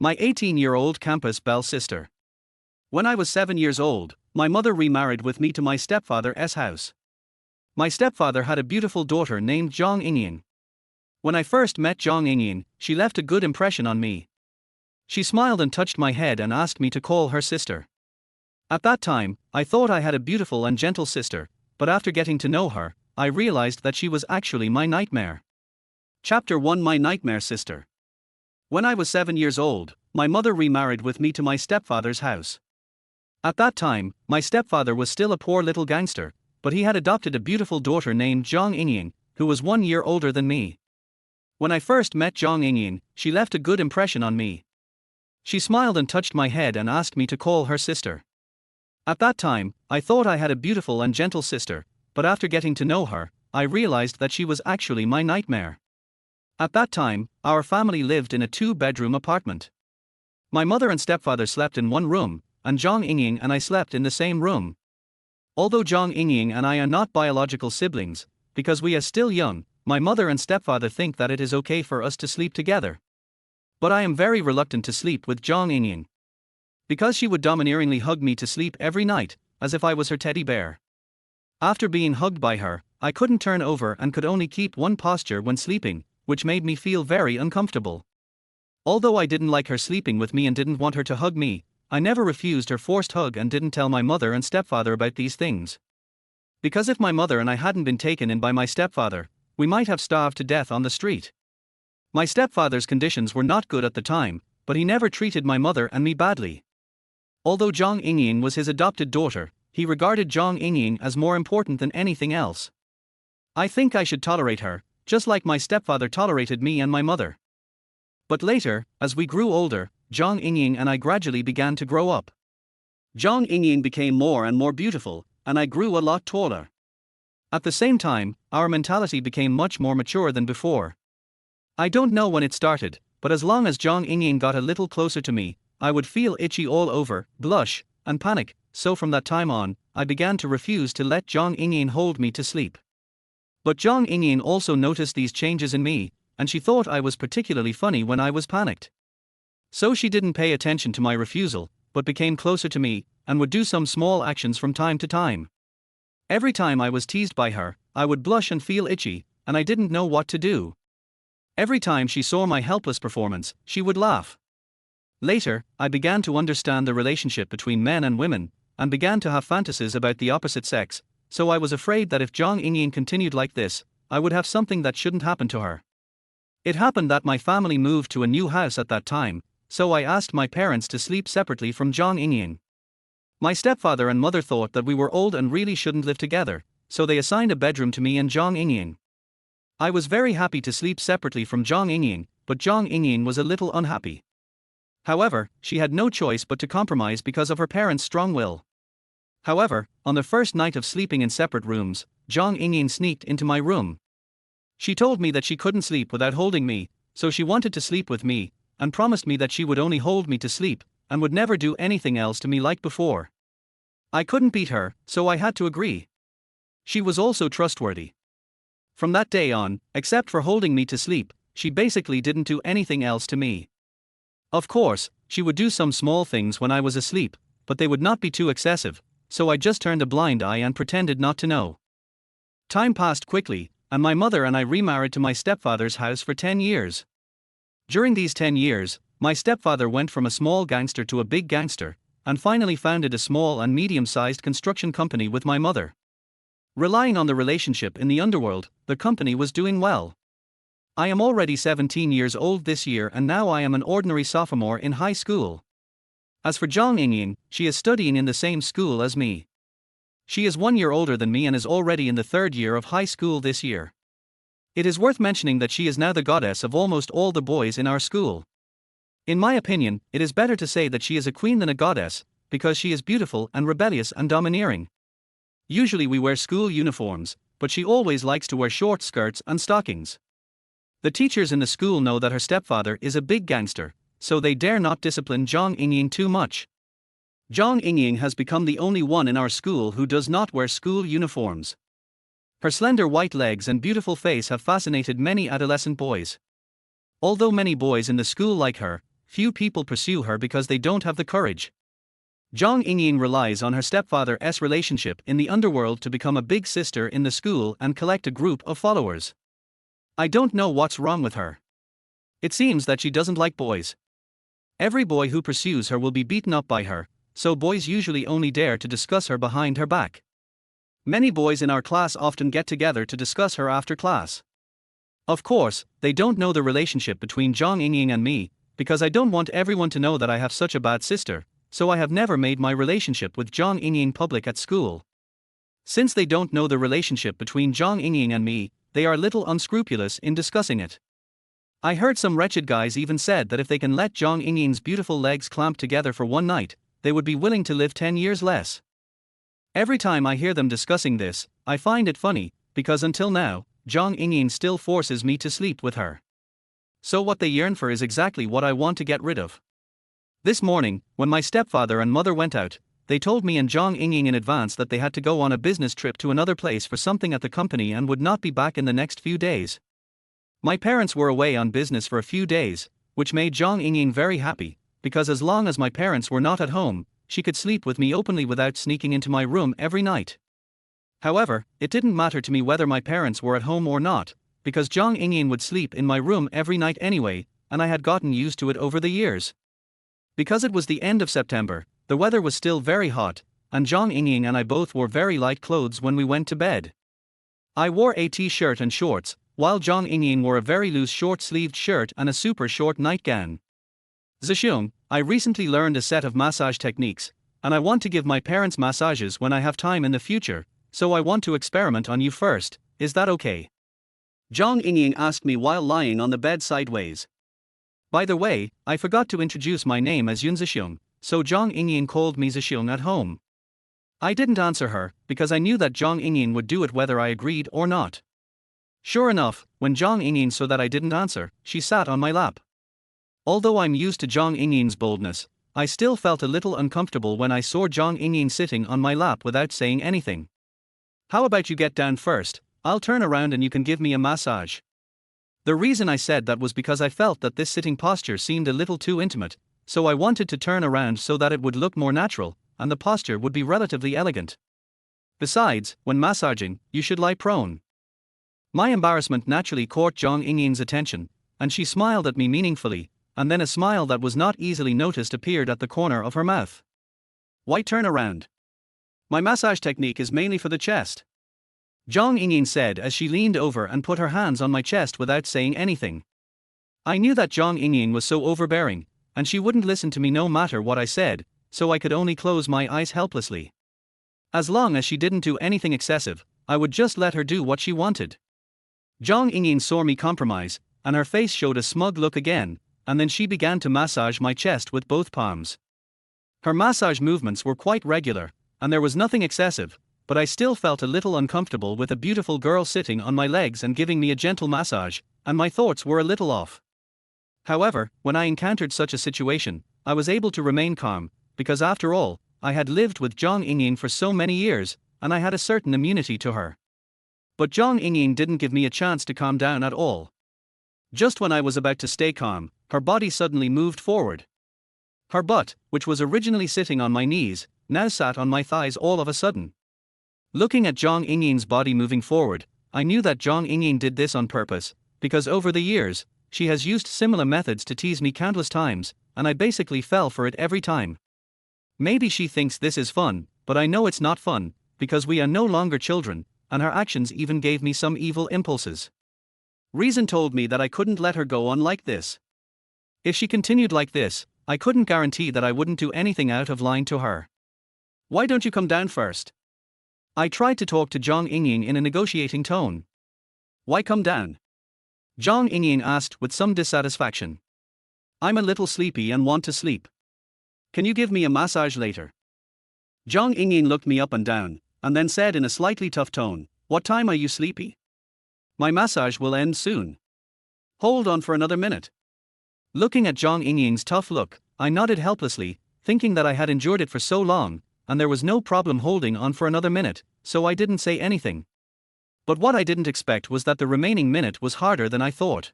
My 18-year-old campus Belle sister. When I was 7 years old, my mother remarried with me to my stepfather's house. My stepfather had a beautiful daughter named Zhang Yingying. When I first met Zhang Yingying, she left a good impression on me. She smiled and touched my head and asked me to call her sister. At that time, I thought I had a beautiful and gentle sister, but after getting to know her, I realized that she was actually my nightmare. Chapter 1: My Nightmare Sister. When I was 7 years old, my mother remarried with me to my stepfather's house. At that time, my stepfather was still a poor little gangster, but he had adopted a beautiful daughter named Zhang Yingying, who was 1 year older than me. When I first met Zhang Yingying, she left a good impression on me. She smiled and touched my head and asked me to call her sister. At that time, I thought I had a beautiful and gentle sister, but after getting to know her, I realized that she was actually my nightmare. At that time, our family lived in a 2-bedroom apartment. My mother and stepfather slept in one room, and Zhang Yingying and I slept in the same room. Although Zhang Yingying and I are not biological siblings, because we are still young, my mother and stepfather think that it is okay for us to sleep together. But I am very reluctant to sleep with Zhang Yingying, because she would domineeringly hug me to sleep every night, as if I was her teddy bear. After being hugged by her, I couldn't turn over and could only keep one posture when sleeping, which made me feel very uncomfortable. Although I didn't like her sleeping with me and didn't want her to hug me, I never refused her forced hug and didn't tell my mother and stepfather about these things. Because if my mother and I hadn't been taken in by my stepfather, we might have starved to death on the street. My stepfather's conditions were not good at the time, but he never treated my mother and me badly. Although Zhang Yingying was his adopted daughter, he regarded Zhang Yingying as more important than anything else. I think I should tolerate her, just like my stepfather tolerated me and my mother. But later, as we grew older, Zhang Yingying and I gradually began to grow up. Zhang Yingying became more and more beautiful, and I grew a lot taller. At the same time, our mentality became much more mature than before. I don't know when it started, but as long as Zhang Yingying got a little closer to me, I would feel itchy all over, blush, and panic, so from that time on, I began to refuse to let Zhang Yingying hold me to sleep. But Zhang Yingying also noticed these changes in me, and she thought I was particularly funny when I was panicked. So she didn't pay attention to my refusal, but became closer to me, and would do some small actions from time to time. Every time I was teased by her, I would blush and feel itchy, and I didn't know what to do. Every time she saw my helpless performance, she would laugh. Later, I began to understand the relationship between men and women, and began to have fantasies about the opposite sex, so I was afraid that if Zhang Yingying continued like this, I would have something that shouldn't happen to her. It happened that my family moved to a new house at that time, so I asked my parents to sleep separately from Zhang Yingying. My stepfather and mother thought that we were old and really shouldn't live together, so they assigned a bedroom to me and Zhang Yingying. I was very happy to sleep separately from Zhang Yingying, but Zhang Yingying was a little unhappy. However, she had no choice but to compromise because of her parents' strong will. However, on the first night of sleeping in separate rooms, Zhang Yingying sneaked into my room. She told me that she couldn't sleep without holding me, so she wanted to sleep with me, and promised me that she would only hold me to sleep, and would never do anything else to me like before. I couldn't beat her, so I had to agree. She was also trustworthy. From that day on, except for holding me to sleep, she basically didn't do anything else to me. Of course, she would do some small things when I was asleep, but they would not be too excessive, so I just turned a blind eye and pretended not to know. Time passed quickly, and my mother and I remarried to my stepfather's house for 10 years. During these 10 years, my stepfather went from a small gangster to a big gangster, and finally founded a small and medium-sized construction company with my mother. Relying on the relationship in the underworld, the company was doing well. I am already 17 years old this year and now I am an ordinary sophomore in high school. As for Zhang Yingying, she is studying in the same school as me. She is 1 year older than me and is already in the 3rd year of high school this year. It is worth mentioning that she is now the goddess of almost all the boys in our school. In my opinion, it is better to say that she is a queen than a goddess, because she is beautiful and rebellious and domineering. Usually we wear school uniforms, but she always likes to wear short skirts and stockings. The teachers in the school know that her stepfather is a big gangster, so they dare not discipline Zhang Yingying too much. Zhang Yingying has become the only one in our school who does not wear school uniforms. Her slender white legs and beautiful face have fascinated many adolescent boys. Although many boys in the school like her, few people pursue her because they don't have the courage. Zhang Yingying relies on her stepfather's relationship in the underworld to become a big sister in the school and collect a group of followers. I don't know what's wrong with her. It seems that she doesn't like boys. Every boy who pursues her will be beaten up by her, so boys usually only dare to discuss her behind her back. Many boys in our class often get together to discuss her after class. Of course, they don't know the relationship between Zhang Yingying and me, because I don't want everyone to know that I have such a bad sister, so I have never made my relationship with Zhang Yingying public at school. Since they don't know the relationship between Zhang Yingying and me, they are a little unscrupulous in discussing it. I heard some wretched guys even said that if they can let Zhang Yingying's beautiful legs clamp together for one night, they would be willing to live 10 years less. Every time I hear them discussing this, I find it funny, because until now, Zhang Yingying still forces me to sleep with her. So what they yearn for is exactly what I want to get rid of. This morning, when my stepfather and mother went out, they told me and Zhang Yingying in advance that they had to go on a business trip to another place for something at the company and would not be back in the next few days. My parents were away on business for a few days, which made Zhang Yingying very happy, because as long as my parents were not at home, she could sleep with me openly without sneaking into my room every night. However, it didn't matter to me whether my parents were at home or not, because Zhang Yingying would sleep in my room every night anyway, and I had gotten used to it over the years. Because it was the end of September, the weather was still very hot, and Zhang Yingying and I both wore very light clothes when we went to bed. I wore a t-shirt and shorts, while Zhang Yingying wore a very loose short-sleeved shirt and a super short nightgown. Zhang, I recently learned a set of massage techniques, and I want to give my parents massages when I have time in the future, so I want to experiment on you first, is that okay? Zhang Yingying asked me while lying on the bed sideways. By the way, I forgot to introduce my name as Yun Zhang, so Zhang Yingying called me Zhang at home. I didn't answer her, because I knew that Zhang Yingying would do it whether I agreed or not. Sure enough, when Zhang Yingying saw that I didn't answer, she sat on my lap. Although I'm used to Zhang Yingying's boldness, I still felt a little uncomfortable when I saw Zhang Yingying sitting on my lap without saying anything. How about you get down first, I'll turn around and you can give me a massage. The reason I said that was because I felt that this sitting posture seemed a little too intimate, so I wanted to turn around so that it would look more natural, and the posture would be relatively elegant. Besides, when massaging, you should lie prone. My embarrassment naturally caught Zhang Yingying's attention, and she smiled at me meaningfully, and then a smile that was not easily noticed appeared at the corner of her mouth. Why turn around? My massage technique is mainly for the chest. Zhang Yingying said as she leaned over and put her hands on my chest without saying anything. I knew that Zhang Yingying was so overbearing, and she wouldn't listen to me no matter what I said, so I could only close my eyes helplessly. As long as she didn't do anything excessive, I would just let her do what she wanted. Zhang Yingying saw me compromise, and her face showed a smug look again, and then she began to massage my chest with both palms. Her massage movements were quite regular, and there was nothing excessive, but I still felt a little uncomfortable with a beautiful girl sitting on my legs and giving me a gentle massage, and my thoughts were a little off. However, when I encountered such a situation, I was able to remain calm, because after all, I had lived with Zhang Yingying for so many years, and I had a certain immunity to her. But Zhang Yingying didn't give me a chance to calm down at all. Just when I was about to stay calm, her body suddenly moved forward. Her butt, which was originally sitting on my knees, now sat on my thighs all of a sudden. Looking at Zhang Yingying's body moving forward, I knew that Zhang Yingying did this on purpose, because over the years, she has used similar methods to tease me countless times, and I basically fell for it every time. Maybe she thinks this is fun, but I know it's not fun, because we are no longer children, and her actions even gave me some evil impulses. Reason told me that I couldn't let her go on like this. If she continued like this, I couldn't guarantee that I wouldn't do anything out of line to her. Why don't you come down first? I tried to talk to Zhang Yingying in a negotiating tone. Why come down? Zhang Yingying asked with some dissatisfaction. I'm a little sleepy and want to sleep. Can you give me a massage later? Zhang Yingying looked me up and down, and then said in a slightly tough tone, What time are you sleepy? My massage will end soon. Hold on for another minute. Looking at Zhang Yingying's tough look, I nodded helplessly, thinking that I had endured it for so long, and there was no problem holding on for another minute, so I didn't say anything. But what I didn't expect was that the remaining minute was harder than I thought.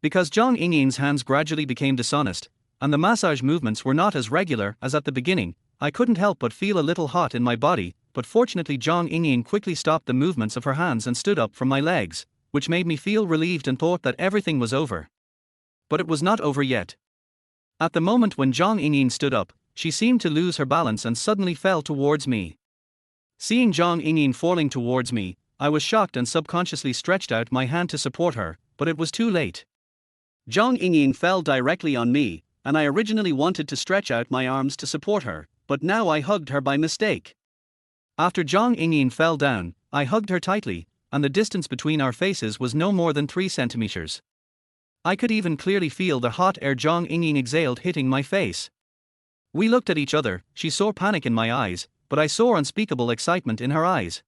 Because Zhang Yingying's hands gradually became dishonest, and the massage movements were not as regular as at the beginning. I couldn't help but feel a little hot in my body, but fortunately Zhang Yingying quickly stopped the movements of her hands and stood up from my legs, which made me feel relieved and thought that everything was over. But it was not over yet. At the moment when Zhang Yingying stood up, she seemed to lose her balance and suddenly fell towards me. Seeing Zhang Yingying falling towards me, I was shocked and subconsciously stretched out my hand to support her, but it was too late. Zhang Yingying fell directly on me, and I originally wanted to stretch out my arms to support her, but now I hugged her by mistake. After Zhang Yingying fell down, I hugged her tightly, and the distance between our faces was no more than 3 centimeters. I could even clearly feel the hot air Zhang Yingying exhaled hitting my face. We looked at each other. She saw panic in my eyes, but I saw unspeakable excitement in her eyes.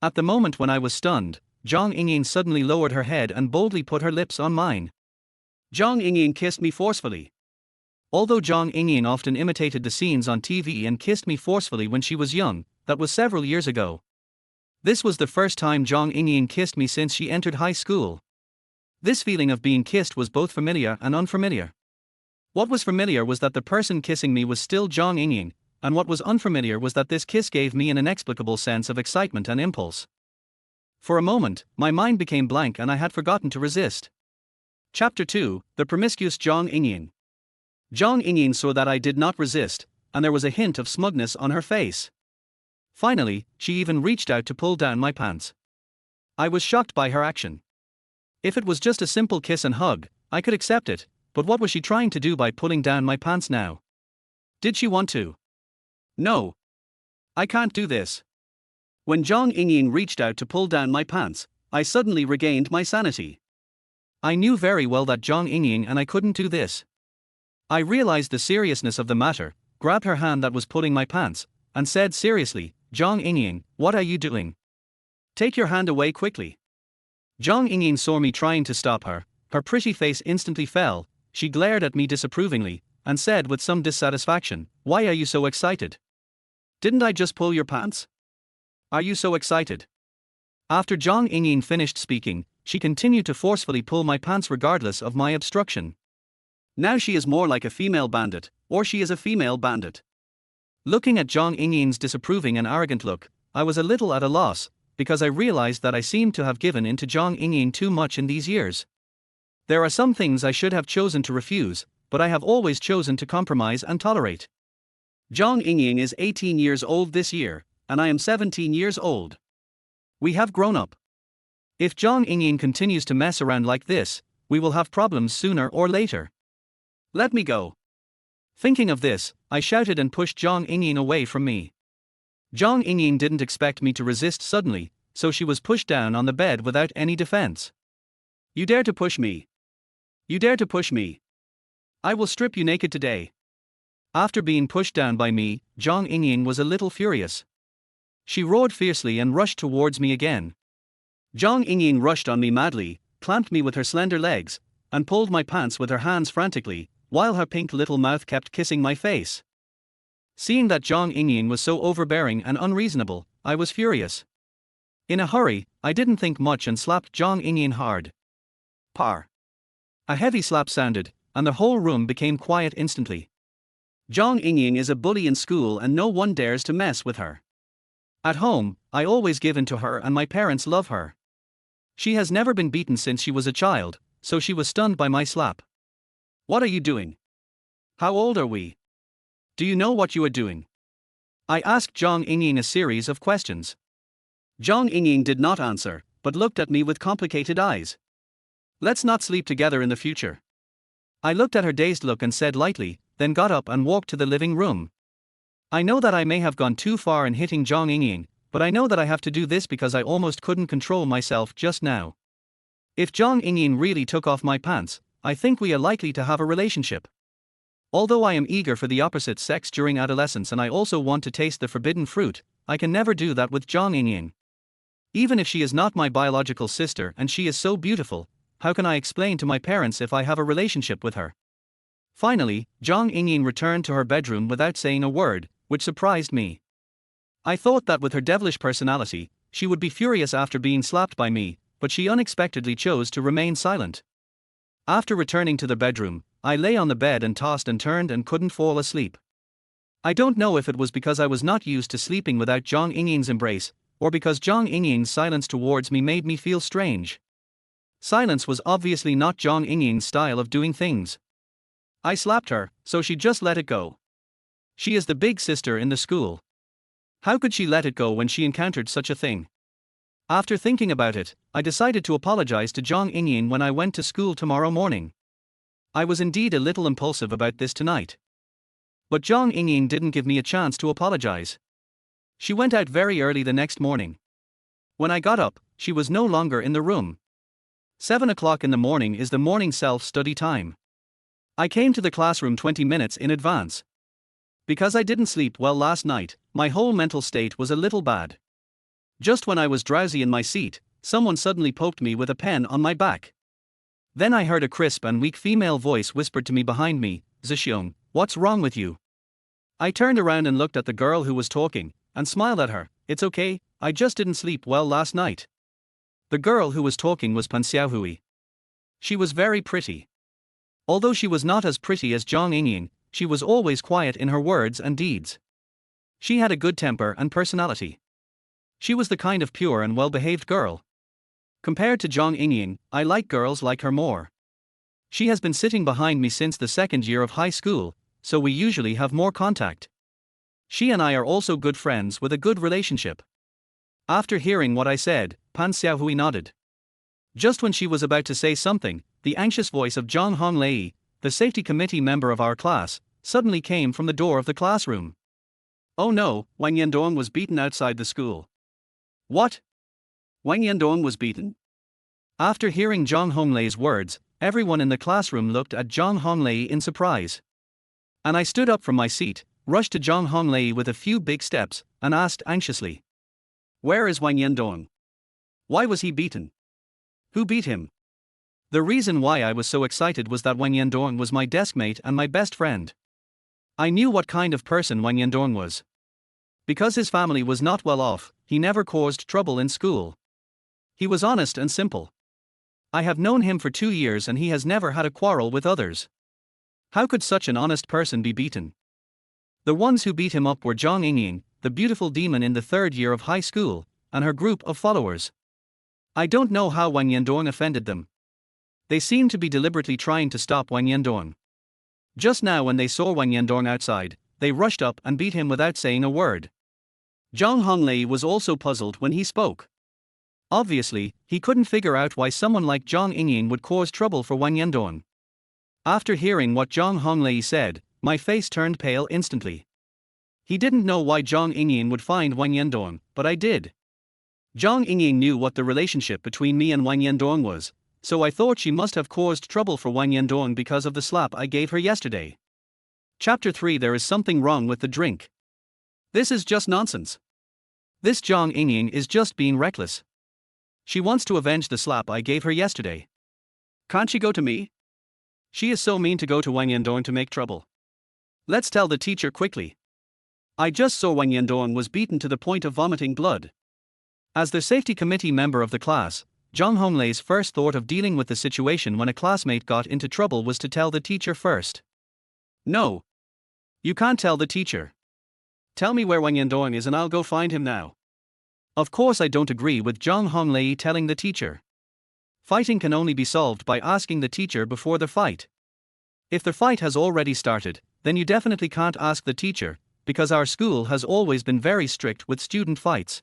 At the moment when I was stunned, Zhang Yingying suddenly lowered her head and boldly put her lips on mine. Zhang Yingying kissed me forcefully. Although Zhang Yingying often imitated the scenes on TV and kissed me forcefully when she was young, that was several years ago. This was the first time Zhang Yingying kissed me since she entered high school. This feeling of being kissed was both familiar and unfamiliar. What was familiar was that the person kissing me was still Zhang Yingying, and what was unfamiliar was that this kiss gave me an inexplicable sense of excitement and impulse. For a moment, my mind became blank and I had forgotten to resist. Chapter 2: The Promiscuous Zhang Yingying. Zhang Yingying saw that I did not resist, and there was a hint of smugness on her face. Finally, she even reached out to pull down my pants. I was shocked by her action. If it was just a simple kiss and hug, I could accept it, but what was she trying to do by pulling down my pants now? Did she want to? No. I can't do this. When Zhang Yingying reached out to pull down my pants, I suddenly regained my sanity. I knew very well that Zhang Yingying and I couldn't do this. I realized the seriousness of the matter, grabbed her hand that was pulling my pants, and said seriously, "Zhang Yingying, what are you doing? Take your hand away quickly." Zhang Yingying saw me trying to stop her. Her pretty face instantly fell. She glared at me disapprovingly, and said with some dissatisfaction, "Why are you so excited? Didn't I just pull your pants? Are you so excited?" After Zhang Yingying finished speaking, she continued to forcefully pull my pants regardless of my obstruction. Now she is more like a female bandit, or she is a female bandit. Looking at Zhang Yingying's disapproving and arrogant look, I was a little at a loss, because I realized that I seemed to have given in to Zhang Yingying too much in these years. There are some things I should have chosen to refuse, but I have always chosen to compromise and tolerate. Zhang Yingying is 18 years old this year, and I am 17 years old. We have grown up. If Zhang Yingying continues to mess around like this, we will have problems sooner or later. Let me go. Thinking of this, I shouted and pushed Zhang Yingying away from me. Zhang Yingying didn't expect me to resist suddenly, so she was pushed down on the bed without any defense. "You dare to push me? You dare to push me? I will strip you naked today." After being pushed down by me, Zhang Yingying was a little furious. She roared fiercely and rushed towards me again. Zhang Yingying rushed on me madly, clamped me with her slender legs, and pulled my pants with her hands frantically, while her pink little mouth kept kissing my face. Seeing that Zhang Yingying was so overbearing and unreasonable, I was furious. In a hurry, I didn't think much and slapped Zhang Yingying hard. Par. A heavy slap sounded, and the whole room became quiet instantly. Zhang Yingying is a bully in school and no one dares to mess with her. At home, I always give in to her and my parents love her. She has never been beaten since she was a child, so she was stunned by my slap. "What are you doing? How old are we? Do you know what you are doing?" I asked Zhang Yingying a series of questions. Zhang Yingying did not answer, but looked at me with complicated eyes. "Let's not sleep together in the future." I looked at her dazed look and said lightly, then got up and walked to the living room. I know that I may have gone too far in hitting Zhang Yingying, but I know that I have to do this because I almost couldn't control myself just now. If Zhang Yingying really took off my pants, I think we are likely to have a relationship. Although I am eager for the opposite sex during adolescence and I also want to taste the forbidden fruit, I can never do that with Zhang Yingying. Even if she is not my biological sister and she is so beautiful, how can I explain to my parents if I have a relationship with her? Finally, Zhang Yingying returned to her bedroom without saying a word, which surprised me. I thought that with her devilish personality, she would be furious after being slapped by me, but she unexpectedly chose to remain silent. After returning to the bedroom, I lay on the bed and tossed and turned and couldn't fall asleep. I don't know if it was because I was not used to sleeping without Zhang Yingying's embrace, or because Zhang Yingying's silence towards me made me feel strange. Silence was obviously not Zhang Yingying's style of doing things. I slapped her, so she just let it go. She is the big sister in the school. How could she let it go when she encountered such a thing? After thinking about it, I decided to apologize to Zhang Yingying when I went to school tomorrow morning. I was indeed a little impulsive about this tonight. But Zhang Yingying didn't give me a chance to apologize. She went out very early the next morning. When I got up, she was no longer in the room. 7 o'clock in the morning is the morning self-study time. I came to the classroom 20 minutes in advance. Because I didn't sleep well last night, my whole mental state was a little bad. Just when I was drowsy in my seat, someone suddenly poked me with a pen on my back. Then I heard a crisp and weak female voice whispered to me behind me, "Zhixiong, what's wrong with you?" I turned around and looked at the girl who was talking, and smiled at her. "It's okay, I just didn't sleep well last night." The girl who was talking was Pan Xiaohui. She was very pretty. Although she was not as pretty as Zhang Yingying, she was always quiet in her words and deeds. She had a good temper and personality. She was the kind of pure and well-behaved girl. Compared to Zhang Yingying, I like girls like her more. She has been sitting behind me since the second year of high school, so we usually have more contact. She and I are also good friends with a good relationship. After hearing what I said, Pan Xiaohui nodded. Just when she was about to say something, the anxious voice of Zhang Honglei, the safety committee member of our class, suddenly came from the door of the classroom. "Oh no, Wang Yandong was beaten outside the school." "What? Wang Yandong was beaten?" After hearing Zhang Honglei's words, everyone in the classroom looked at Zhang Honglei in surprise. And I stood up from my seat, rushed to Zhang Honglei with a few big steps, and asked anxiously, "Where is Wang Yandong? Why was he beaten? Who beat him?" The reason why I was so excited was that Wang Yandong was my deskmate and my best friend. I knew what kind of person Wang Yandong was. Because his family was not well off, he never caused trouble in school. He was honest and simple. I have known him for 2 years and he has never had a quarrel with others. How could such an honest person be beaten? The ones who beat him up were Zhang Yingying, the beautiful demon in the 3rd year of high school, and her group of followers. I don't know how Wang Yandong offended them. They seemed to be deliberately trying to stop Wang Yandong. Just now when they saw Wang Yandong outside, they rushed up and beat him without saying a word. Zhang Honglei was also puzzled when he spoke. Obviously, he couldn't figure out why someone like Zhang Yingying would cause trouble for Wang Yandong. After hearing what Zhang Honglei said, my face turned pale instantly. He didn't know why Zhang Yingying would find Wang Yandong, but I did. Zhang Yingying knew what the relationship between me and Wang Yandong was, so I thought she must have caused trouble for Wang Yandong because of the slap I gave her yesterday. Chapter 3. There is something wrong with the drink. This is just nonsense. This Zhang Yingying is just being reckless. She wants to avenge the slap I gave her yesterday. Can't she go to me? She is so mean to go to Wang Yandong to make trouble. Let's tell the teacher quickly. I just saw Wang Yandong was beaten to the point of vomiting blood. As the safety committee member of the class, Zhang Honglei's first thought of dealing with the situation when a classmate got into trouble was to tell the teacher first. No. You can't tell the teacher. Tell me where Wang Yandong is and I'll go find him now. Of course I don't agree with Zhang Honglei telling the teacher. Fighting can only be solved by asking the teacher before the fight. If the fight has already started, then you definitely can't ask the teacher, because our school has always been very strict with student fights.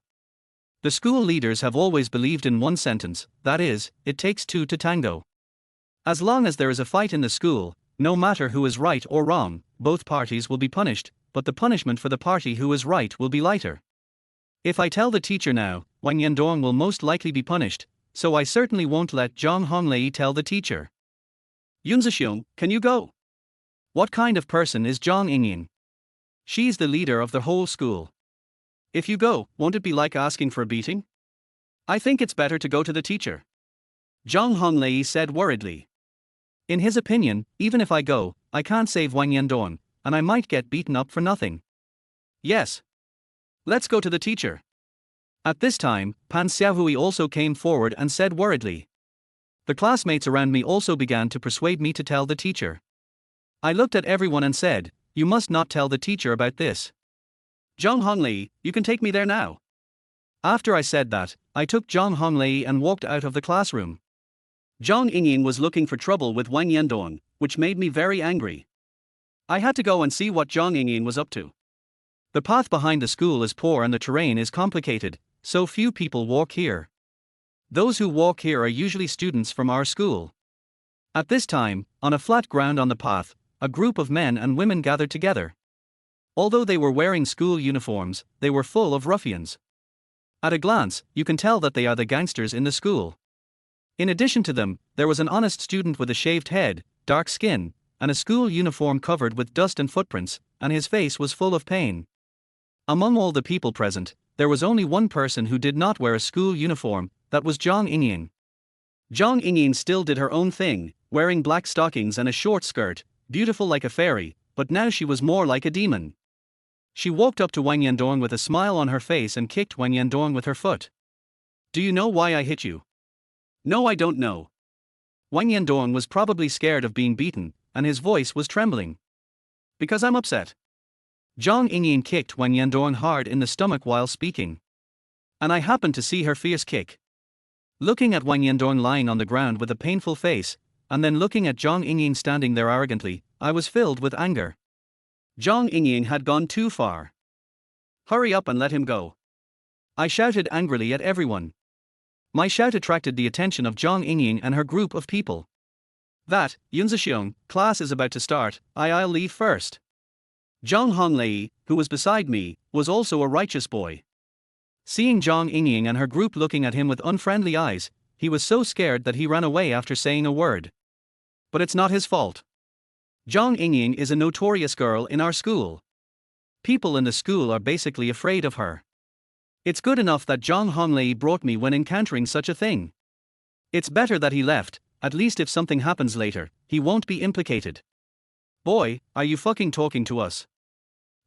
The school leaders have always believed in one sentence, that is, it takes 2 to tango. As long as there is a fight in the school, no matter who is right or wrong, both parties will be punished, but the punishment for the party who is right will be lighter. If I tell the teacher now, Wang Yandong will most likely be punished, so I certainly won't let Zhang Honglei tell the teacher. Yun Zixiong, can you go? What kind of person is Zhang Yingying? She's the leader of the whole school. If you go, won't it be like asking for a beating? I think it's better to go to the teacher. Zhang Honglei said worriedly. In his opinion, even if I go, I can't save Wang Yandong, and I might get beaten up for nothing. Yes. Let's go to the teacher. At this time, Pan Xiaohui also came forward and said worriedly. The classmates around me also began to persuade me to tell the teacher. I looked at everyone and said, "You must not tell the teacher about this. Zhang Honglei, you can take me there now." After I said that, I took Zhang Honglei and walked out of the classroom. Zhang Yingying was looking for trouble with Wang Yandong, which made me very angry. I had to go and see what Zhang Yingying was up to. The path behind the school is poor and the terrain is complicated, so few people walk here. Those who walk here are usually students from our school. At this time, on a flat ground on the path, a group of men and women gathered together. Although they were wearing school uniforms, they were full of ruffians. At a glance, you can tell that they are the gangsters in the school. In addition to them, there was an honest student with a shaved head, dark skin, and a school uniform covered with dust and footprints, and his face was full of pain. Among all the people present, there was only one person who did not wear a school uniform, that was Zhang Yingying. Zhang Yingying still did her own thing, wearing black stockings and a short skirt, beautiful like a fairy, but now she was more like a demon. She walked up to Wang Yandong with a smile on her face and kicked Wang Yandong with her foot. "Do you know why I hit you?" "No, I don't know." Wang Yandong was probably scared of being beaten, and his voice was trembling. "Because I'm upset." Zhang Yingying kicked Wang Yandong hard in the stomach while speaking. And I happened to see her fierce kick. Looking at Wang Yandong lying on the ground with a painful face, and then looking at Zhang Yingying standing there arrogantly, I was filled with anger. Zhang Yingying had gone too far. "Hurry up and let him go," I shouted angrily at everyone. My shout attracted the attention of Zhang Yingying and her group of people. "That, Yunzixiong, class is about to start, I'll leave first." Zhang Honglei, who was beside me, was also a righteous boy. Seeing Zhang Yingying and her group looking at him with unfriendly eyes, he was so scared that he ran away after saying a word. But it's not his fault. Zhang Yingying is a notorious girl in our school. People in the school are basically afraid of her. It's good enough that Zhang Honglei brought me when encountering such a thing. It's better that he left, at least if something happens later, he won't be implicated. "Boy, are you fucking talking to us?"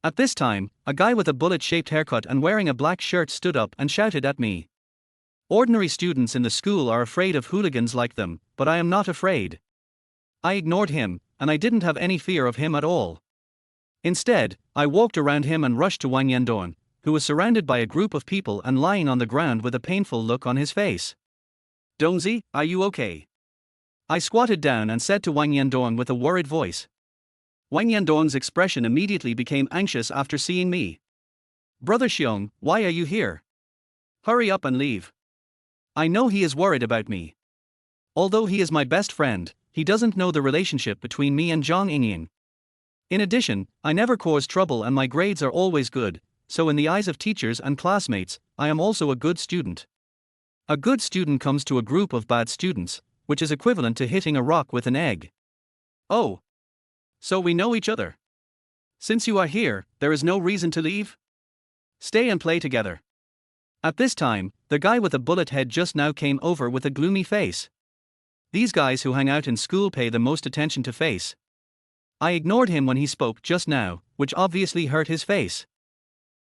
At this time, a guy with a bullet-shaped haircut and wearing a black shirt stood up and shouted at me. Ordinary students in the school are afraid of hooligans like them, but I am not afraid. I ignored him, and I didn't have any fear of him at all. Instead, I walked around him and rushed to Wang Yandong, who was surrounded by a group of people and lying on the ground with a painful look on his face. "Dongzi, are you okay?" I squatted down and said to Wang Yandong with a worried voice. Wang Yandong's expression immediately became anxious after seeing me. "Brother Xiong, why are you here? Hurry up and leave." I know he is worried about me. Although he is my best friend, he doesn't know the relationship between me and Zhang Yingying. In addition, I never cause trouble and my grades are always good, so in the eyes of teachers and classmates, I am also a good student. A good student comes to a group of bad students, which is equivalent to hitting a rock with an egg. "Oh. So we know each other. Since you are here, there is no reason to leave? Stay and play together." At this time, the guy with a bullet head just now came over with a gloomy face. These guys who hang out in school pay the most attention to face. I ignored him when he spoke just now, which obviously hurt his face.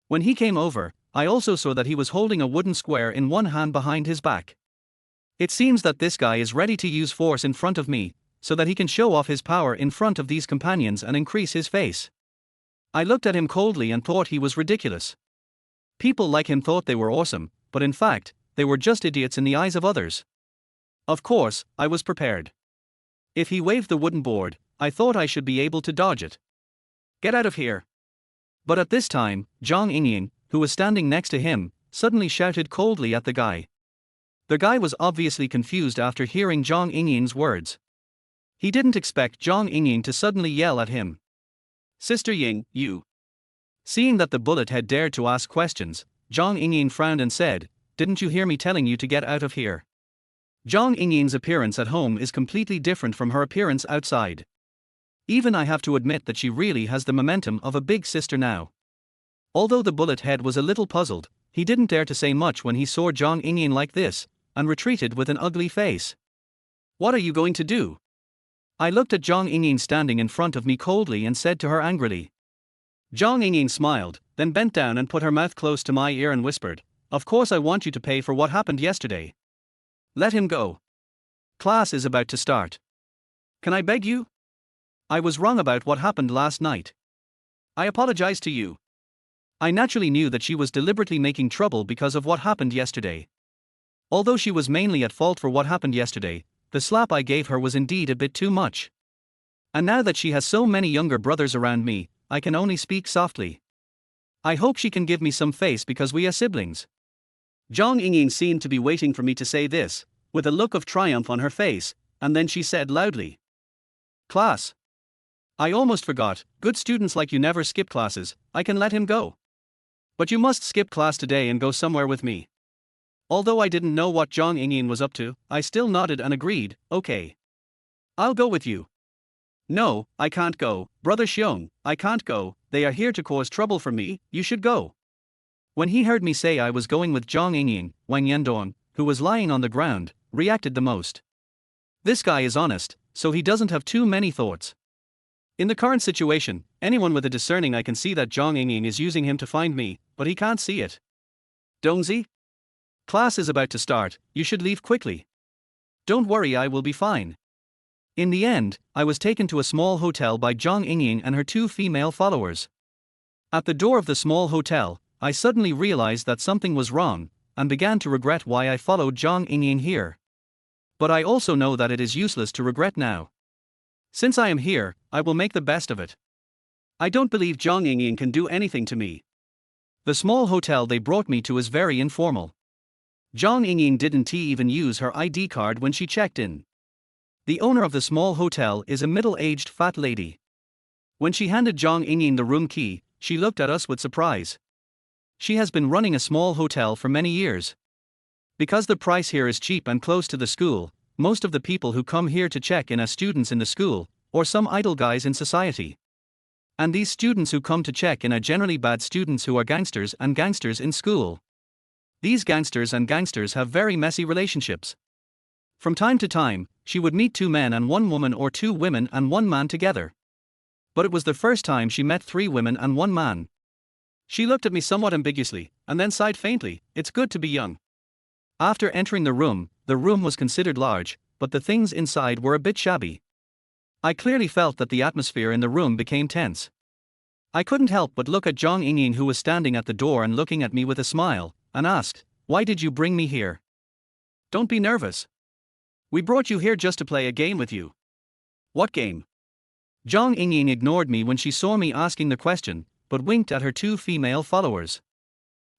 When he came over, I also saw that he was holding a wooden square in one hand behind his back. It seems that this guy is ready to use force in front of me, so that he can show off his power in front of these companions and increase his face. I looked at him coldly and thought he was ridiculous. People like him thought they were awesome, but in fact, they were just idiots in the eyes of others. Of course, I was prepared. If he waved the wooden board, I thought I should be able to dodge it. "Get out of here." But at this time, Zhang Yingying, who was standing next to him, suddenly shouted coldly at the guy. The guy was obviously confused after hearing Zhang Yingying's words. He didn't expect Zhang Yingying to suddenly yell at him. "Sister Ying, you." Seeing that the bullet had dared to ask questions, Zhang Yingying frowned and said, "Didn't you hear me telling you to get out of here?" Zhang Yingying's appearance at home is completely different from her appearance outside. Even I have to admit that she really has the momentum of a big sister now. Although the bullet head was a little puzzled, he didn't dare to say much when he saw Zhang Yingying like this, and retreated with an ugly face. "What are you going to do?" I looked at Zhang Yingying standing in front of me coldly and said to her angrily. Zhang Yingying smiled, then bent down and put her mouth close to my ear and whispered, "Of course I want you to pay for what happened yesterday. Let him go. Class is about to start. Can I beg you?" I was wrong about what happened last night. I apologize to you. I naturally knew that she was deliberately making trouble because of what happened yesterday. Although she was mainly at fault for what happened yesterday, the slap I gave her was indeed a bit too much. And now that she has so many younger brothers around me, I can only speak softly. I hope she can give me some face because we are siblings. Zhang Yingying seemed to be waiting for me to say this, with a look of triumph on her face, and then she said loudly, "Class. I almost forgot, good students like you never skip classes, I can let him go. But you must skip class today and go somewhere with me." Although I didn't know what Zhang Yingying was up to, I still nodded and agreed, "Okay. I'll go with you." "No, I can't go, Brother Xiong, I can't go, they are here to cause trouble for me, you should go." When he heard me say I was going with Zhang Yingying, Wang Yandong, who was lying on the ground, reacted the most. This guy is honest, so he doesn't have too many thoughts. In the current situation, anyone with a discerning eye can see that Zhang Yingying is using him to find me, but he can't see it. "Dongzi? Class is about to start, you should leave quickly." "Don't worry, I will be fine." In the end, I was taken to a small hotel by Zhang Yingying and her two female followers. At the door of the small hotel, I suddenly realized that something was wrong, and began to regret why I followed Zhang Yingying here. But I also know that it is useless to regret now. Since I am here, I will make the best of it. I don't believe Zhang Yingying can do anything to me. The small hotel they brought me to is very informal. Zhang Yingying didn't even use her ID card when she checked in. The owner of the small hotel is a middle-aged fat lady. When she handed Zhang Yingying the room key, she looked at us with surprise. She has been running a small hotel for many years. Because the price here is cheap and close to the school, most of the people who come here to check in are students in the school, or some idle guys in society. And these students who come to check in are generally bad students who are gangsters and gangsters in school. These gangsters and gangsters have very messy relationships. From time to time, she would meet two men and one woman or two women and one man together. But it was the first time she met three women and one man. She looked at me somewhat ambiguously, and then sighed faintly, "It's good to be young." After entering the room was considered large, but the things inside were a bit shabby. I clearly felt that the atmosphere in the room became tense. I couldn't help but look at Zhang Yingying, who was standing at the door and looking at me with a smile, and asked, "Why did you bring me here?" "Don't be nervous. We brought you here just to play a game with you." "What game?" Zhang Yingying ignored me when she saw me asking the question, but winked at her two female followers.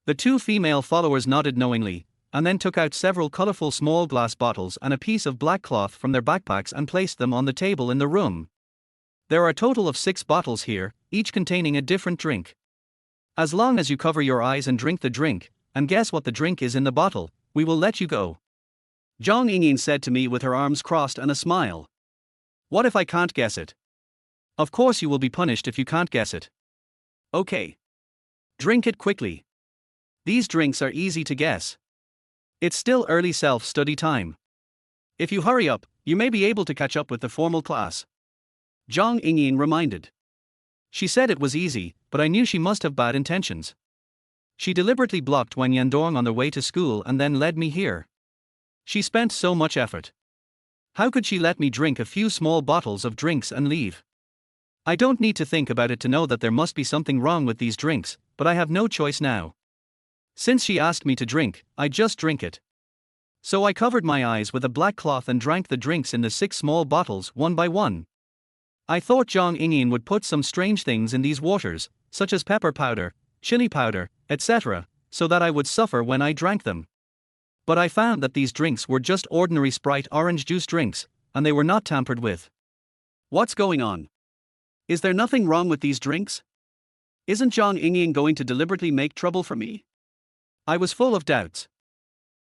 The two female followers nodded knowingly, and then took out several colorful small glass bottles and a piece of black cloth from their backpacks and placed them on the table in the room. There are a total of 6 bottles here, each containing a different drink. As long as you cover your eyes and drink the drink, and guess what the drink is in the bottle, we will let you go. Zhang Yingying said to me with her arms crossed and a smile. "What if I can't guess it?" "Of course you will be punished if you can't guess it." "Okay. Drink it quickly. These drinks are easy to guess. It's still early self-study time. If you hurry up, you may be able to catch up with the formal class." Zhang Yingying reminded. She said it was easy, but I knew she must have bad intentions. She deliberately blocked Wang Yandong on the way to school and then led me here. She spent so much effort. How could she let me drink a few small bottles of drinks and leave? I don't need to think about it to know that there must be something wrong with these drinks, but I have no choice now. Since she asked me to drink, I just drink it. So I covered my eyes with a black cloth and drank the drinks in the 6 small bottles one by one. I thought Zhang Yingying would put some strange things in these waters, such as pepper powder, chili powder, etc., so that I would suffer when I drank them. But I found that these drinks were just ordinary Sprite orange juice drinks, and they were not tampered with. What's going on? Is there nothing wrong with these drinks? Isn't Zhang Yingying going to deliberately make trouble for me? I was full of doubts.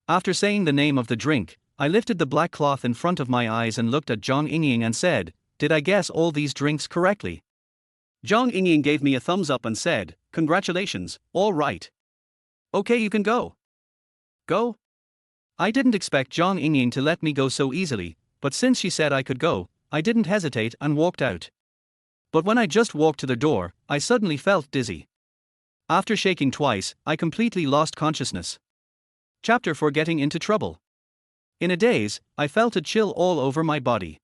After saying the name of the drink, I lifted the black cloth in front of my eyes and looked at Zhang Yingying and said, "Did I guess all these drinks correctly?" Zhang Yingying gave me a thumbs up and said, "Congratulations, all right. Okay, you can go." Go? I didn't expect Zhang Yingying to let me go so easily, but since she said I could go, I didn't hesitate and walked out. But when I just walked to the door, I suddenly felt dizzy. After shaking twice, I completely lost consciousness. Chapter 4: Getting into Trouble. In a daze, I felt a chill all over my body.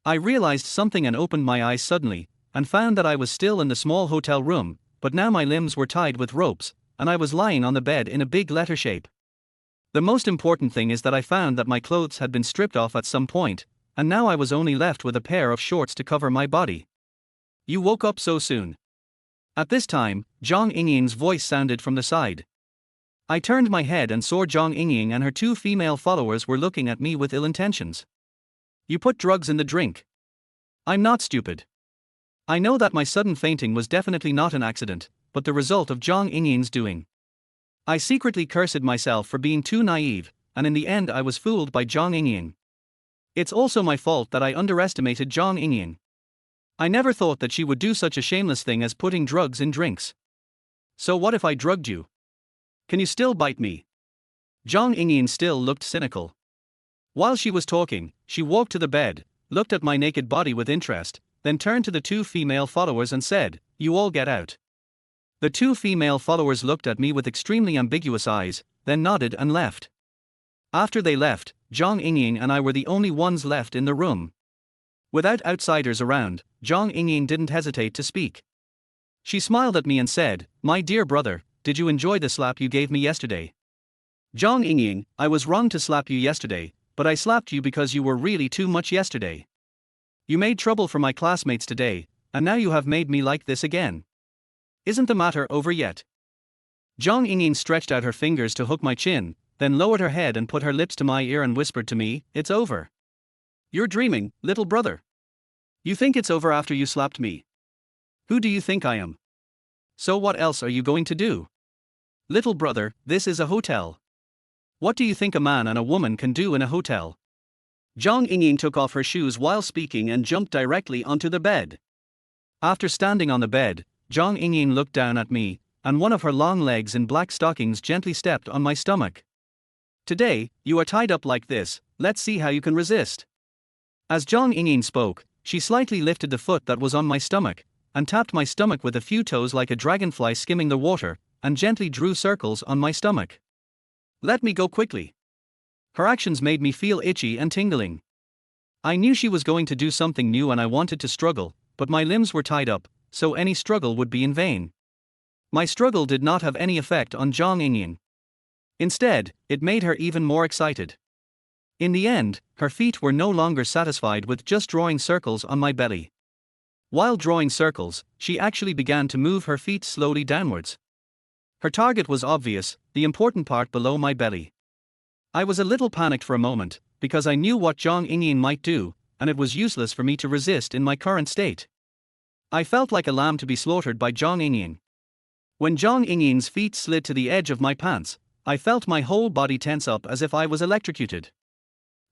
I realized something and opened my eyes suddenly, and found that I was still in the small hotel room, but now my limbs were tied with ropes, and I was lying on the bed in a big letter shape. The most important thing is that I found that my clothes had been stripped off at some point, and now I was only left with a pair of shorts to cover my body. You woke up so soon. At this time, Zhang Yingying's voice sounded from the side. I turned my head and saw Zhang Yingying and her two female followers were looking at me with ill intentions. You put drugs in the drink. I'm not stupid. I know that my sudden fainting was definitely not an accident, but the result of Zhang Yingying's doing. I secretly cursed myself for being too naive, and in the end I was fooled by Zhang Yingying. It's also my fault that I underestimated Zhang Yingying. I never thought that she would do such a shameless thing as putting drugs in drinks. So what if I drugged you? Can you still bite me? Zhang Yingying still looked cynical. While she was talking, she walked to the bed, looked at my naked body with interest, then turned to the two female followers and said, "You all get out." The two female followers looked at me with extremely ambiguous eyes, then nodded and left. After they left, Zhang Yingying and I were the only ones left in the room. Without outsiders around, Zhang Yingying didn't hesitate to speak. She smiled at me and said, "My dear brother, did you enjoy the slap you gave me yesterday?" Zhang Yingying, I was wrong to slap you yesterday, but I slapped you because you were really too much yesterday. You made trouble for my classmates today, and now you have made me like this again. Isn't the matter over yet? Zhang Yingying stretched out her fingers to hook my chin, then lowered her head and put her lips to my ear and whispered to me, "It's over. You're dreaming, little brother. You think it's over after you slapped me. Who do you think I am? So what else are you going to do? Little brother, this is a hotel. What do you think a man and a woman can do in a hotel?" Zhang Yingying took off her shoes while speaking and jumped directly onto the bed. After standing on the bed, Zhang Yingying looked down at me, and one of her long legs in black stockings gently stepped on my stomach. "Today, you are tied up like this, let's see how you can resist." As Zhang Yingying spoke, she slightly lifted the foot that was on my stomach, and tapped my stomach with a few toes like a dragonfly skimming the water, and gently drew circles on my stomach. "Let me go quickly." Her actions made me feel itchy and tingling. I knew she was going to do something new and I wanted to struggle, but my limbs were tied up, so any struggle would be in vain. My struggle did not have any effect on Zhang Yingying. Instead, it made her even more excited. In the end, her feet were no longer satisfied with just drawing circles on my belly. While drawing circles, she actually began to move her feet slowly downwards. Her target was obvious, the important part below my belly. I was a little panicked for a moment, because I knew what Zhang Yingying might do, and it was useless for me to resist in my current state. I felt like a lamb to be slaughtered by Zhang Yingying. When Zhang Yingying's feet slid to the edge of my pants, I felt my whole body tense up as if I was electrocuted.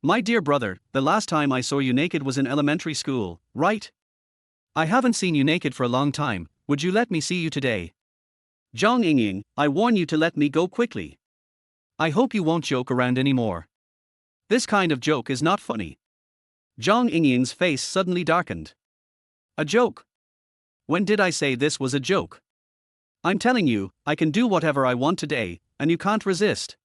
"My dear brother, the last time I saw you naked was in elementary school, right? I haven't seen you naked for a long time, would you let me see you today? Zhang Yingying, I warn you to let me go quickly. I hope you won't joke around anymore. This kind of joke is not funny." Zhang Yingying's face suddenly darkened. "A joke? When did I say this was a joke? I'm telling you, I can do whatever I want today, and you can't resist."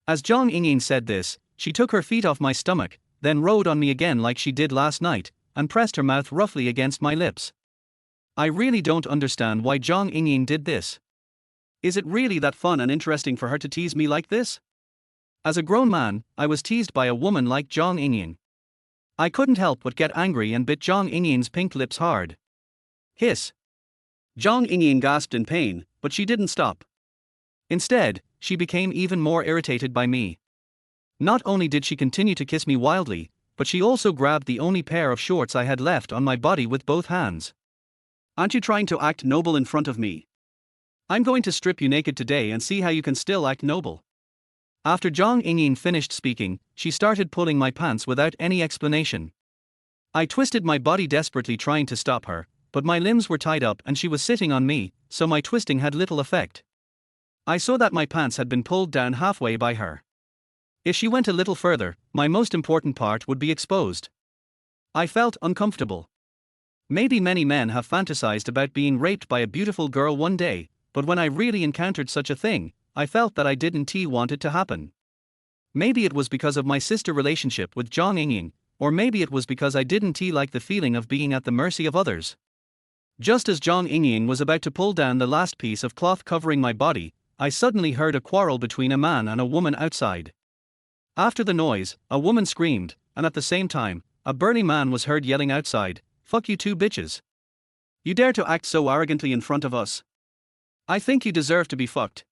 As Zhang Yingying said this, she took her feet off my stomach, then rode on me again like she did last night, and pressed her mouth roughly against my lips. I really don't understand why Zhang Yingying did this. Is it really that fun and interesting for her to tease me like this? As a grown man, I was teased by a woman like Zhang Yingying. I couldn't help but get angry and bit Zhang Yingying's pink lips hard. Hiss. Zhang Yingying gasped in pain, but she didn't stop. Instead, she became even more irritated by me. Not only did she continue to kiss me wildly, but she also grabbed the only pair of shorts I had left on my body with both hands. "Aren't you trying to act noble in front of me? I'm going to strip you naked today and see how you can still act noble." After Zhang Yingying finished speaking, she started pulling my pants without any explanation. I twisted my body desperately trying to stop her, but my limbs were tied up and she was sitting on me, so my twisting had little effect. I saw that my pants had been pulled down halfway by her. If she went a little further, my most important part would be exposed. I felt uncomfortable. Maybe many men have fantasized about being raped by a beautiful girl one day, but when I really encountered such a thing, I felt that I didn't want it to happen. Maybe it was because of my sister relationship with Zhang Yingying, or maybe it was because I didn't like the feeling of being at the mercy of others. Just as Zhang Yingying was about to pull down the last piece of cloth covering my body, I suddenly heard a quarrel between a man and a woman outside. After the noise, a woman screamed, and at the same time, a burly man was heard yelling outside, "Fuck you two bitches. You dare to act so arrogantly in front of us? I think you deserve to be fucked."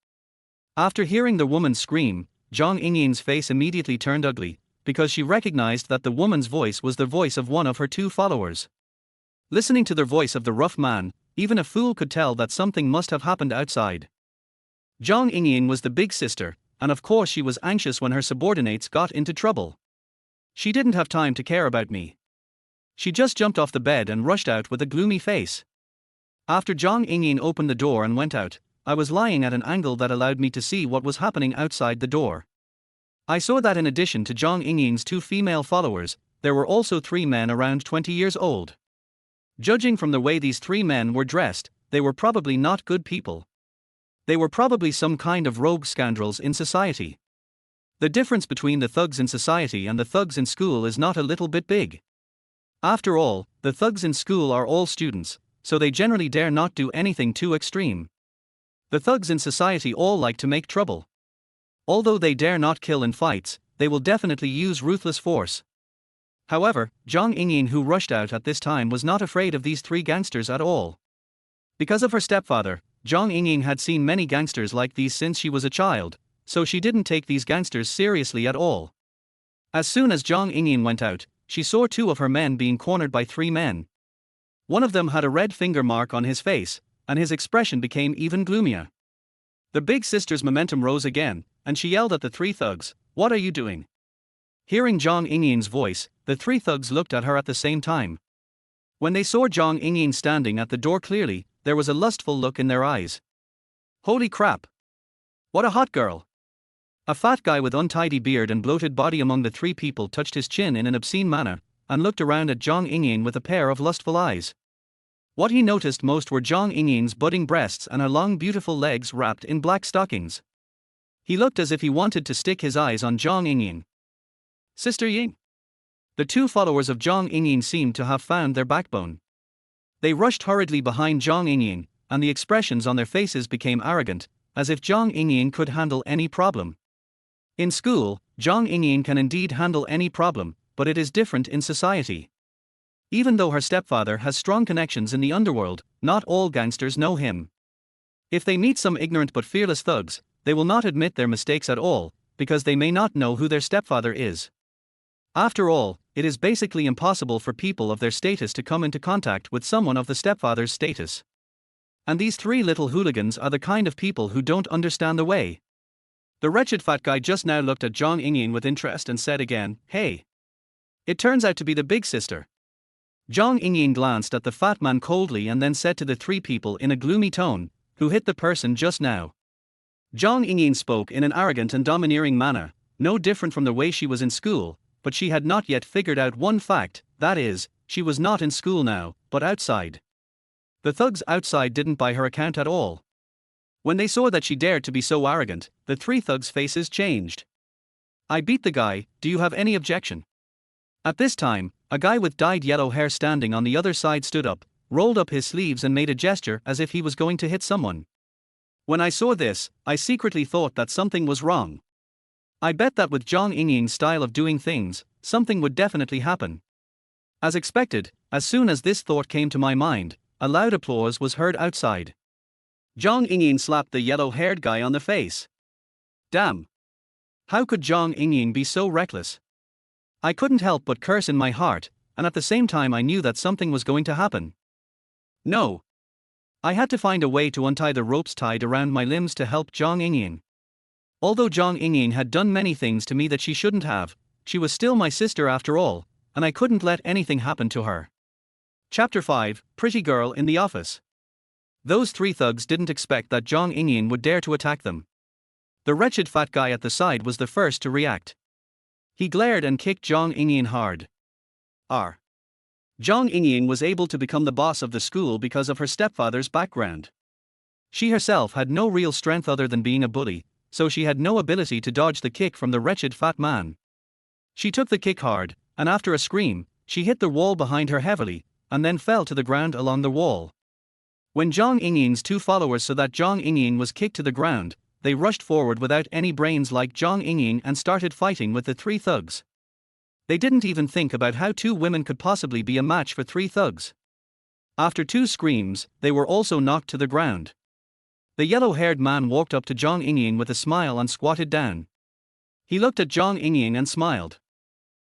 After hearing the woman scream, Zhang Yingying's face immediately turned ugly, because she recognized that the woman's voice was the voice of one of her two followers. Listening to the voice of the rough man, even a fool could tell that something must have happened outside. Zhang Yingying was the big sister, and of course she was anxious when her subordinates got into trouble. She didn't have time to care about me. She just jumped off the bed and rushed out with a gloomy face. After Zhang Yingying opened the door and went out, I was lying at an angle that allowed me to see what was happening outside the door. I saw that in addition to Zhang Yingying's two female followers, there were also 3 men around 20 years old. Judging from the way these 3 men were dressed, they were probably not good people. They were probably some kind of rogue scoundrels in society. The difference between the thugs in society and the thugs in school is not a little bit big. After all, the thugs in school are all students, so they generally dare not do anything too extreme. The thugs in society all like to make trouble. Although they dare not kill in fights, they will definitely use ruthless force. However, Zhang Yingying, who rushed out at this time, was not afraid of these 3 gangsters at all. Because of her stepfather, Zhang Yingying had seen many gangsters like these since she was a child, so she didn't take these gangsters seriously at all. As soon as Zhang Yingying went out, she saw 2 of her men being cornered by 3 men. One of them had a red finger mark on his face, and his expression became even gloomier. The big sister's momentum rose again, and she yelled at the 3 thugs, "What are you doing?" Hearing Zhang Yingying's voice, the 3 thugs looked at her at the same time. When they saw Zhang Yingying standing at the door clearly, there was a lustful look in their eyes. Holy crap! What a hot girl! A fat guy with untidy beard and bloated body among the 3 people touched his chin in an obscene manner, and looked around at Zhang Yingying with a pair of lustful eyes. What he noticed most were Zhang Yingying's budding breasts and her long beautiful legs wrapped in black stockings. He looked as if he wanted to stick his eyes on Zhang Yingying. Sister Ying. The 2 followers of Zhang Yingying seemed to have found their backbone. They rushed hurriedly behind Zhang Yingying, and the expressions on their faces became arrogant, as if Zhang Yingying could handle any problem. In school, Zhang Yingying can indeed handle any problem, but it is different in society. Even though her stepfather has strong connections in the underworld, not all gangsters know him. If they meet some ignorant but fearless thugs, they will not admit their mistakes at all, because they may not know who their stepfather is. After all, it is basically impossible for people of their status to come into contact with someone of the stepfather's status. And these 3 little hooligans are the kind of people who don't understand the way. The wretched fat guy just now looked at Zhang Yingying with interest and said again, "Hey." It turns out to be the big sister. Zhang Yingying glanced at the fat man coldly and then said to the 3 people in a gloomy tone, "Who hit the person just now?" Zhang Yingying spoke in an arrogant and domineering manner, no different from the way she was in school, but she had not yet figured out one fact, that is, she was not in school now, but outside. The thugs outside didn't buy her account at all. When they saw that she dared to be so arrogant, the 3 thugs' faces changed. "I beat the guy, do you have any objection?" At this time, a guy with dyed yellow hair standing on the other side stood up, rolled up his sleeves and made a gesture as if he was going to hit someone. When I saw this, I secretly thought that something was wrong. I bet that with Zhang Yingying's style of doing things, something would definitely happen. As expected, as soon as this thought came to my mind, a loud applause was heard outside. Zhang Yingying slapped the yellow-haired guy on the face. Damn! How could Zhang Yingying be so reckless? I couldn't help but curse in my heart, and at the same time I knew that something was going to happen. No. I had to find a way to untie the ropes tied around my limbs to help Zhang Yingying. Although Zhang Yingying had done many things to me that she shouldn't have, she was still my sister after all, and I couldn't let anything happen to her. Chapter 5, Pretty Girl in the Office. Those 3 thugs didn't expect that Zhang Yingying would dare to attack them. The wretched fat guy at the side was the first to react. He glared and kicked Zhang Yingying hard. Zhang Yingying was able to become the boss of the school because of her stepfather's background. She herself had no real strength other than being a bully, so she had no ability to dodge the kick from the wretched fat man. She took the kick hard, and after a scream, she hit the wall behind her heavily, and then fell to the ground along the wall. When Zhang Yingying's two followers saw that Zhang Yingying was kicked to the ground, they rushed forward without any brains like Zhang Yingying and started fighting with the three thugs. They didn't even think about how two women could possibly be a match for three thugs. After two screams, they were also knocked to the ground. The yellow-haired man walked up to Zhang Yingying with a smile and squatted down. He looked at Zhang Yingying and smiled.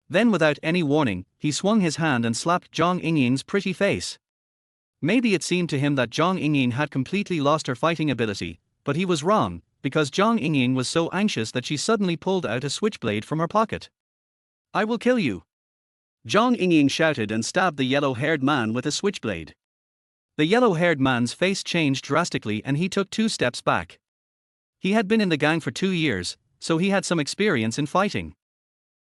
Then without any warning, he swung his hand and slapped Zhang Yingying's pretty face. Maybe it seemed to him that Zhang Yingying had completely lost her fighting ability, but he was wrong, because Zhang Yingying was so anxious that she suddenly pulled out a switchblade from her pocket. "I will kill you!" Zhang Yingying shouted and stabbed the yellow-haired man with a switchblade. The yellow-haired man's face changed drastically and he took 2 steps back. He had been in the gang for 2 years, so he had some experience in fighting.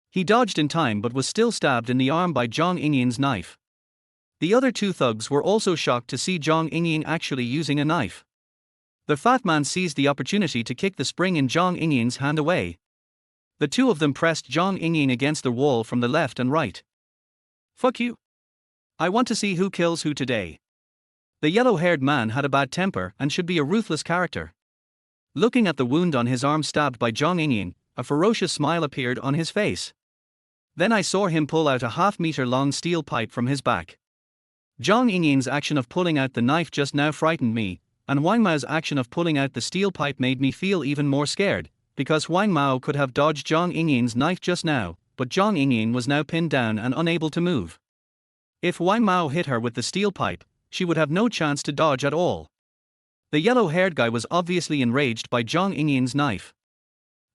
He dodged in time but was still stabbed in the arm by Zhang Yingying's knife. The other 2 thugs were also shocked to see Zhang Yingying actually using a knife. The fat man seized the opportunity to kick the spring in Zhang Yingying's hand away. The 2 of them pressed Zhang Yingying against the wall from the left and right. "Fuck you! I want to see who kills who today." The yellow-haired man had a bad temper and should be a ruthless character. Looking at the wound on his arm stabbed by Zhang Yingying, a ferocious smile appeared on his face. Then I saw him pull out a half-meter-long steel pipe from his back. Zhang Yingying's action of pulling out the knife just now frightened me, and Wang Mao's action of pulling out the steel pipe made me feel even more scared, because Wang Mao could have dodged Zhang Yingying's knife just now, but Zhang Yingying was now pinned down and unable to move. If Wang Mao hit her with the steel pipe, she would have no chance to dodge at all. The yellow-haired guy was obviously enraged by Zhang Yingying's knife.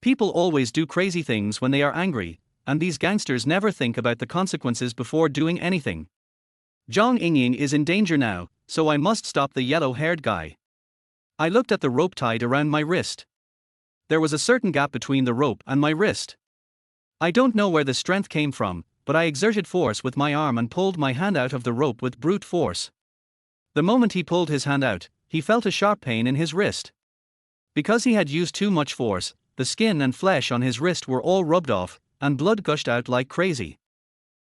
People always do crazy things when they are angry, and these gangsters never think about the consequences before doing anything. Zhang Yingying is in danger now, so I must stop the yellow-haired guy. I looked at the rope tied around my wrist. There was a certain gap between the rope and my wrist. I don't know where the strength came from, but I exerted force with my arm and pulled my hand out of the rope with brute force. The moment he pulled his hand out, he felt a sharp pain in his wrist. Because he had used too much force, the skin and flesh on his wrist were all rubbed off, and blood gushed out like crazy.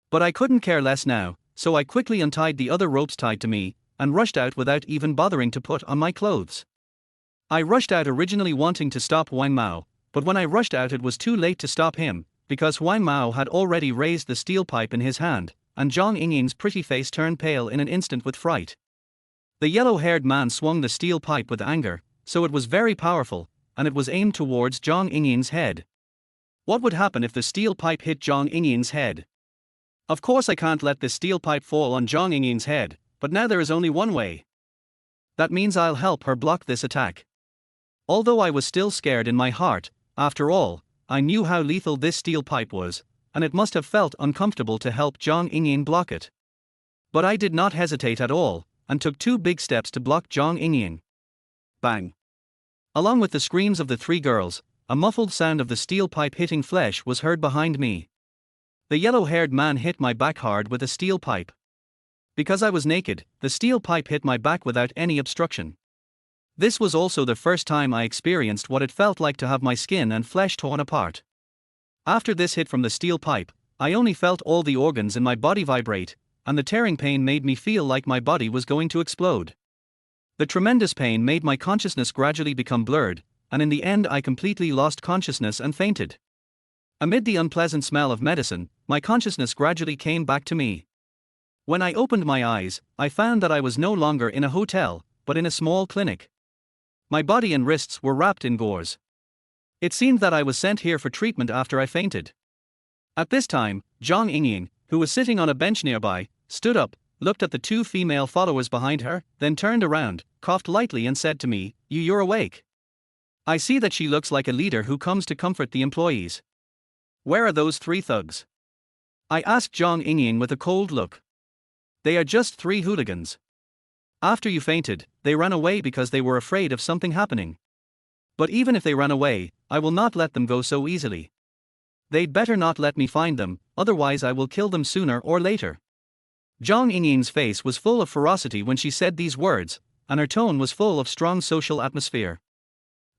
But I couldn't care less now, so I quickly untied the other ropes tied to me, and rushed out without even bothering to put on my clothes. I rushed out originally wanting to stop Wang Mao, but when I rushed out it was too late to stop him, because Wang Mao had already raised the steel pipe in his hand, and Zhang Yingying's pretty face turned pale in an instant with fright. The yellow-haired man swung the steel pipe with anger, so it was very powerful, and it was aimed towards Zhang Yingying's head. What would happen if the steel pipe hit Zhang Yingying's head? Of course I can't let this steel pipe fall on Zhang Yingying's head, but now there is only one way. That means I'll help her block this attack. Although I was still scared in my heart, after all, I knew how lethal this steel pipe was, and it must have felt uncomfortable to help Zhang Yingying block it. But I did not hesitate at all, and took 2 big steps to block Zhang Yingying. Bang! Along with the screams of the 3 girls, a muffled sound of the steel pipe hitting flesh was heard behind me. The yellow-haired man hit my back hard with a steel pipe. Because I was naked, the steel pipe hit my back without any obstruction. This was also the first time I experienced what it felt like to have my skin and flesh torn apart. After this hit from the steel pipe, I only felt all the organs in my body vibrate, and the tearing pain made me feel like my body was going to explode. The tremendous pain made my consciousness gradually become blurred, and in the end I completely lost consciousness and fainted. Amid the unpleasant smell of medicine, my consciousness gradually came back to me. When I opened my eyes, I found that I was no longer in a hotel, but in a small clinic. My body and wrists were wrapped in gauze. It seemed that I was sent here for treatment after I fainted. At this time, Zhang Yingying, who was sitting on a bench nearby, stood up, looked at the 2 female followers behind her, then turned around, coughed lightly and said to me, You're awake. I see that she looks like a leader who comes to comfort the employees. Where are those 3 thugs? I asked Zhang Yingying with a cold look. They are just 3 hooligans. After you fainted, they ran away because they were afraid of something happening. But even if they ran away, I will not let them go so easily. They'd better not let me find them, otherwise I will kill them sooner or later. Zhang Yingying's face was full of ferocity when she said these words, and her tone was full of strong social atmosphere.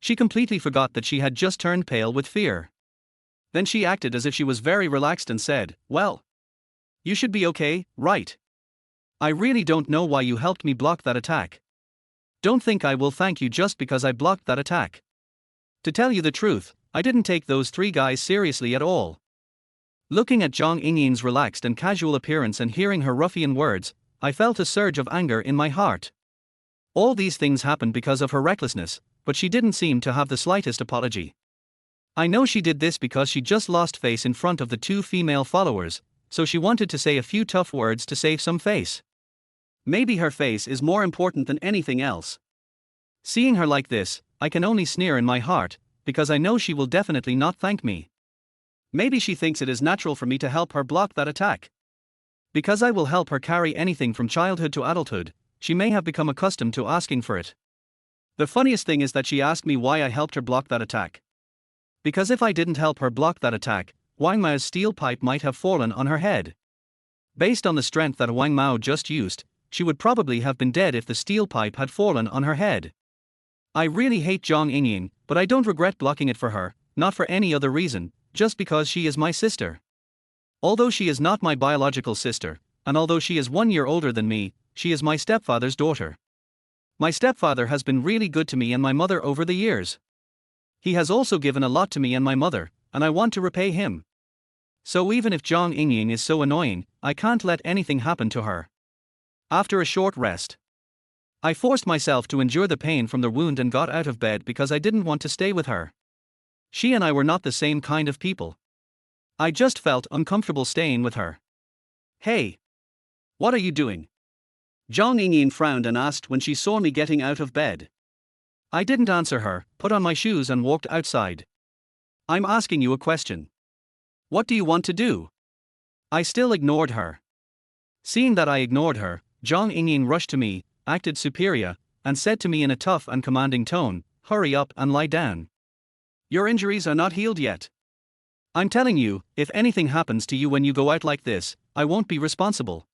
She completely forgot that she had just turned pale with fear. Then she acted as if she was very relaxed and said, Well, You should be okay, right? I really don't know why you helped me block that attack. Don't think I will thank you just because I blocked that attack. To tell you the truth, I didn't take those three guys seriously at all. Looking at Zhang Yingying's relaxed and casual appearance and hearing her ruffian words, I felt a surge of anger in my heart. All these things happened because of her recklessness, but she didn't seem to have the slightest apology. I know she did this because she just lost face in front of the two female followers, so she wanted to say a few tough words to save some face. Maybe her face is more important than anything else. Seeing her like this, I can only sneer in my heart, because I know she will definitely not thank me. Maybe she thinks it is natural for me to help her block that attack. Because I will help her carry anything from childhood to adulthood, she may have become accustomed to asking for it. The funniest thing is that she asked me why I helped her block that attack. Because if I didn't help her block that attack, Wang Mao's steel pipe might have fallen on her head. Based on the strength that Wang Mao just used, she would probably have been dead if the steel pipe had fallen on her head. I really hate Zhang Yingying, but I don't regret blocking it for her, not for any other reason, just because she is my sister. Although she is not my biological sister, and although she is 1 year older than me, she is my stepfather's daughter. My stepfather has been really good to me and my mother over the years. He has also given a lot to me and my mother, and I want to repay him. So even if Zhang Yingying is so annoying, I can't let anything happen to her. After a short rest, I forced myself to endure the pain from the wound and got out of bed because I didn't want to stay with her. She and I were not the same kind of people. I just felt uncomfortable staying with her. Hey! What are you doing? Zhang Yingying frowned and asked when she saw me getting out of bed. I didn't answer her, put on my shoes and walked outside. I'm asking you a question. What do you want to do? I still ignored her. Seeing that I ignored her, Zhang Yingying rushed to me, acted superior, and said to me in a tough and commanding tone, "Hurry up and lie down. Your injuries are not healed yet. I'm telling you, if anything happens to you when you go out like this, I won't be responsible."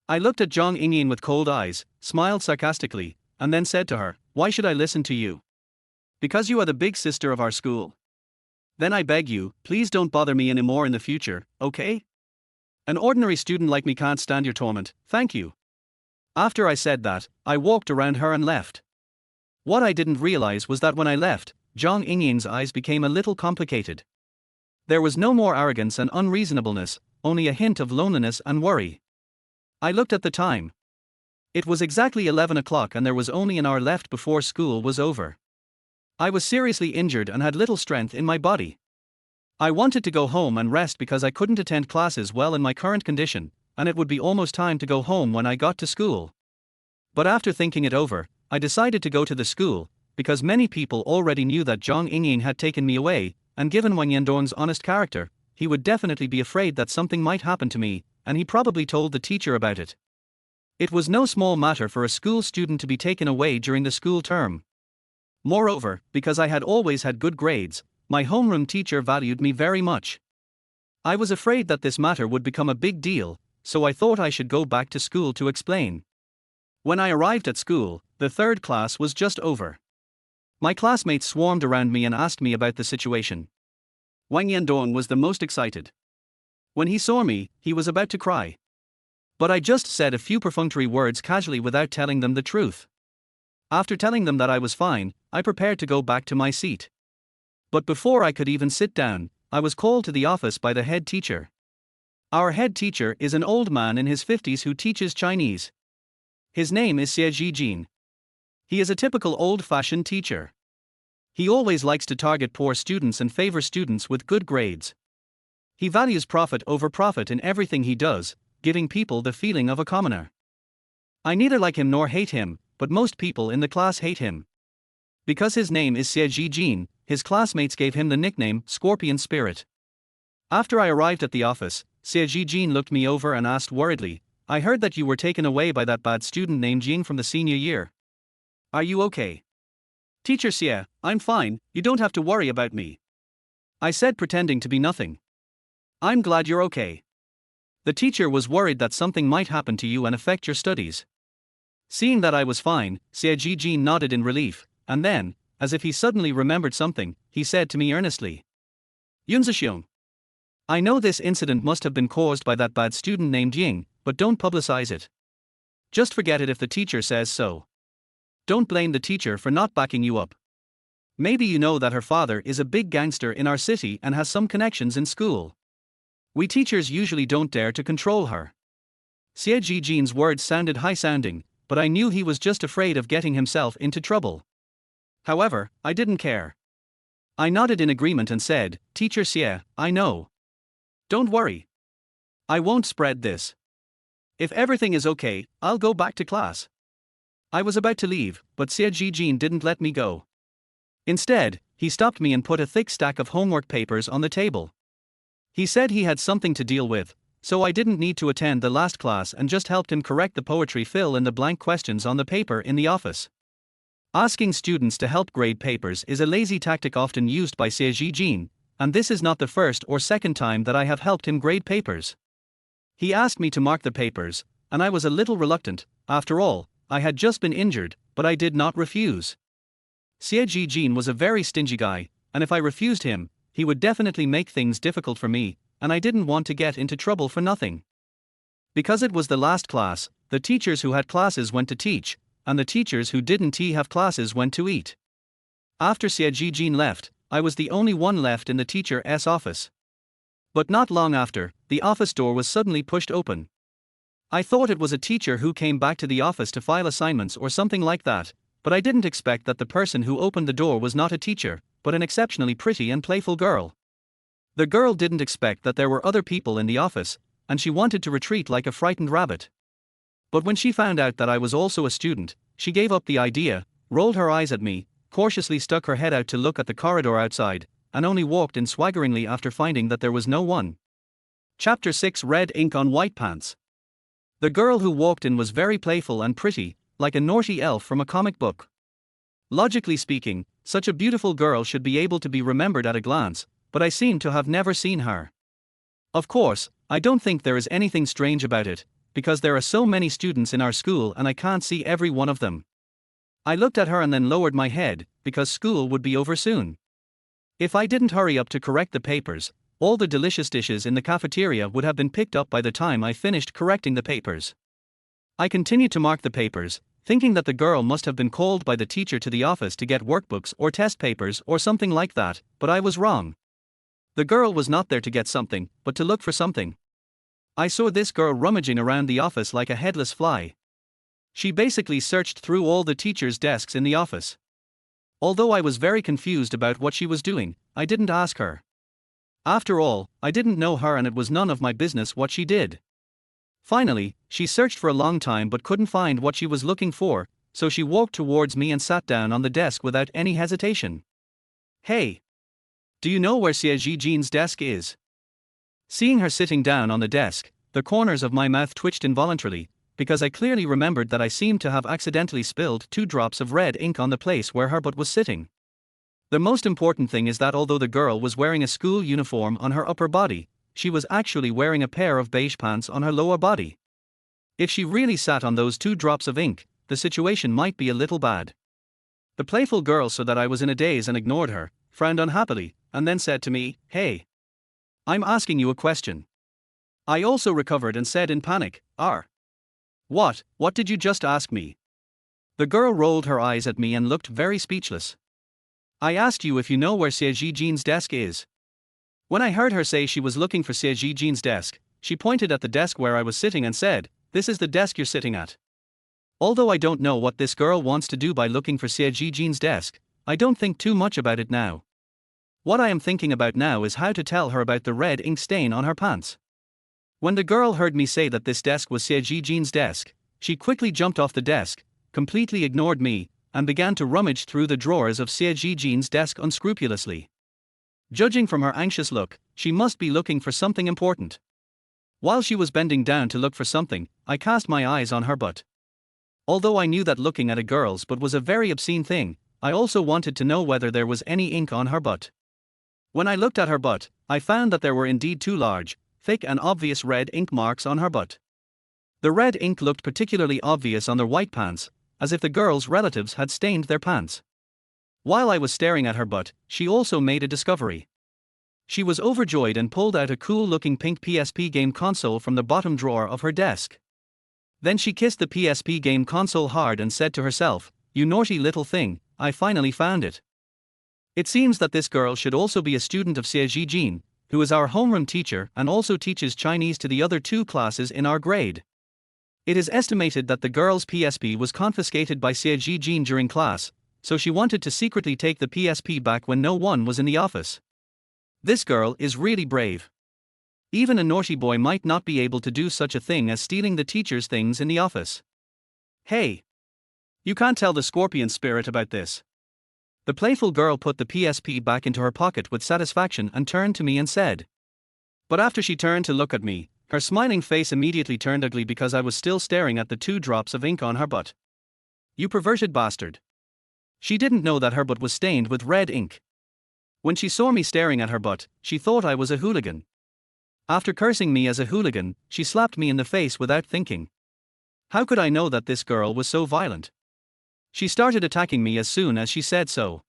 I looked at Zhang Yingying with cold eyes, smiled sarcastically, and then said to her, "Why should I listen to you? Because you are the big sister of our school. Then I beg you, please don't bother me anymore in the future, okay? An ordinary student like me can't stand your torment, thank you." After I said that, I walked around her and left. What I didn't realize was that when I left, Zhang Yingying's eyes became a little complicated. There was no more arrogance and unreasonableness, only a hint of loneliness and worry. I looked at the time. It was exactly 11 o'clock and there was only an hour left before school was over. I was seriously injured and had little strength in my body. I wanted to go home and rest because I couldn't attend classes well in my current condition, and it would be almost time to go home when I got to school. But after thinking it over, I decided to go to the school, because many people already knew that Zhang Yingying had taken me away, and given Wang Yandong's honest character, he would definitely be afraid that something might happen to me, and he probably told the teacher about it. It was no small matter for a school student to be taken away during the school term. Moreover, because I had always had good grades, my homeroom teacher valued me very much. I was afraid that this matter would become a big deal, so I thought I should go back to school to explain. When I arrived at school, the third class was just over. My classmates swarmed around me and asked me about the situation. Wang Yandong was the most excited. When he saw me, he was about to cry. But I just said a few perfunctory words casually without telling them the truth. After telling them that I was fine, I prepared to go back to my seat. But before I could even sit down, I was called to the office by the head teacher. Our head teacher is an old man in his 50s who teaches Chinese. His name is Xie Zhijin. He is a typical old-fashioned teacher. He always likes to target poor students and favor students with good grades. He values profit over profit in everything he does, giving people the feeling of a commoner. I neither like him nor hate him, but most people in the class hate him. Because his name is Xie Zhijin, his classmates gave him the nickname Scorpion Spirit. After I arrived at the office, Xie Zhijin looked me over and asked worriedly, "I heard that you were taken away by that bad student named Jing from the senior year. Are you okay?" "Teacher Xie, I'm fine, you don't have to worry about me," I said, pretending to be nothing. "I'm glad you're okay. The teacher was worried that something might happen to you and affect your studies." Seeing that I was fine, Xie Zhijin nodded in relief, and then, as if he suddenly remembered something, he said to me earnestly, "Yunzixiong, I know this incident must have been caused by that bad student named Ying, but don't publicize it. Just forget it if the teacher says so. Don't blame the teacher for not backing you up. Maybe you know that her father is a big gangster in our city and has some connections in school. We teachers usually don't dare to control her. Xie Jijin's words sounded high-sounding, but I knew he was just afraid of getting himself into trouble. However, I didn't care. I nodded in agreement and said, Teacher Xie, I know. Don't worry. I won't spread this. If everything is okay, I'll go back to class. I was about to leave, but Xie Jijin didn't let me go. Instead, he stopped me and put a thick stack of homework papers on the table. He said he had something to deal with, so I didn't need to attend the last class and just helped him correct the poetry fill in the blank questions on the paper in the office. Asking students to help grade papers is a lazy tactic often used by Xie Jijin, and this is not the first or second time that I have helped him grade papers. He asked me to mark the papers, and I was a little reluctant. After all, I had just been injured, but I did not refuse. Xie Jijin was a very stingy guy, and if I refused him, he would definitely make things difficult for me, and I didn't want to get into trouble for nothing. Because it was the last class, the teachers who had classes went to teach, and the teachers who didn't have classes went to eat. After Xie Jijin left, I was the only one left in the teacher's office. But not long after, the office door was suddenly pushed open. I thought it was a teacher who came back to the office to file assignments or something like that, but I didn't expect that the person who opened the door was not a teacher, but an exceptionally pretty and playful girl. The girl didn't expect that there were other people in the office, and she wanted to retreat like a frightened rabbit. But when she found out that I was also a student, she gave up the idea, rolled her eyes at me, cautiously stuck her head out to look at the corridor outside, and only walked in swaggeringly after finding that there was no one. Chapter 6: Red Ink on White Pants. The girl who walked in was very playful and pretty, like a naughty elf from a comic book. Logically speaking, such a beautiful girl should be able to be remembered at a glance, but I seem to have never seen her. Of course, I don't think there is anything strange about it, because there are so many students in our school and I can't see every one of them. I looked at her and then lowered my head, because school would be over soon. If I didn't hurry up to correct the papers, all the delicious dishes in the cafeteria would have been picked up by the time I finished correcting the papers. I continued to mark the papers, thinking that the girl must have been called by the teacher to the office to get workbooks or test papers or something like that, but I was wrong. The girl was not there to get something, but to look for something. I saw this girl rummaging around the office like a headless fly. She basically searched through all the teachers' desks in the office. Although I was very confused about what she was doing, I didn't ask her. After all, I didn't know her and it was none of my business what she did. Finally, she searched for a long time but couldn't find what she was looking for, so she walked towards me and sat down on the desk without any hesitation. Hey! Do you know where Xie Jijin's desk is? Seeing her sitting down on the desk, the corners of my mouth twitched involuntarily, because I clearly remembered that I seemed to have accidentally spilled 2 drops of red ink on the place where her butt was sitting. The most important thing is that although the girl was wearing a school uniform on her upper body, she was actually wearing a pair of beige pants on her lower body. If she really sat on those 2 drops of ink, the situation might be a little bad. The playful girl saw that I was in a daze and ignored her, frowned unhappily, and then said to me, "Hey. I'm asking you a question." I also recovered and said in panic, What did you just ask me?" The girl rolled her eyes at me and looked very speechless. "I asked you if you know where Xie Jijin's desk is." When I heard her say she was looking for Xie Jijin's desk, she pointed at the desk where I was sitting and said, "This is the desk you're sitting at." Although I don't know what this girl wants to do by looking for Xie Jijin's desk, I don't think too much about it now. What I am thinking about now is how to tell her about the red ink stain on her pants. When the girl heard me say that this desk was Xie Jijin's desk, she quickly jumped off the desk, completely ignored me, and began to rummage through the drawers of Xie Jijin's desk unscrupulously. Judging from her anxious look, she must be looking for something important. While she was bending down to look for something, I cast my eyes on her butt. Although I knew that looking at a girl's butt was a very obscene thing, I also wanted to know whether there was any ink on her butt. When I looked at her butt, I found that there were indeed 2 large, thick and obvious red ink marks on her butt. The red ink looked particularly obvious on their white pants, as if the girl's relatives had stained their pants. While I was staring at her butt, she also made a discovery. She was overjoyed and pulled out a cool-looking pink PSP game console from the bottom drawer of her desk. Then she kissed the PSP game console hard and said to herself, "You naughty little thing, I finally found it." It seems that this girl should also be a student of Xie Jijin, who is our homeroom teacher and also teaches Chinese to the other two classes in our grade. It is estimated that the girl's PSP was confiscated by Xie Jijin during class, so she wanted to secretly take the PSP back when no one was in the office. This girl is really brave. Even a naughty boy might not be able to do such a thing as stealing the teacher's things in the office. Hey! You can't tell the scorpion spirit about this. The playful girl put the PSP back into her pocket with satisfaction and turned to me and said. But after she turned to look at me, her smiling face immediately turned ugly because I was still staring at the 2 drops of ink on her butt. You perverted bastard. She didn't know that her butt was stained with red ink. When she saw me staring at her butt, she thought I was a hooligan. After cursing me as a hooligan, she slapped me in the face without thinking. How could I know that this girl was so violent? She started attacking me as soon as she said so.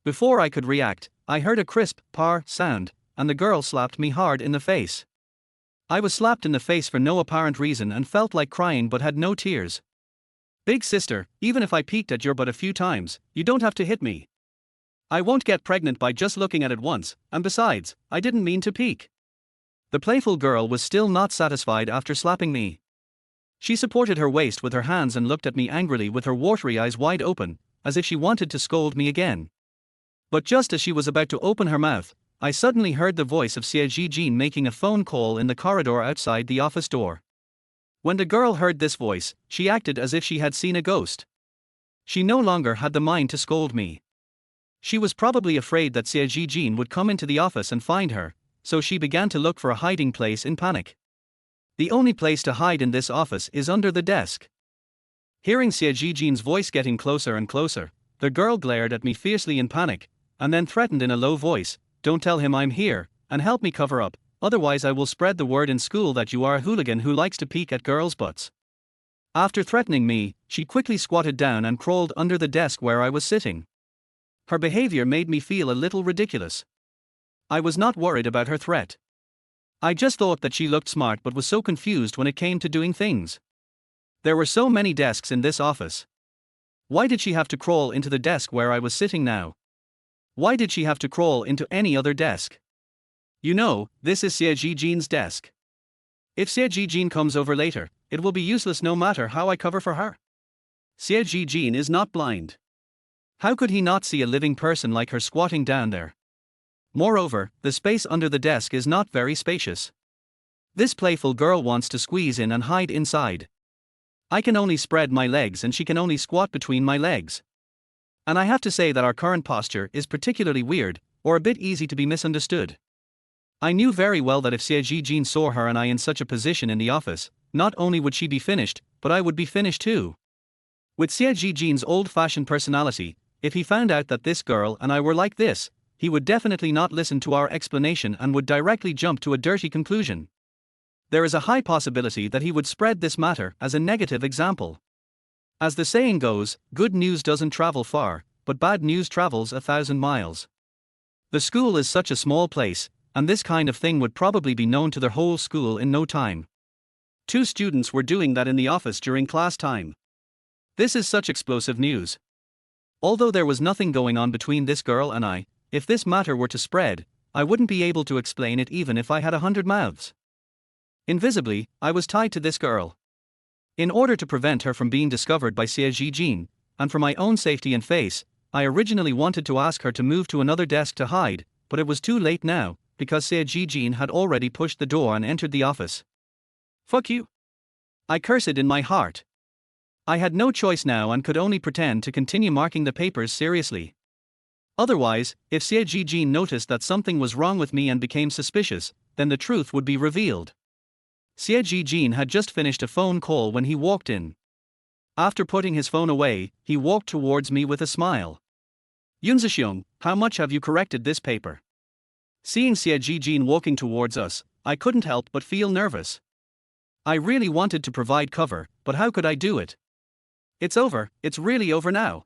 Before I could react, I heard a crisp, par sound, and the girl slapped me hard in the face. I was slapped in the face for no apparent reason and felt like crying but had no tears. Big sister, even if I peeked at your butt a few times, you don't have to hit me. I won't get pregnant by just looking at it once, and besides, I didn't mean to peek. The playful girl was still not satisfied after slapping me. She supported her waist with her hands and looked at me angrily with her watery eyes wide open, as if she wanted to scold me again. But just as she was about to open her mouth, I suddenly heard the voice of Xie Jijin making a phone call in the corridor outside the office door. When the girl heard this voice, she acted as if she had seen a ghost. She no longer had the mind to scold me. She was probably afraid that Xie Jijin would come into the office and find her, so she began to look for a hiding place in panic. The only place to hide in this office is under the desk. Hearing Xie Jijin's voice getting closer and closer, the girl glared at me fiercely in panic, and then threatened in a low voice, "Don't tell him I'm here, and help me cover up, otherwise I will spread the word in school that you are a hooligan who likes to peek at girls' butts." After threatening me, she quickly squatted down and crawled under the desk where I was sitting. Her behavior made me feel a little ridiculous. I was not worried about her threat. I just thought that she looked smart but was so confused when it came to doing things. There were so many desks in this office. Why did she have to crawl into the desk where I was sitting now? Why did she have to crawl into any other desk? You know, this is Xie Jijin's desk. If Xie Jijin comes over later, it will be useless no matter how I cover for her. Xie Jijin is not blind. How could he not see a living person like her squatting down there? Moreover, the space under the desk is not very spacious. This playful girl wants to squeeze in and hide inside. I can only spread my legs and she can only squat between my legs. And I have to say that our current posture is particularly weird, or a bit easy to be misunderstood. I knew very well that if Xie Jijin saw her and I in such a position in the office, not only would she be finished, but I would be finished too. With Xie Jijin's old-fashioned personality, if he found out that this girl and I were like this, he would definitely not listen to our explanation and would directly jump to a dirty conclusion. There is a high possibility that he would spread this matter as a negative example. As the saying goes, good news doesn't travel far, but bad news travels 1,000 miles. The school is such a small place, and this kind of thing would probably be known to the whole school in no time. 2 students were doing that in the office during class time. This is such explosive news. Although there was nothing going on between this girl and I, if this matter were to spread, I wouldn't be able to explain it even if I had 100 mouths. Invisibly, I was tied to this girl. In order to prevent her from being discovered by Xie Jijin, and for my own safety and face, I originally wanted to ask her to move to another desk to hide, but it was too late now, because Xie Jijin had already pushed the door and entered the office. Fuck you! I cursed in my heart. I had no choice now and could only pretend to continue marking the papers seriously. Otherwise, if Xie Jijin noticed that something was wrong with me and became suspicious, then the truth would be revealed. Xie Jijin had just finished a phone call when he walked in. After putting his phone away, he walked towards me with a smile. "Yunzixiong, how much have you corrected this paper?" Seeing Xie Jijin walking towards us, I couldn't help but feel nervous. I really wanted to provide cover, but how could I do it? It's over, it's really over now.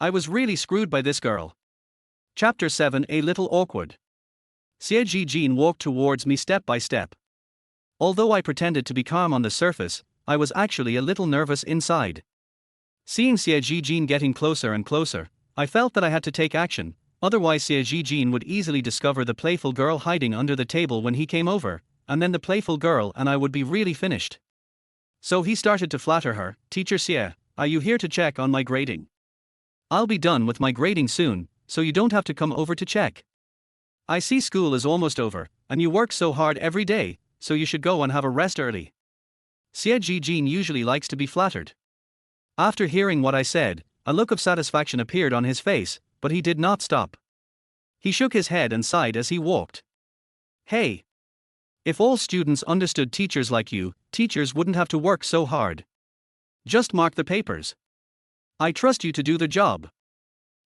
I was really screwed by this girl. Chapter 7: A Little Awkward. Xie Jijin walked towards me step by step. Although I pretended to be calm on the surface, I was actually a little nervous inside. Seeing Xie Jijin getting closer and closer, I felt that I had to take action, otherwise Xie Jijin would easily discover the playful girl hiding under the table when he came over, and then the playful girl and I would be really finished. So he started to flatter her. "Teacher Xie, are you here to check on my grading? I'll be done with my grading soon, so you don't have to come over to check. I see school is almost over, and you work so hard every day, so you should go and have a rest early." Xie Jijin usually likes to be flattered. After hearing what I said, a look of satisfaction appeared on his face, but he did not stop. He shook his head and sighed as he walked. "Hey! If all students understood teachers like you, teachers wouldn't have to work so hard. Just mark the papers. I trust you to do the job.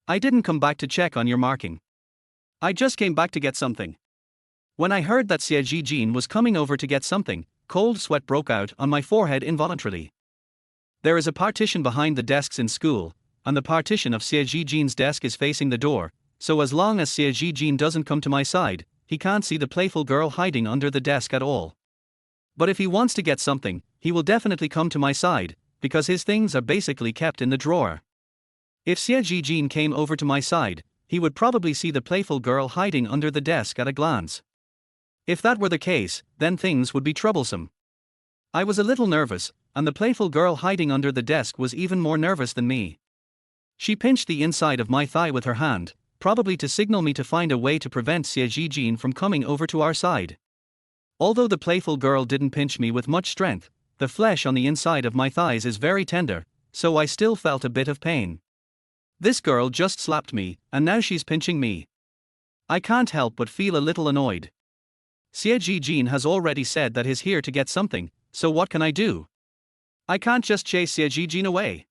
I didn't come back to check on your marking. I just came back to get something." When I heard that Xie Jijin was coming over to get something, cold sweat broke out on my forehead involuntarily. There is a partition behind the desks in school, and the partition of Xie Jijin's desk is facing the door, so as long as Xie Jijin doesn't come to my side, he can't see the playful girl hiding under the desk at all. But if he wants to get something, he will definitely come to my side, because his things are basically kept in the drawer. If Xie Jijin came over to my side, he would probably see the playful girl hiding under the desk at a glance. If that were the case, then things would be troublesome. I was a little nervous, and the playful girl hiding under the desk was even more nervous than me. She pinched the inside of my thigh with her hand, probably to signal me to find a way to prevent Xie Jijin from coming over to our side. Although the playful girl didn't pinch me with much strength, the flesh on the inside of my thighs is very tender, so I still felt a bit of pain. This girl just slapped me, and now she's pinching me. I can't help but feel a little annoyed. Xie Jijin has already said that he's here to get something, so what can I do? I can't just chase Xie Jijin away.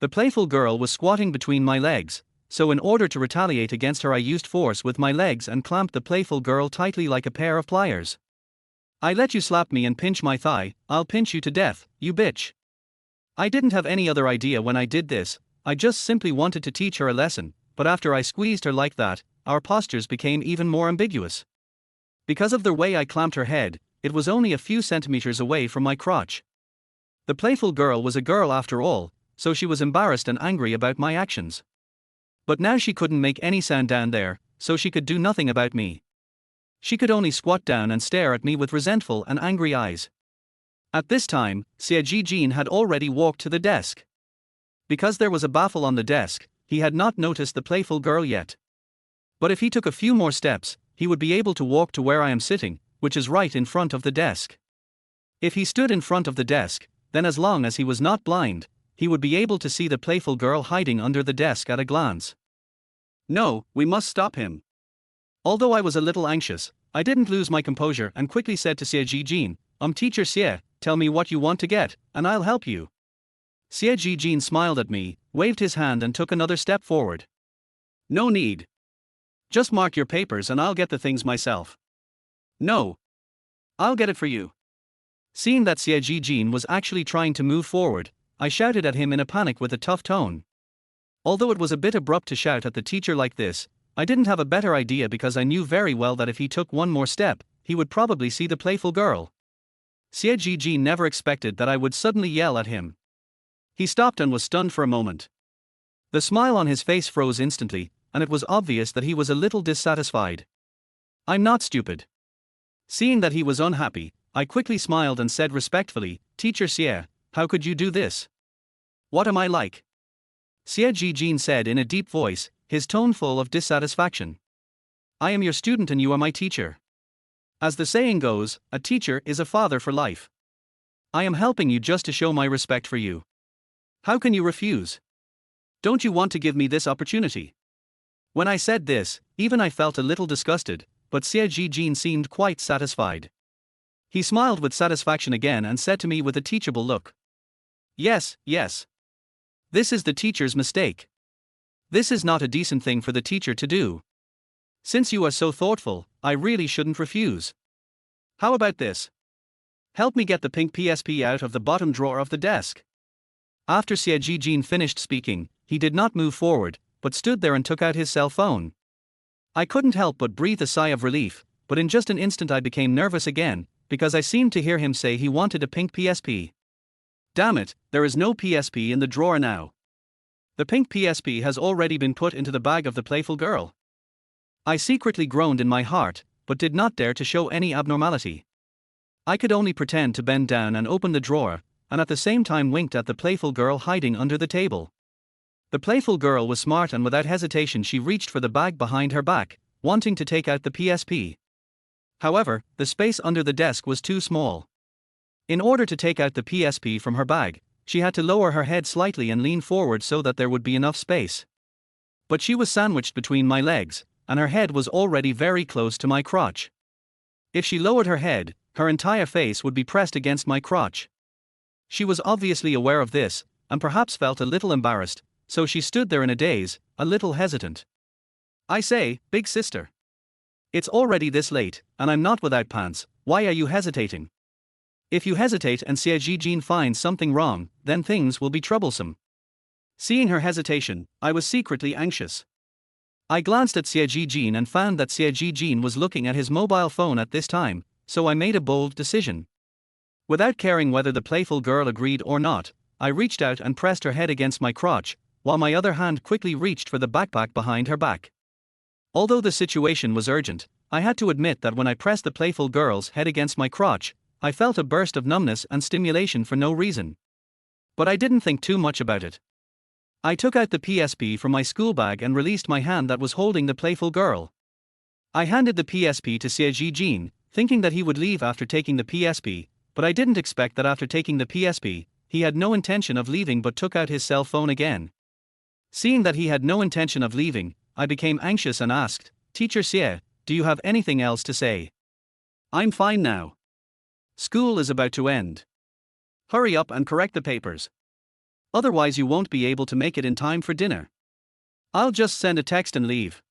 The playful girl was squatting between my legs, so in order to retaliate against her I used force with my legs and clamped the playful girl tightly like a pair of pliers. "I let you slap me and pinch my thigh, I'll pinch you to death, you bitch." I didn't have any other idea when I did this, I just simply wanted to teach her a lesson, but after I squeezed her like that, our postures became even more ambiguous. Because of the way I clamped her head, it was only a few centimeters away from my crotch. The playful girl was a girl after all, so she was embarrassed and angry about my actions. But now she couldn't make any sound down there, so she could do nothing about me. She could only squat down and stare at me with resentful and angry eyes. At this time, Xie Jijin had already walked to the desk. Because there was a baffle on the desk, he had not noticed the playful girl yet. But if he took a few more steps, he would be able to walk to where I am sitting, which is right in front of the desk. If he stood in front of the desk, then as long as he was not blind, he would be able to see the playful girl hiding under the desk at a glance. No, we must stop him. Although I was a little anxious, I didn't lose my composure and quickly said to Xie Jijin, Teacher Xie, tell me what you want to get, and I'll help you." Xie Jijin smiled at me, waved his hand and took another step forward. "No need. Just mark your papers and I'll get the things myself." "No. I'll get it for you." Seeing that Xie Jijin was actually trying to move forward, I shouted at him in a panic with a tough tone. Although it was a bit abrupt to shout at the teacher like this, I didn't have a better idea because I knew very well that if he took one more step, he would probably see the playful girl. Xie Jijin never expected that I would suddenly yell at him. He stopped and was stunned for a moment. The smile on his face froze instantly, and it was obvious that he was a little dissatisfied. "I'm not stupid." Seeing that he was unhappy, I quickly smiled and said respectfully, "Teacher Xie, how could you do this? What am I like?" Xie Jijin said in a deep voice, his tone full of dissatisfaction. "I am your student and you are my teacher. As the saying goes, a teacher is a father for life. I am helping you just to show my respect for you. How can you refuse? Don't you want to give me this opportunity?" When I said this, even I felt a little disgusted, but Xie Jijin seemed quite satisfied. He smiled with satisfaction again and said to me with a teachable look, Yes. This is the teacher's mistake. This is not a decent thing for the teacher to do. Since you are so thoughtful, I really shouldn't refuse. How about this? Help me get the pink PSP out of the bottom drawer of the desk." After Xie Jijin finished speaking, he did not move forward, but stood there and took out his cell phone. I couldn't help but breathe a sigh of relief, but in just an instant I became nervous again, because I seemed to hear him say he wanted a pink PSP. Damn it, there is no PSP in the drawer now. The pink PSP has already been put into the bag of the playful girl. I secretly groaned in my heart, but did not dare to show any abnormality. I could only pretend to bend down and open the drawer, and at the same time winked at the playful girl hiding under the table. The playful girl was smart, and without hesitation she reached for the bag behind her back, wanting to take out the PSP. However, the space under the desk was too small. In order to take out the PSP from her bag, she had to lower her head slightly and lean forward so that there would be enough space. But she was sandwiched between my legs, and her head was already very close to my crotch. If she lowered her head, her entire face would be pressed against my crotch. She was obviously aware of this, and perhaps felt a little embarrassed, so she stood there in a daze, a little hesitant. I say, big sister. It's already this late, and I'm not without pants, why are you hesitating? If you hesitate and Xie Jijin finds something wrong, then things will be troublesome. Seeing her hesitation, I was secretly anxious. I glanced at Xie Jijin and found that Xie Jijin was looking at his mobile phone at this time, so I made a bold decision. Without caring whether the playful girl agreed or not, I reached out and pressed her head against my crotch, while my other hand quickly reached for the backpack behind her back. Although the situation was urgent, I had to admit that when I pressed the playful girl's head against my crotch, I felt a burst of numbness and stimulation for no reason. But I didn't think too much about it. I took out the PSP from my school bag and released my hand that was holding the playful girl. I handed the PSP to Xie Jijin, thinking that he would leave after taking the PSP, but I didn't expect that after taking the PSP, he had no intention of leaving but took out his cell phone again. Seeing that he had no intention of leaving, I became anxious and asked, "Teacher Xie, do you have anything else to say?" "I'm fine now. School is about to end. Hurry up and correct the papers. Otherwise you won't be able to make it in time for dinner. I'll just send a text and leave."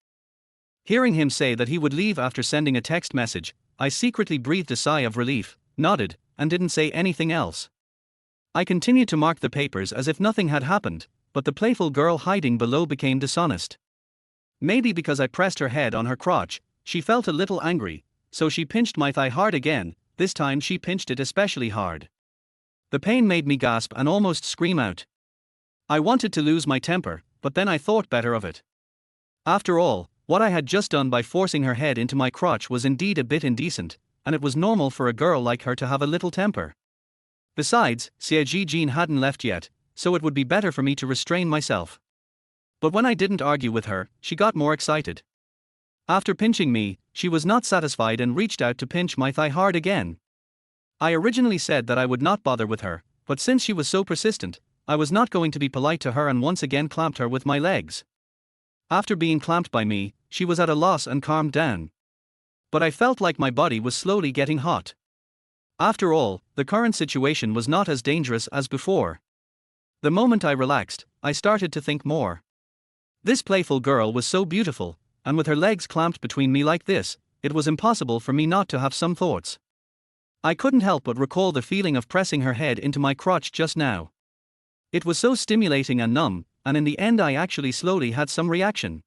Hearing him say that he would leave after sending a text message, I secretly breathed a sigh of relief, nodded, and didn't say anything else. I continued to mark the papers as if nothing had happened, but the playful girl hiding below became dishonest. Maybe because I pressed her head on her crotch, she felt a little angry, so she pinched my thigh hard again. This time she pinched it especially hard. The pain made me gasp and almost scream out. I wanted to lose my temper, but then I thought better of it. After all, what I had just done by forcing her head into my crotch was indeed a bit indecent, and it was normal for a girl like her to have a little temper. Besides, Xie Jijin hadn't left yet, so it would be better for me to restrain myself. But when I didn't argue with her, she got more excited. After pinching me, she was not satisfied and reached out to pinch my thigh hard again. I originally said that I would not bother with her, but since she was so persistent, I was not going to be polite to her and once again clamped her with my legs. After being clamped by me, she was at a loss and calmed down. But I felt like my body was slowly getting hot. After all, the current situation was not as dangerous as before. The moment I relaxed, I started to think more. This playful girl was so beautiful, and with her legs clamped between me like this, it was impossible for me not to have some thoughts. I couldn't help but recall the feeling of pressing her head into my crotch just now. It was so stimulating and numb, and in the end I actually slowly had some reaction.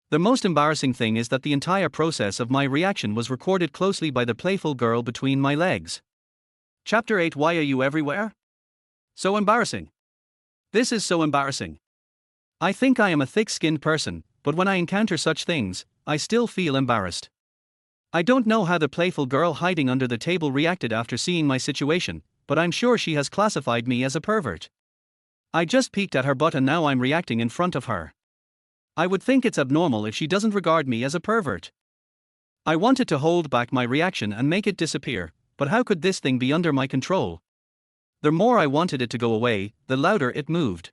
The most embarrassing thing is that the entire process of my reaction was recorded closely by the playful girl between my legs. Chapter 8. Why are you everywhere? So embarrassing. This is so embarrassing. I think I am a thick-skinned person, but when I encounter such things, I still feel embarrassed. I don't know how the playful girl hiding under the table reacted after seeing my situation, but I'm sure she has classified me as a pervert. I just peeked at her butt and now I'm reacting in front of her. I would think it's abnormal if she doesn't regard me as a pervert. I wanted to hold back my reaction and make it disappear, but how could this thing be under my control? The more I wanted it to go away, the louder it moved.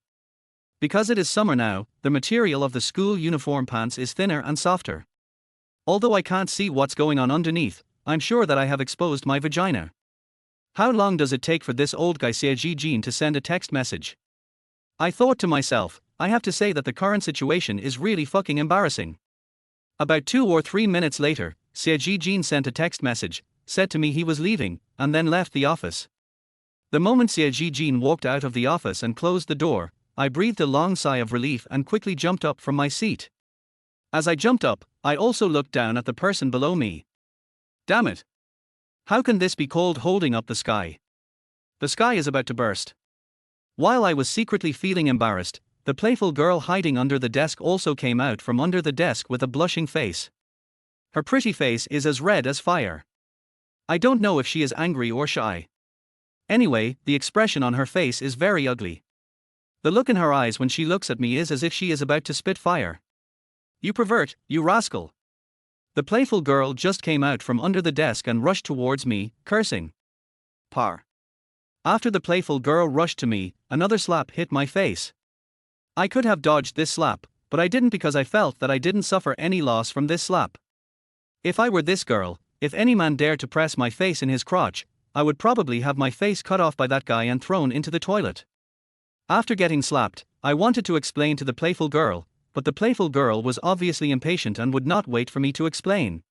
Because it is summer now, the material of the school uniform pants is thinner and softer. Although I can't see what's going on underneath, I'm sure that I have exposed my vagina. How long does it take for this old guy Xie Jijin to send a text message? I thought to myself, I have to say that the current situation is really fucking embarrassing. About 2 or 3 minutes later, Xie Jijin sent a text message, said to me he was leaving, and then left the office. The moment Xie Jijin walked out of the office and closed the door, I breathed a long sigh of relief and quickly jumped up from my seat. As I jumped up, I also looked down at the person below me. Damn it! How can this be called holding up the sky? The sky is about to burst. While I was secretly feeling embarrassed, the playful girl hiding under the desk also came out from under the desk with a blushing face. Her pretty face is as red as fire. I don't know if she is angry or shy. Anyway, the expression on her face is very ugly. The look in her eyes when she looks at me is as if she is about to spit fire. You pervert, you rascal! The playful girl just came out from under the desk and rushed towards me, cursing. Par. After the playful girl rushed to me, another slap hit my face. I could have dodged this slap, but I didn't because I felt that I didn't suffer any loss from this slap. If I were this girl, if any man dared to press my face in his crotch, I would probably have my face cut off by that guy and thrown into the toilet. After getting slapped, I wanted to explain to the playful girl, but the playful girl was obviously impatient and would not wait for me to explain.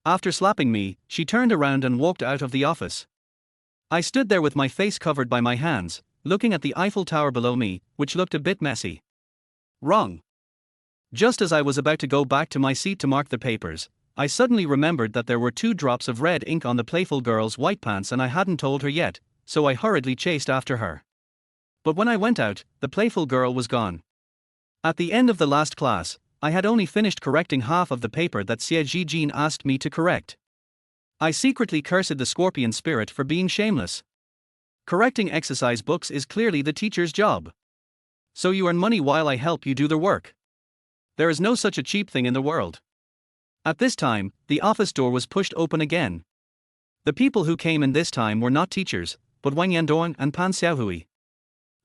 After slapping me, she turned around and walked out of the office. I stood there with my face covered by my hands, looking at the Eiffel Tower below me, which looked a bit messy. Wrong. Just as I was about to go back to my seat to mark the papers, I suddenly remembered that there were 2 drops of red ink on the playful girl's white pants and I hadn't told her yet, so I hurriedly chased after her. But when I went out, the playful girl was gone. At the end of the last class, I had only finished correcting half of the paper that Zhang Yingying asked me to correct. I secretly cursed the scorpion spirit for being shameless. Correcting exercise books is clearly the teacher's job. So you earn money while I help you do the work. There is no such a cheap thing in the world. At this time, the office door was pushed open again. The people who came in this time were not teachers, but Wang Yandong and Pan Xiaohui.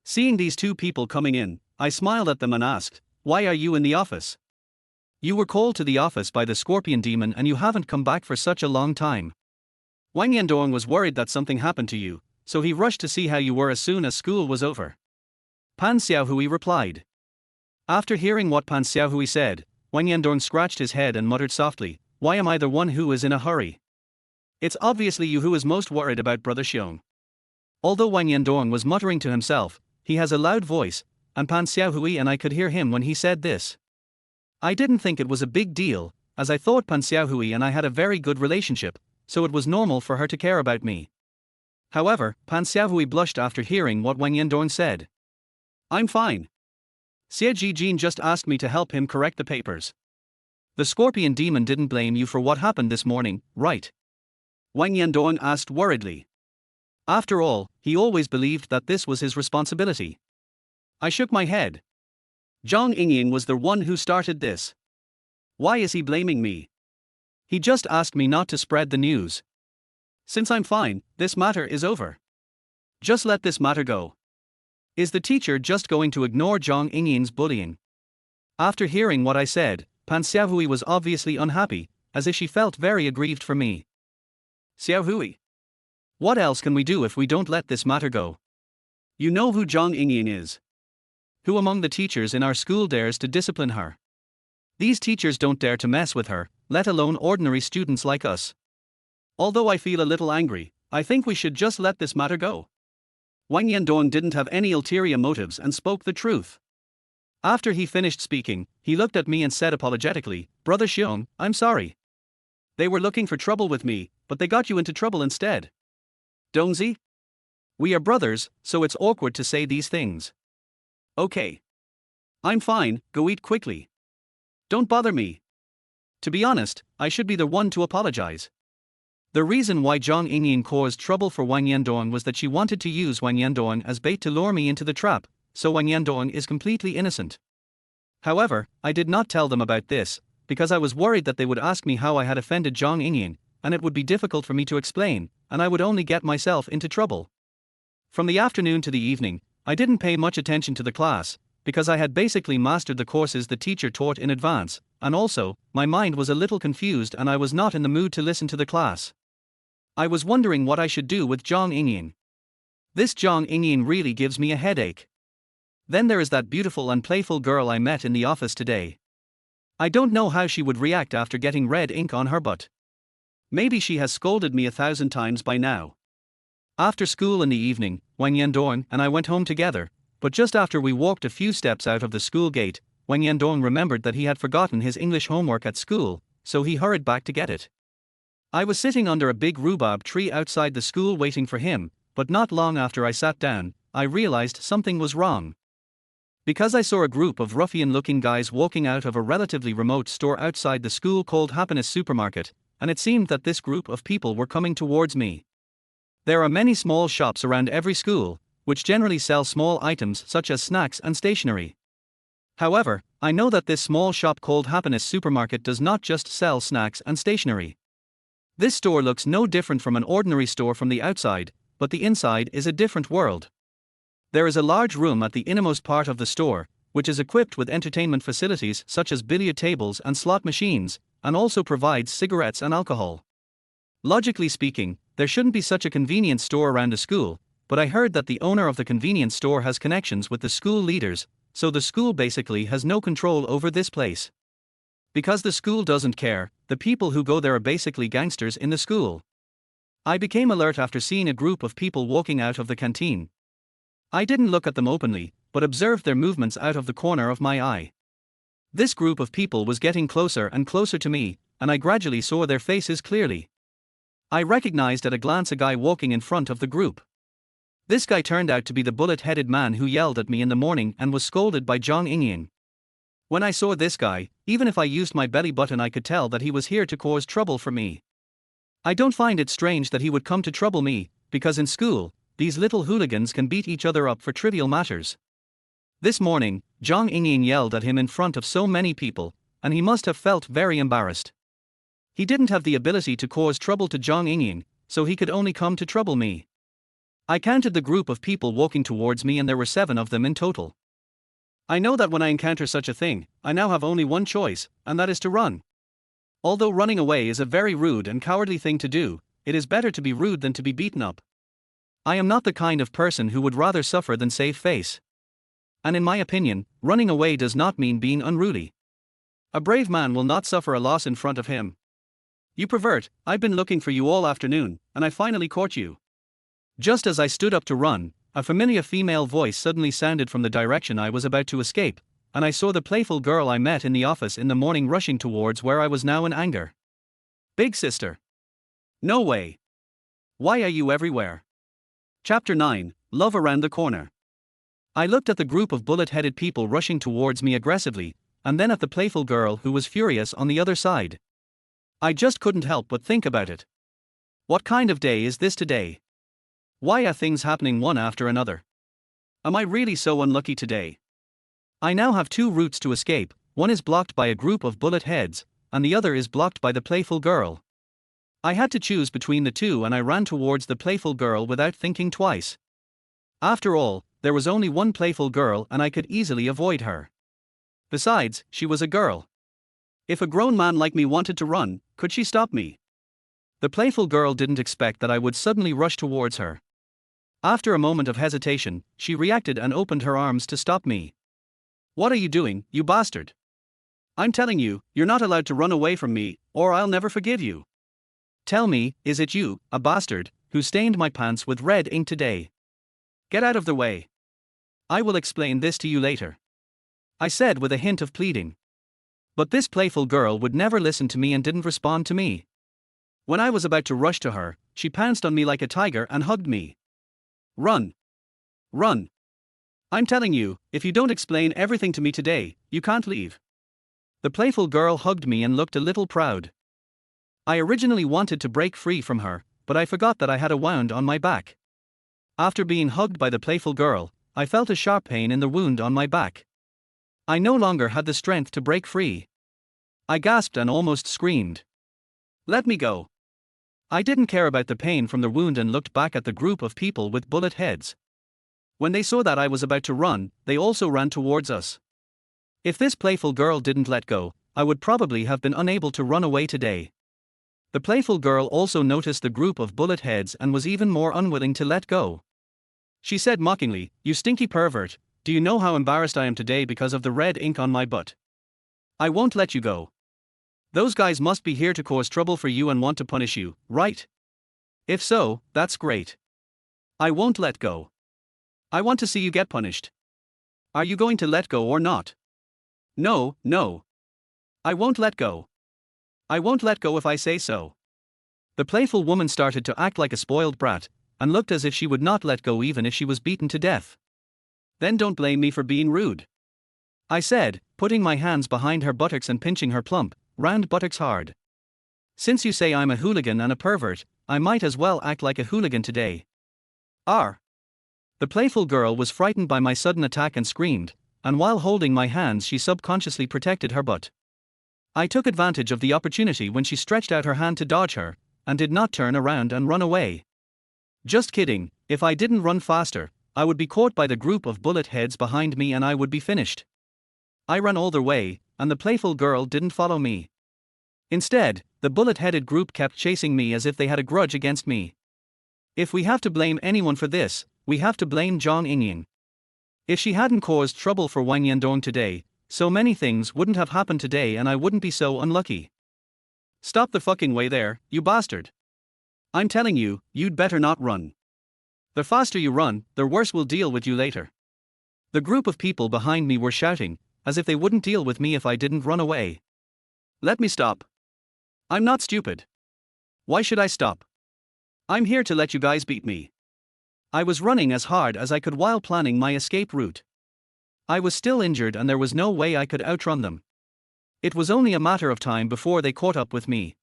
Seeing these 2 people coming in, I smiled at them and asked, "Why are you in the office? You were called to the office by the scorpion demon and you haven't come back for such a long time." Wang Yandong was worried that something happened to you, so he rushed to see how you were as soon as school was over. Pan Xiaohui replied. After hearing what Pan Xiaohui said, Wang Yandong scratched his head and muttered softly, "Why am I the one who is in a hurry? It's obviously you who is most worried about Brother Xiong." Although Wang Yandong was muttering to himself, he has a loud voice, and Pan Xiaohui and I could hear him when he said this. I didn't think it was a big deal, as I thought Pan Xiaohui and I had a very good relationship, so it was normal for her to care about me. However, Pan Xiaohui blushed after hearing what Wang Yandong said. "I'm fine. Xie Jijin just asked me to help him correct the papers. The scorpion demon didn't blame you for what happened this morning, right?" Wang Yandong asked worriedly. After all, he always believed that this was his responsibility. I shook my head. Zhang Yingying was the one who started this. Why is he blaming me? He just asked me not to spread the news. Since I'm fine, this matter is over. Just let this matter go. Is the teacher just going to ignore Zhang Yingying's bullying? After hearing what I said, Pan Xiaohui was obviously unhappy, as if she felt very aggrieved for me. Xiaohui, what else can we do if we don't let this matter go? You know who Zhang Yingying is. Who among the teachers in our school dares to discipline her? These teachers don't dare to mess with her, let alone ordinary students like us. Although I feel a little angry, I think we should just let this matter go. Wang Yandong didn't have any ulterior motives and spoke the truth. After he finished speaking, he looked at me and said apologetically, "Brother Xiong, I'm sorry. They were looking for trouble with me, but they got you into trouble instead. Dongzi? We are brothers, so it's awkward to say these things. Okay. I'm fine, go eat quickly. Don't bother me. To be honest, I should be the one to apologize." The reason why Zhang Yingying caused trouble for Wang Yandong was that she wanted to use Wang Yandong as bait to lure me into the trap, so Wang Yandong is completely innocent. However, I did not tell them about this, because I was worried that they would ask me how I had offended Zhang Yingying, and it would be difficult for me to explain, and I would only get myself into trouble. From the afternoon to the evening, I didn't pay much attention to the class, because I had basically mastered the courses the teacher taught in advance, and also, my mind was a little confused and I was not in the mood to listen to the class. I was wondering what I should do with Zhang Yingying. This Zhang Yingying really gives me a headache. Then there is that beautiful and playful girl I met in the office today. I don't know how she would react after getting red ink on her butt. Maybe she has scolded me 1,000 times by now. After school in the evening, Wang Yandong and I went home together, but just after we walked a few steps out of the school gate, Wang Yandong remembered that he had forgotten his English homework at school, so he hurried back to get it. I was sitting under a big rhubarb tree outside the school waiting for him, but not long after I sat down, I realized something was wrong. Because I saw a group of ruffian-looking guys walking out of a relatively remote store outside the school called Happiness Supermarket, and it seemed that this group of people were coming towards me. There are many small shops around every school, which generally sell small items such as snacks and stationery. However, I know that this small shop called Happiness Supermarket does not just sell snacks and stationery. This store looks no different from an ordinary store from the outside, but the inside is a different world. There is a large room at the innermost part of the store, which is equipped with entertainment facilities such as billiard tables and slot machines, and also provides cigarettes and alcohol. Logically speaking, there shouldn't be such a convenience store around a school, but I heard that the owner of the convenience store has connections with the school leaders, so the school basically has no control over this place. Because the school doesn't care, the people who go there are basically gangsters in the school. I became alert after seeing a group of people walking out of the canteen. I didn't look at them openly, but observed their movements out of the corner of my eye. This group of people was getting closer and closer to me, and I gradually saw their faces clearly. I recognized at a glance a guy walking in front of the group. This guy turned out to be the bullet-headed man who yelled at me in the morning and was scolded by Zhang Yingying. When I saw this guy, even if I used my belly button, I could tell that he was here to cause trouble for me. I don't find it strange that he would come to trouble me, because in school, these little hooligans can beat each other up for trivial matters. This morning, Zhang Yingying yelled at him in front of so many people, and he must have felt very embarrassed. He didn't have the ability to cause trouble to Zhang Yingying, so he could only come to trouble me. I counted the group of people walking towards me and there were 7 of them in total. I know that when I encounter such a thing, I now have only one choice, and that is to run. Although running away is a very rude and cowardly thing to do, it is better to be rude than to be beaten up. I am not the kind of person who would rather suffer than save face. And in my opinion, running away does not mean being unruly. A brave man will not suffer a loss in front of him. You pervert, I've been looking for you all afternoon, and I finally caught you. Just as I stood up to run, a familiar female voice suddenly sounded from the direction I was about to escape, and I saw the playful girl I met in the office in the morning rushing towards where I was now in anger. Big sister. No way. Why are you everywhere? Chapter 9, Love Around the Corner. I looked at the group of bullet-headed people rushing towards me aggressively, and then at the playful girl who was furious on the other side. I just couldn't help but think about it. What kind of day is this today? Why are things happening one after another? Am I really so unlucky today? I now have 2 routes to escape, one is blocked by a group of bullet heads, and the other is blocked by the playful girl. I had to choose between the two and I ran towards the playful girl without thinking twice. After all, there was only one playful girl and I could easily avoid her. Besides, she was a girl. If a grown man like me wanted to run, could she stop me? The playful girl didn't expect that I would suddenly rush towards her. After a moment of hesitation, she reacted and opened her arms to stop me. What are you doing, you bastard? I'm telling you, you're not allowed to run away from me, or I'll never forgive you. Tell me, is it you, a bastard, who stained my pants with red ink today? Get out of the way. I will explain this to you later. I said with a hint of pleading. But this playful girl would never listen to me and didn't respond to me. When I was about to rush to her, she pounced on me like a tiger and hugged me. Run. Run. I'm telling you, if you don't explain everything to me today, you can't leave. The playful girl hugged me and looked a little proud. I originally wanted to break free from her, but I forgot that I had a wound on my back. After being hugged by the playful girl, I felt a sharp pain in the wound on my back. I no longer had the strength to break free. I gasped and almost screamed. Let me go. I didn't care about the pain from the wound and looked back at the group of people with bullet heads. When they saw that I was about to run, they also ran towards us. If this playful girl didn't let go, I would probably have been unable to run away today. The playful girl also noticed the group of bullet heads and was even more unwilling to let go. She said mockingly, "You stinky pervert, do you know how embarrassed I am today because of the red ink on my butt? I won't let you go. Those guys must be here to cause trouble for you and want to punish you, right? If so, that's great. I won't let go. I want to see you get punished. Are you going to let go or not? No, no. I won't let go. I won't let go if I say so. The playful woman started to act like a spoiled brat, and looked as if she would not let go even if she was beaten to death. Then don't blame me for being rude, I said, putting my hands behind her buttocks and pinching her plump, round buttocks hard. Since you say I'm a hooligan and a pervert, I might as well act like a hooligan today. R. The playful girl was frightened by my sudden attack and screamed, and while holding my hands she subconsciously protected her butt. I took advantage of the opportunity when she stretched out her hand to dodge her, and did not turn around and run away. Just kidding, if I didn't run faster, I would be caught by the group of bullet heads behind me and I would be finished. I ran all the way, and the playful girl didn't follow me. Instead, the bullet-headed group kept chasing me as if they had a grudge against me. If we have to blame anyone for this, we have to blame Zhang Yingying. If she hadn't caused trouble for Wang Yandong today, so many things wouldn't have happened today and I wouldn't be so unlucky. Stop the fucking way there, you bastard. I'm telling you, you'd better not run. The faster you run, the worse we'll deal with you later. The group of people behind me were shouting, as if they wouldn't deal with me if I didn't run away. Let me stop. I'm not stupid. Why should I stop? I'm here to let you guys beat me. I was running as hard as I could while planning my escape route. I was still injured and there was no way I could outrun them. It was only a matter of time before they caught up with me.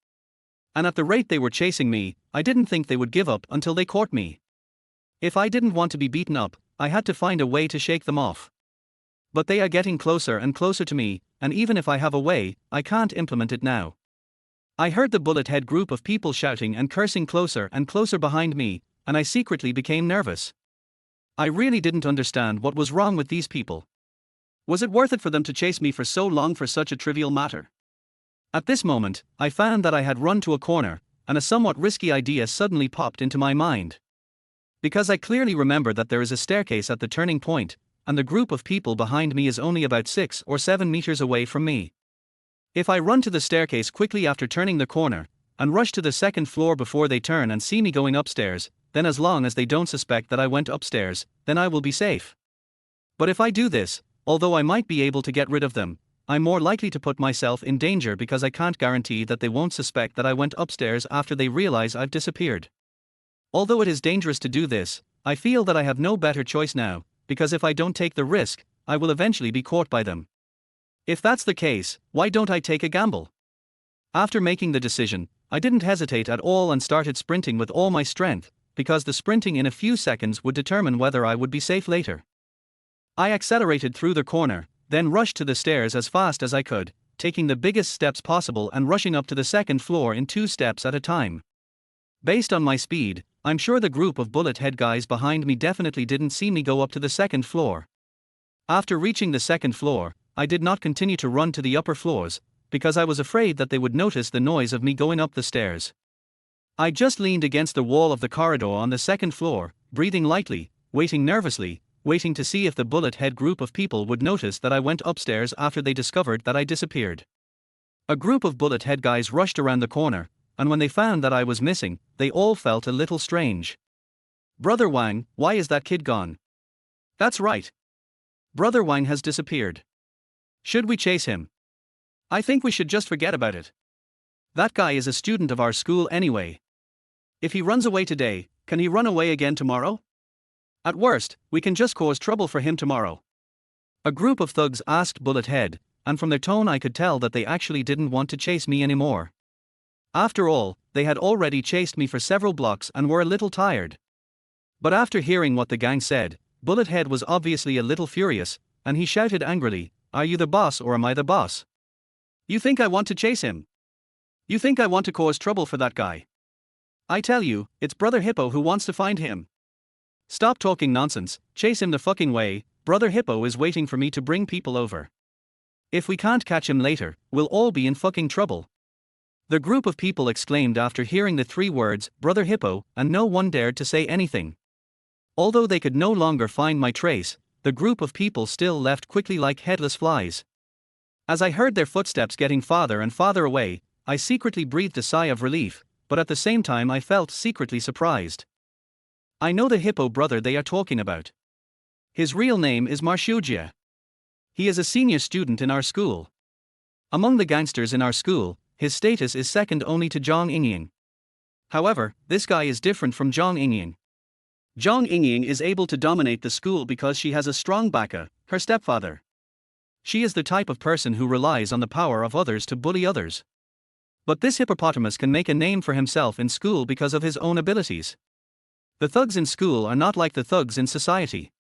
And at the rate they were chasing me, I didn't think they would give up until they caught me. If I didn't want to be beaten up, I had to find a way to shake them off. But they are getting closer and closer to me, and even if I have a way, I can't implement it now. I heard the bullet-head group of people shouting and cursing closer and closer behind me, and I secretly became nervous. I really didn't understand what was wrong with these people. Was it worth it for them to chase me for so long for such a trivial matter? At this moment, I found that I had run to a corner, and a somewhat risky idea suddenly popped into my mind. Because I clearly remember that there is a staircase at the turning point, and the group of people behind me is only about 6 or 7 meters away from me. If I run to the staircase quickly after turning the corner, and rush to the second floor before they turn and see me going upstairs, then as long as they don't suspect that I went upstairs, then I will be safe. But if I do this, although I might be able to get rid of them, I'm more likely to put myself in danger because I can't guarantee that they won't suspect that I went upstairs after they realize I've disappeared. Although it is dangerous to do this, I feel that I have no better choice now, because if I don't take the risk, I will eventually be caught by them. If that's the case, why don't I take a gamble? After making the decision, I didn't hesitate at all and started sprinting with all my strength, because the sprinting in a few seconds would determine whether I would be safe later. I accelerated through the corner, then rushed to the stairs as fast as I could, taking the biggest steps possible and rushing up to the second floor in 2 steps at a time. Based on my speed, I'm sure the group of bullet-head guys behind me definitely didn't see me go up to the second floor. After reaching the second floor, I did not continue to run to the upper floors, because I was afraid that they would notice the noise of me going up the stairs. I just leaned against the wall of the corridor on the second floor, breathing lightly, waiting nervously, waiting to see if the bullet-head group of people would notice that I went upstairs after they discovered that I disappeared. A group of bullet-head guys rushed around the corner, and when they found that I was missing, they all felt a little strange. Brother Wang, why is that kid gone? That's right. Brother Wang has disappeared. Should we chase him? I think we should just forget about it. That guy is a student of our school anyway. If he runs away today, can he run away again tomorrow? At worst, we can just cause trouble for him tomorrow. A group of thugs asked Bullethead, and from their tone I could tell that they actually didn't want to chase me anymore. After all, they had already chased me for several blocks and were a little tired. But after hearing what the gang said, Bullethead was obviously a little furious, and he shouted angrily, "Are you the boss or am I the boss? You think I want to chase him? You think I want to cause trouble for that guy? I tell you, it's Brother Hippo who wants to find him. Stop talking nonsense, chase him the fucking way, Brother Hippo is waiting for me to bring people over. If we can't catch him later, we'll all be in fucking trouble." The group of people exclaimed after hearing the 3 words, Brother Hippo, and no one dared to say anything. Although they could no longer find my trace, the group of people still left quickly like headless flies. As I heard their footsteps getting farther and farther away, I secretly breathed a sigh of relief, but at the same time I felt secretly surprised. I know the Hippo brother they are talking about. His real name is Marshujia. He is a senior student in our school. Among the gangsters in our school, his status is second only to Zhang Yingying. However, this guy is different from Zhang Yingying. Zhang Yingying is able to dominate the school because she has a strong backer, her stepfather. She is the type of person who relies on the power of others to bully others. But this hippopotamus can make a name for himself in school because of his own abilities. The thugs in school are not like the thugs in society.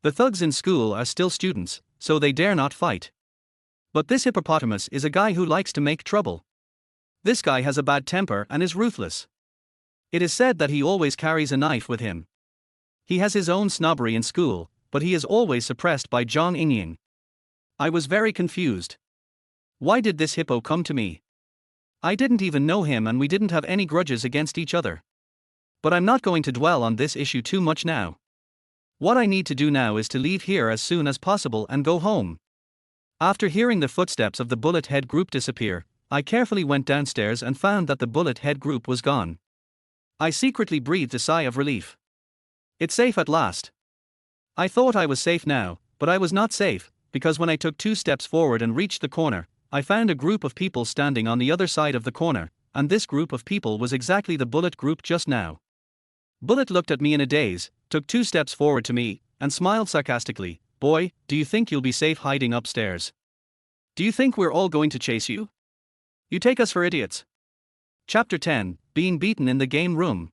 The thugs in school are still students, so they dare not fight. But this hippopotamus is a guy who likes to make trouble. This guy has a bad temper and is ruthless. It is said that he always carries a knife with him. He has his own snobbery in school, but he is always suppressed by Zhang Yingying. I was very confused. Why did this hippo come to me? I didn't even know him and we didn't have any grudges against each other. But I'm not going to dwell on this issue too much now. What I need to do now is to leave here as soon as possible and go home. After hearing the footsteps of the bullet head group disappear, I carefully went downstairs and found that the bullet head group was gone. I secretly breathed a sigh of relief. It's safe at last. I thought I was safe now, but I was not safe, because when I took 2 steps forward and reached the corner, I found a group of people standing on the other side of the corner, and this group of people was exactly the Bullet group just now. Bullet looked at me in a daze, took 2 steps forward to me, and smiled sarcastically. Boy, do you think you'll be safe hiding upstairs? Do you think we're all going to chase you? You take us for idiots. Chapter 10, Being Beaten in the Game Room.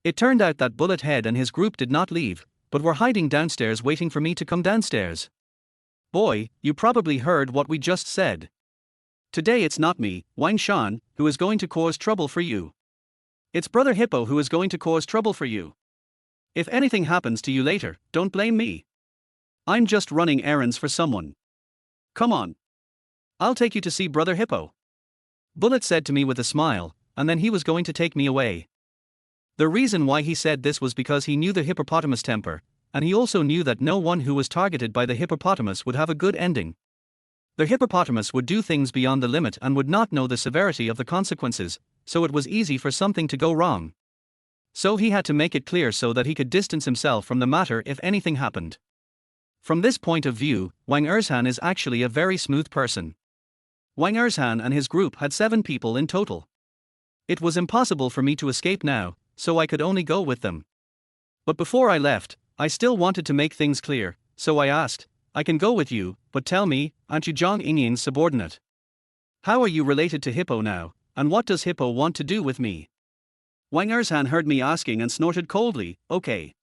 It turned out that Bullet Head and his group did not leave, but were hiding downstairs waiting for me to come downstairs. Boy, you probably heard what we just said. Today it's not me, Wang Shan, who is going to cause trouble for you. It's Brother Hippo who is going to cause trouble for you. If anything happens to you later, don't blame me. I'm just running errands for someone. Come on. I'll take you to see Brother Hippo. Bullet said to me with a smile, and then he was going to take me away. The reason why he said this was because he knew the hippopotamus temper, and he also knew that no one who was targeted by the hippopotamus would have a good ending. The hippopotamus would do things beyond the limit and would not know the severity of the consequences, so it was easy for something to go wrong. So he had to make it clear so that he could distance himself from the matter if anything happened. From this point of view, Wang Erzhan is actually a very smooth person. Wang Erzhan and his group had 7 people in total. It was impossible for me to escape now, so I could only go with them. But before I left, I still wanted to make things clear, so I asked, I can go with you, but tell me, aren't you Zhang Yingying's subordinate? How are you related to Hippo now, and what does Hippo want to do with me? Wang Erzhan heard me asking and snorted coldly, okay.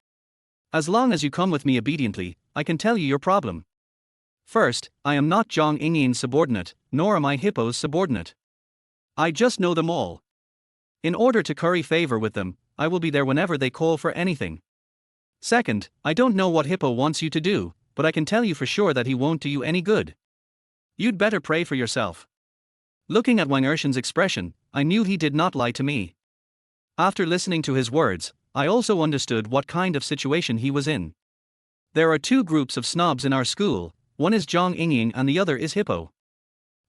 As long as you come with me obediently, I can tell you your problem. First, I am not Zhang Yingying's subordinate, nor am I Hippo's subordinate. I just know them all. In order to curry favor with them, I will be there whenever they call for anything. Second, I don't know what Hippo wants you to do, but I can tell you for sure that he won't do you any good. You'd better pray for yourself. Looking at Wang Ershan's expression, I knew he did not lie to me. After listening to his words, I also understood what kind of situation he was in. There are 2 groups of snobs in our school, one is Zhang Yingying and the other is Hippo.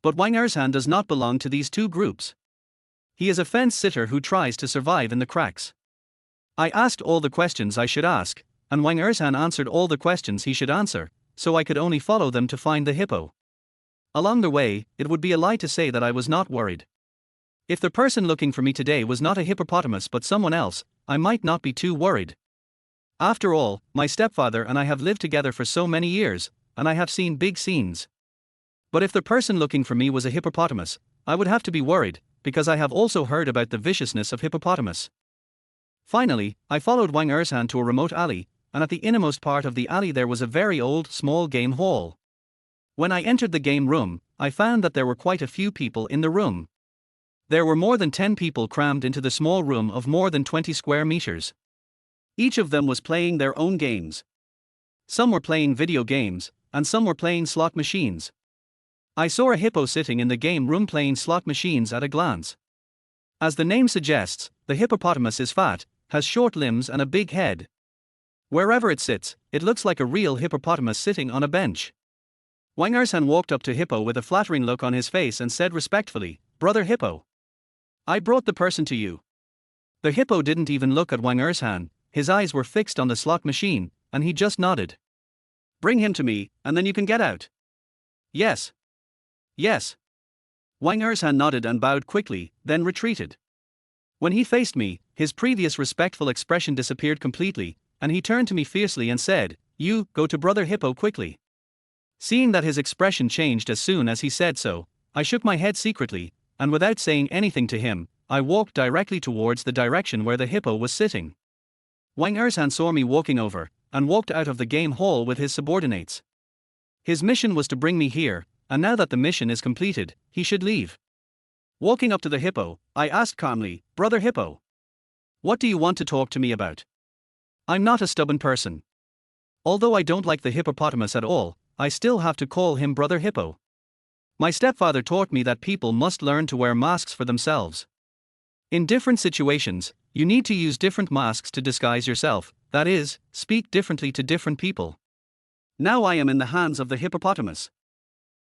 But Wang Erzhan does not belong to these 2 groups. He is a fence sitter who tries to survive in the cracks. I asked all the questions I should ask, and Wang Erzhan answered all the questions he should answer, so I could only follow them to find the hippo. Along the way, it would be a lie to say that I was not worried. If the person looking for me today was not a hippopotamus but someone else, I might not be too worried. After all, my stepfather and I have lived together for so many years, and I have seen big scenes. But if the person looking for me was a hippopotamus, I would have to be worried, because I have also heard about the viciousness of hippopotamus. Finally, I followed Wang Erzhan to a remote alley, and at the innermost part of the alley there was a very old, small game hall. When I entered the game room, I found that there were quite a few people in the room. There were more than 10 people crammed into the small room of more than 20 square meters. Each of them was playing their own games. Some were playing video games, and some were playing slot machines. I saw a hippo sitting in the game room playing slot machines at a glance. As the name suggests, the hippopotamus is fat, has short limbs and a big head. Wherever it sits, it looks like a real hippopotamus sitting on a bench. Wang Erzhan walked up to Hippo with a flattering look on his face and said respectfully, Brother Hippo, I brought the person to you. The hippo didn't even look at Wang Erzhan, his eyes were fixed on the slot machine, and he just nodded. Bring him to me, and then you can get out. Yes. Yes. Wang Erzhan nodded and bowed quickly, then retreated. When he faced me, his previous respectful expression disappeared completely, and he turned to me fiercely and said, "You, go to Brother Hippo quickly." Seeing that his expression changed as soon as he said so, I shook my head secretly, and without saying anything to him, I walked directly towards the direction where the hippo was sitting. Wang Erzhan saw me walking over, and walked out of the game hall with his subordinates. His mission was to bring me here, and now that the mission is completed, he should leave. Walking up to the hippo, I asked calmly, "Brother Hippo, what do you want to talk to me about?" I'm not a stubborn person. Although I don't like the hippopotamus at all, I still have to call him Brother Hippo. My stepfather taught me that people must learn to wear masks for themselves. In different situations, you need to use different masks to disguise yourself, that is, speak differently to different people. Now I am in the hands of the hippopotamus.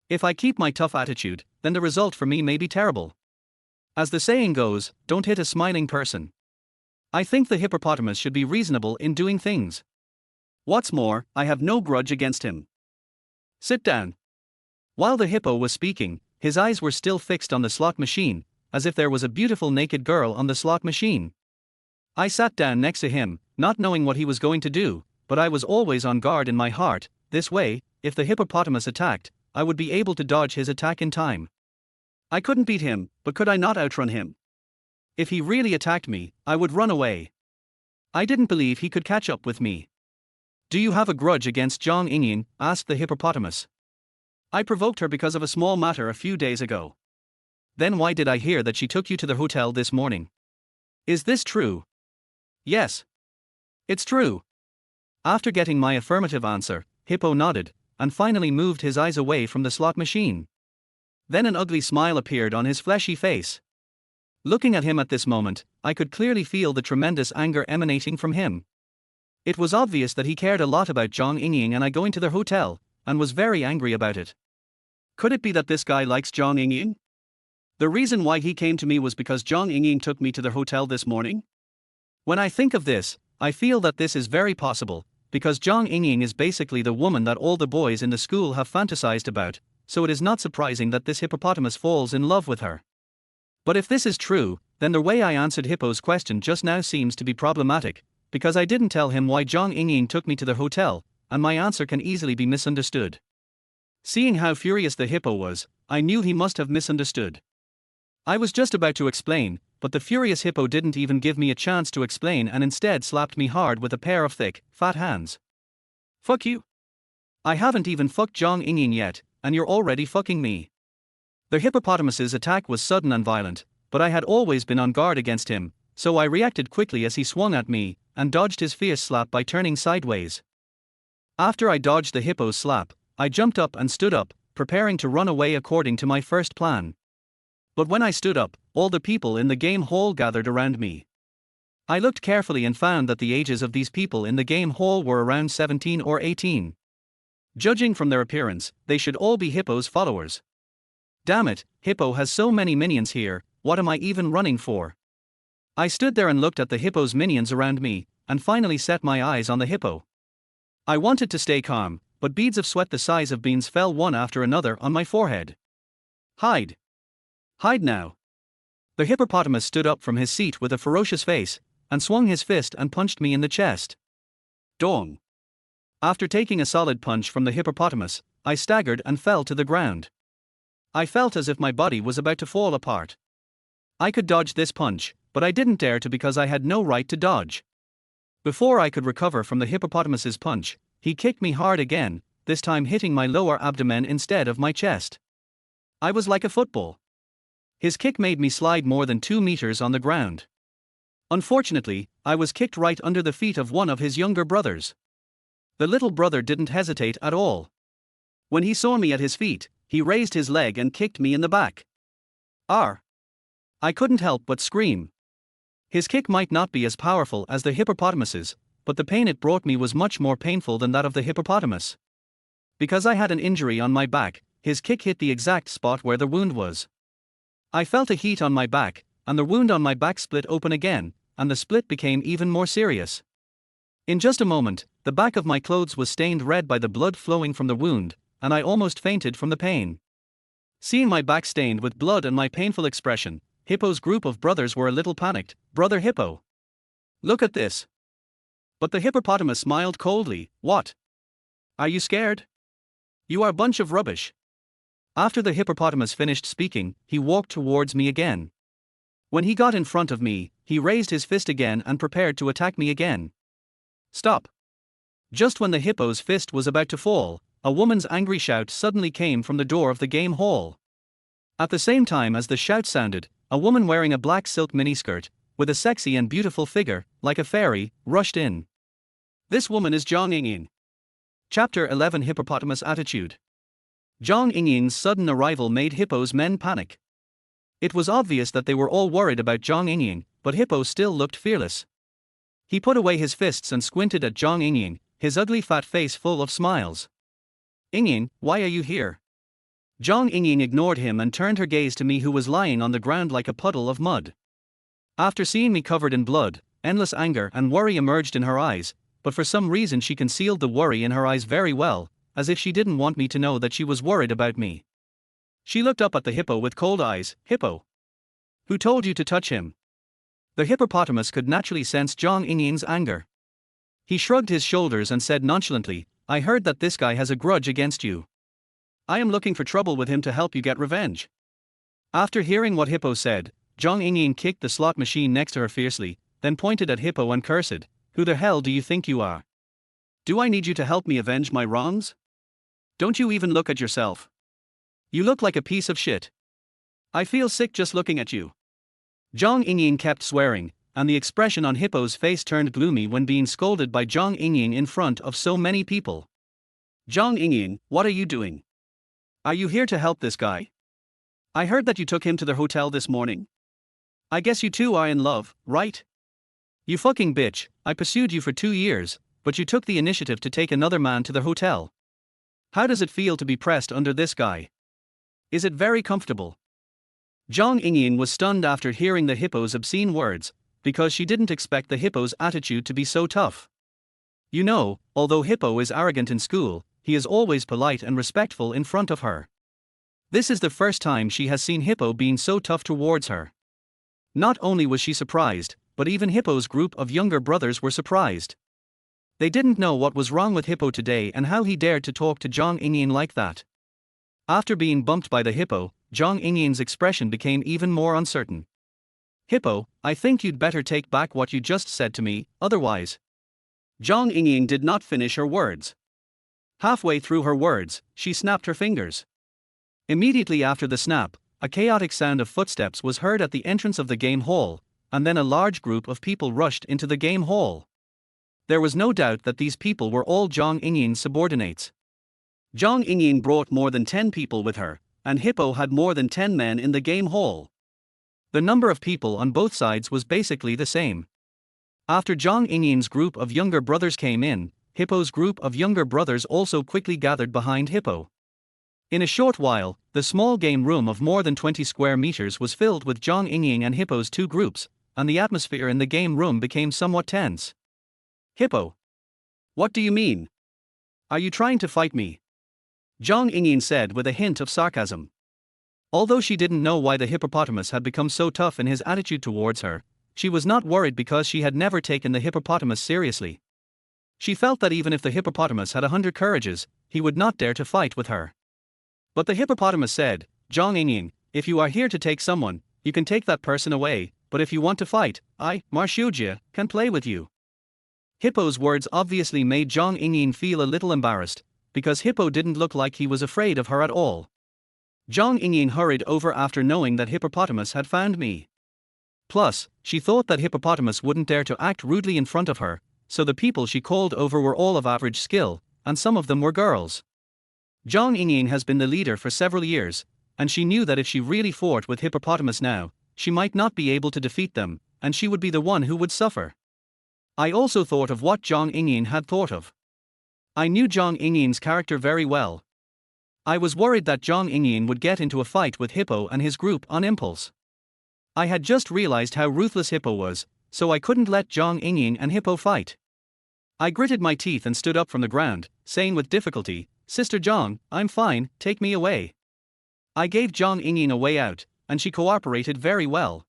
If I keep my tough attitude, then the result for me may be terrible. As the saying goes, don't hit a smiling person. I think the hippopotamus should be reasonable in doing things. What's more, I have no grudge against him. Sit down. While the hippo was speaking, his eyes were still fixed on the slot machine, as if there was a beautiful naked girl on the slot machine. I sat down next to him, not knowing what he was going to do, but I was always on guard in my heart. This way, if the hippopotamus attacked, I would be able to dodge his attack in time. I couldn't beat him, but could I not outrun him? If he really attacked me, I would run away. I didn't believe he could catch up with me. "Do you have a grudge against Zhang Yingying?" asked the hippopotamus. "I provoked her because of a small matter a few days ago." "Then why did I hear that she took you to the hotel this morning? Is this true?" "Yes. It's true." After getting my affirmative answer, Hippo nodded, and finally moved his eyes away from the slot machine. Then an ugly smile appeared on his fleshy face. Looking at him at this moment, I could clearly feel the tremendous anger emanating from him. It was obvious that he cared a lot about Zhang Yingying and I going to their hotel, and was very angry about it. Could it be that this guy likes Zhang Yingying? The reason why he came to me was because Zhang Yingying took me to their hotel this morning? When I think of this, I feel that this is very possible, because Zhang Yingying is basically the woman that all the boys in the school have fantasized about, so it is not surprising that this hippopotamus falls in love with her. But if this is true, then the way I answered Hippo's question just now seems to be problematic, because I didn't tell him why Zhang Yingying took me to the hotel, and my answer can easily be misunderstood. Seeing how furious the hippo was, I knew he must have misunderstood. I was just about to explain, but the furious hippo didn't even give me a chance to explain and instead slapped me hard with a pair of thick, fat hands. "Fuck you. I haven't even fucked Zhang Yingying yet, and you're already fucking me." The hippopotamus's attack was sudden and violent, but I had always been on guard against him, so I reacted quickly as he swung at me, and dodged his fierce slap by turning sideways. After I dodged the hippo's slap, I jumped up and stood up, preparing to run away according to my first plan. But when I stood up, all the people in the game hall gathered around me. I looked carefully and found that the ages of these people in the game hall were around 17 or 18. Judging from their appearance, they should all be Hippo's followers. Damn it, Hippo has so many minions here, what am I even running for? I stood there and looked at the hippo's minions around me, and finally set my eyes on the hippo. I wanted to stay calm, but beads of sweat the size of beans fell one after another on my forehead. "Hide. Hide now." The hippopotamus stood up from his seat with a ferocious face, and swung his fist and punched me in the chest. Dong. After taking a solid punch from the hippopotamus, I staggered and fell to the ground. I felt as if my body was about to fall apart. I could dodge this punch, but I didn't dare to because I had no right to dodge. Before I could recover from the hippopotamus's punch, he kicked me hard again, this time hitting my lower abdomen instead of my chest. I was like a football. His kick made me slide more than 2 meters on the ground. Unfortunately, I was kicked right under the feet of one of his younger brothers. The little brother didn't hesitate at all. When he saw me at his feet, he raised his leg and kicked me in the back. Arr! I couldn't help but scream. His kick might not be as powerful as the hippopotamus's, but the pain it brought me was much more painful than that of the hippopotamus. Because I had an injury on my back, his kick hit the exact spot where the wound was. I felt a heat on my back, and the wound on my back split open again, and the split became even more serious. In just a moment, the back of my clothes was stained red by the blood flowing from the wound, and I almost fainted from the pain. Seeing my back stained with blood and my painful expression, Hippo's group of brothers were a little panicked. "Brother Hippo, look at this." But the hippopotamus smiled coldly. "What? Are you scared? You are a bunch of rubbish." After the hippopotamus finished speaking, he walked towards me again. When he got in front of me, he raised his fist again and prepared to attack me again. "Stop!" Just when the hippo's fist was about to fall, a woman's angry shout suddenly came from the door of the game hall. At the same time as the shout sounded, a woman wearing a black silk miniskirt, with a sexy and beautiful figure, like a fairy, rushed in. This woman is Zhang Yingying. Chapter 11 Hippopotamus Attitude. Zhang Yingying's sudden arrival made Hippo's men panic. It was obvious that they were all worried about Zhang Yingying, but Hippo still looked fearless. He put away his fists and squinted at Zhang Yingying, his ugly fat face full of smiles. "Yingying, why are you here?" Zhang Yingying ignored him and turned her gaze to me, who was lying on the ground like a puddle of mud. After seeing me covered in blood, endless anger and worry emerged in her eyes, but for some reason she concealed the worry in her eyes very well, as if she didn't want me to know that she was worried about me. She looked up at the hippo with cold eyes. "Hippo, who told you to touch him?" The hippopotamus could naturally sense Zhang Yingying's anger. He shrugged his shoulders and said nonchalantly, "I heard that this guy has a grudge against you. I am looking for trouble with him to help you get revenge." After hearing what Hippo said, Zhang Yingying kicked the slot machine next to her fiercely, then pointed at Hippo and cursed, "Who the hell do you think you are? Do I need you to help me avenge my wrongs? Don't you even look at yourself? You look like a piece of shit. I feel sick just looking at you." Zhang Yingying kept swearing, and the expression on Hippo's face turned gloomy when being scolded by Zhang Yingying in front of so many people. "Zhang Yingying, what are you doing? Are you here to help this guy? I heard that you took him to the hotel this morning. I guess you two are in love, right? You fucking bitch, I pursued you for 2 years, but you took the initiative to take another man to the hotel. How does it feel to be pressed under this guy? Is it very comfortable?" Zhang Yingying was stunned after hearing the hippo's obscene words, because she didn't expect the hippo's attitude to be so tough. You know, although Hippo is arrogant in school, he is always polite and respectful in front of her. This is the first time she has seen Hippo being so tough towards her. Not only was she surprised, but even Hippo's group of younger brothers were surprised. They didn't know what was wrong with Hippo today and how he dared to talk to Zhang Yingying like that. After being bumped by the hippo, Zhang Yingying's expression became even more uncertain. "Hippo, I think you'd better take back what you just said to me, otherwise." Zhang Yingying did not finish her words. Halfway through her words, she snapped her fingers. Immediately after the snap, a chaotic sound of footsteps was heard at the entrance of the game hall, and then a large group of people rushed into the game hall. There was no doubt that these people were all Zhang Yingying's subordinates. Zhang Yingying brought more than 10 people with her, and Hippo had more than 10 men in the game hall. The number of people on both sides was basically the same. After Zhang Yingying's group of younger brothers came in, Hippo's group of younger brothers also quickly gathered behind Hippo. In a short while, the small game room of more than 20 square meters was filled with Zhang Yingying and Hippo's two groups, and the atmosphere in the game room became somewhat tense. "Hippo, what do you mean? Are you trying to fight me?" Zhang Yingying said with a hint of sarcasm. Although she didn't know why the hippopotamus had become so tough in his attitude towards her, she was not worried because she had never taken the hippopotamus seriously. She felt that even if the hippopotamus had 100 courages, he would not dare to fight with her. But the hippopotamus said, "Zhang Yingying, if you are here to take someone, you can take that person away, but if you want to fight, I, Marshujia, can play with you." Hippo's words obviously made Zhang Yingying feel a little embarrassed, because Hippo didn't look like he was afraid of her at all. Zhang Yingying hurried over after knowing that hippopotamus had found me. Plus, she thought that hippopotamus wouldn't dare to act rudely in front of her, so the people she called over were all of average skill, and some of them were girls. Zhang Yingying has been the leader for several years, and she knew that if she really fought with hippopotamus now, she might not be able to defeat them, and she would be the one who would suffer. I also thought of what Zhang Yingying had thought of. I knew Zhang Yingying's character very well. I was worried that Zhang Yingying would get into a fight with Hippo and his group on impulse. I had just realized how ruthless Hippo was, so I couldn't let Zhang Yingying and Hippo fight. I gritted my teeth and stood up from the ground, saying with difficulty, Sister Zhang, I'm fine, take me away. I gave Zhang Yingying a way out, and she cooperated very well.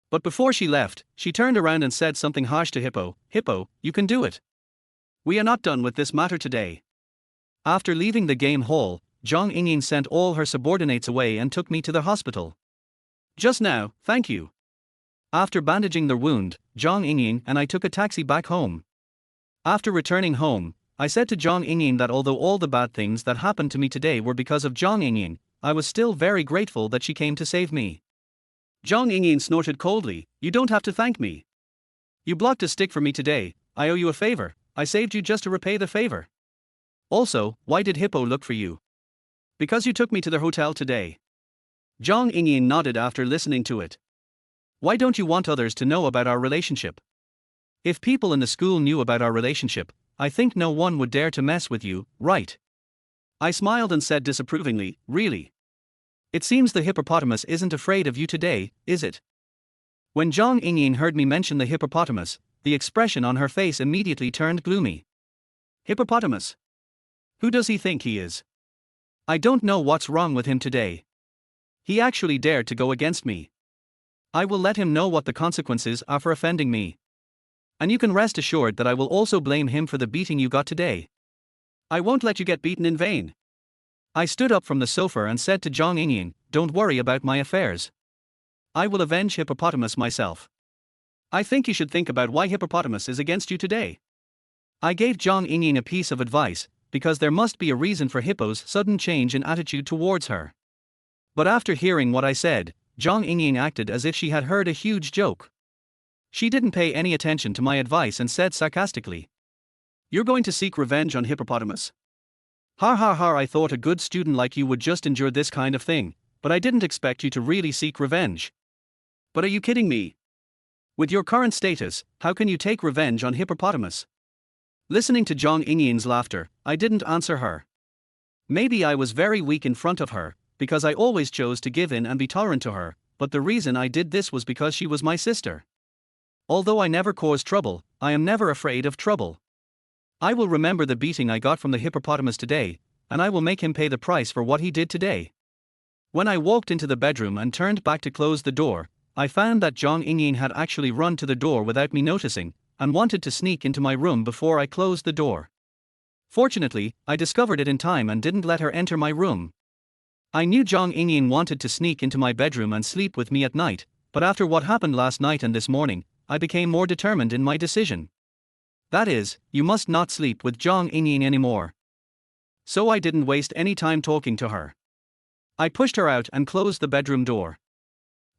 But before she left, she turned around and said something harsh to Hippo. Hippo, you can do it. We are not done with this matter today. After leaving the game hall, Zhang Yingying sent all her subordinates away and took me to the hospital. Just now, thank you. After bandaging the wound, Zhang Yingying and I took a taxi back home. After returning home, I said to Zhang Yingying that although all the bad things that happened to me today were because of Zhang Yingying, I was still very grateful that she came to save me. Zhang Yingying snorted coldly, you don't have to thank me. You blocked a stick for me today, I owe you a favor, I saved you just to repay the favor. Also, why did Hippo look for you? Because you took me to the hotel today. Zhang Yingying nodded after listening to it. Why don't you want others to know about our relationship? If people in the school knew about our relationship, I think no one would dare to mess with you, right? I smiled and said disapprovingly, really? It seems the hippopotamus isn't afraid of you today, is it? When Zhang Yingying heard me mention the hippopotamus, the expression on her face immediately turned gloomy. Hippopotamus? Who does he think he is? I don't know what's wrong with him today. He actually dared to go against me. I will let him know what the consequences are for offending me. And you can rest assured that I will also blame him for the beating you got today. I won't let you get beaten in vain. I stood up from the sofa and said to Zhang Yingying, don't worry about my affairs. I will avenge Hippopotamus myself. I think you should think about why Hippopotamus is against you today. I gave Zhang Yingying a piece of advice, because there must be a reason for Hippo's sudden change in attitude towards her. But after hearing what I said, Zhang Yingying acted as if she had heard a huge joke. She didn't pay any attention to my advice and said sarcastically, you're going to seek revenge on Hippopotamus. Ha ha ha, I thought a good student like you would just endure this kind of thing, but I didn't expect you to really seek revenge. But are you kidding me? With your current status, how can you take revenge on Hippopotamus? Listening to Zhang Yingying's laughter, I didn't answer her. Maybe I was very weak in front of her, because I always chose to give in and be tolerant to her, but the reason I did this was because she was my sister. Although I never caused trouble, I am never afraid of trouble. I will remember the beating I got from the hippopotamus today, and I will make him pay the price for what he did today. When I walked into the bedroom and turned back to close the door, I found that Zhang Yingying had actually run to the door without me noticing, and wanted to sneak into my room before I closed the door. Fortunately, I discovered it in time and didn't let her enter my room. I knew Zhang Yingying wanted to sneak into my bedroom and sleep with me at night, but after what happened last night and this morning, I became more determined in my decision. That is, you must not sleep with Zhang Yingying anymore. So I didn't waste any time talking to her. I pushed her out and closed the bedroom door.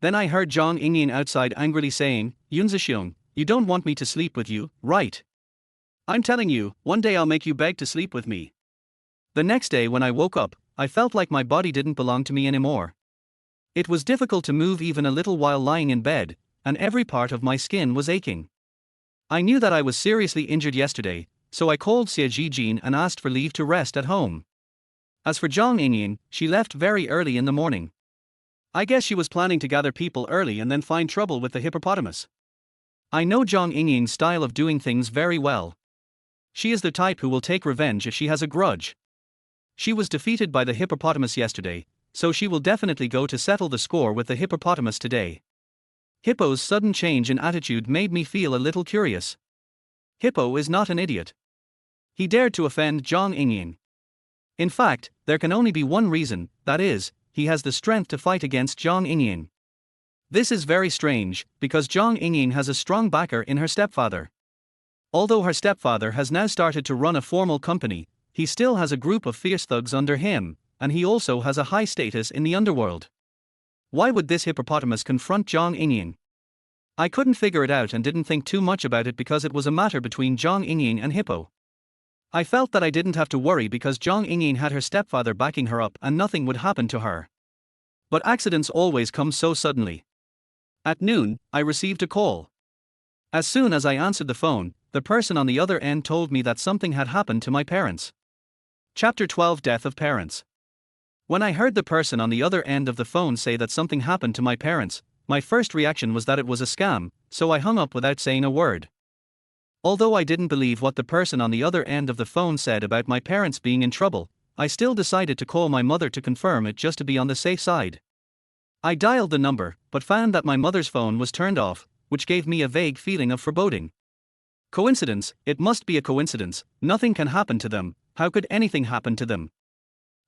Then I heard Zhang Yingying outside angrily saying, Yunzixiong, you don't want me to sleep with you, right? I'm telling you, one day I'll make you beg to sleep with me. The next day when I woke up, I felt like my body didn't belong to me anymore. It was difficult to move even a little while lying in bed, and every part of my skin was aching. I knew that I was seriously injured yesterday, so I called Xie Jijin and asked for leave to rest at home. As for Zhang Yingying, she left very early in the morning. I guess she was planning to gather people early and then find trouble with the hippopotamus. I know Zhang Yingying's style of doing things very well. She is the type who will take revenge if she has a grudge. She was defeated by the hippopotamus yesterday, so she will definitely go to settle the score with the hippopotamus today. Hippo's sudden change in attitude made me feel a little curious. Hippo is not an idiot. He dared to offend Zhang Yingying. In fact, there can only be one reason, that is, he has the strength to fight against Zhang Yingying. This is very strange, because Zhang Yingying has a strong backer in her stepfather. Although her stepfather has now started to run a formal company, he still has a group of fierce thugs under him, and he also has a high status in the underworld. Why would this hippopotamus confront Zhang Yingying? I couldn't figure it out and didn't think too much about it because it was a matter between Zhang Yingying and Hippo. I felt that I didn't have to worry because Zhang Yingying had her stepfather backing her up and nothing would happen to her. But accidents always come so suddenly. At noon, I received a call. As soon as I answered the phone, the person on the other end told me that something had happened to my parents. Chapter 12: Death of Parents. When I heard the person on the other end of the phone say that something happened to my parents, my first reaction was that it was a scam, so I hung up without saying a word. Although I didn't believe what the person on the other end of the phone said about my parents being in trouble, I still decided to call my mother to confirm it just to be on the safe side. I dialed the number, but found that my mother's phone was turned off, which gave me a vague feeling of foreboding. Coincidence? It must be a coincidence. Nothing can happen to them. How could anything happen to them?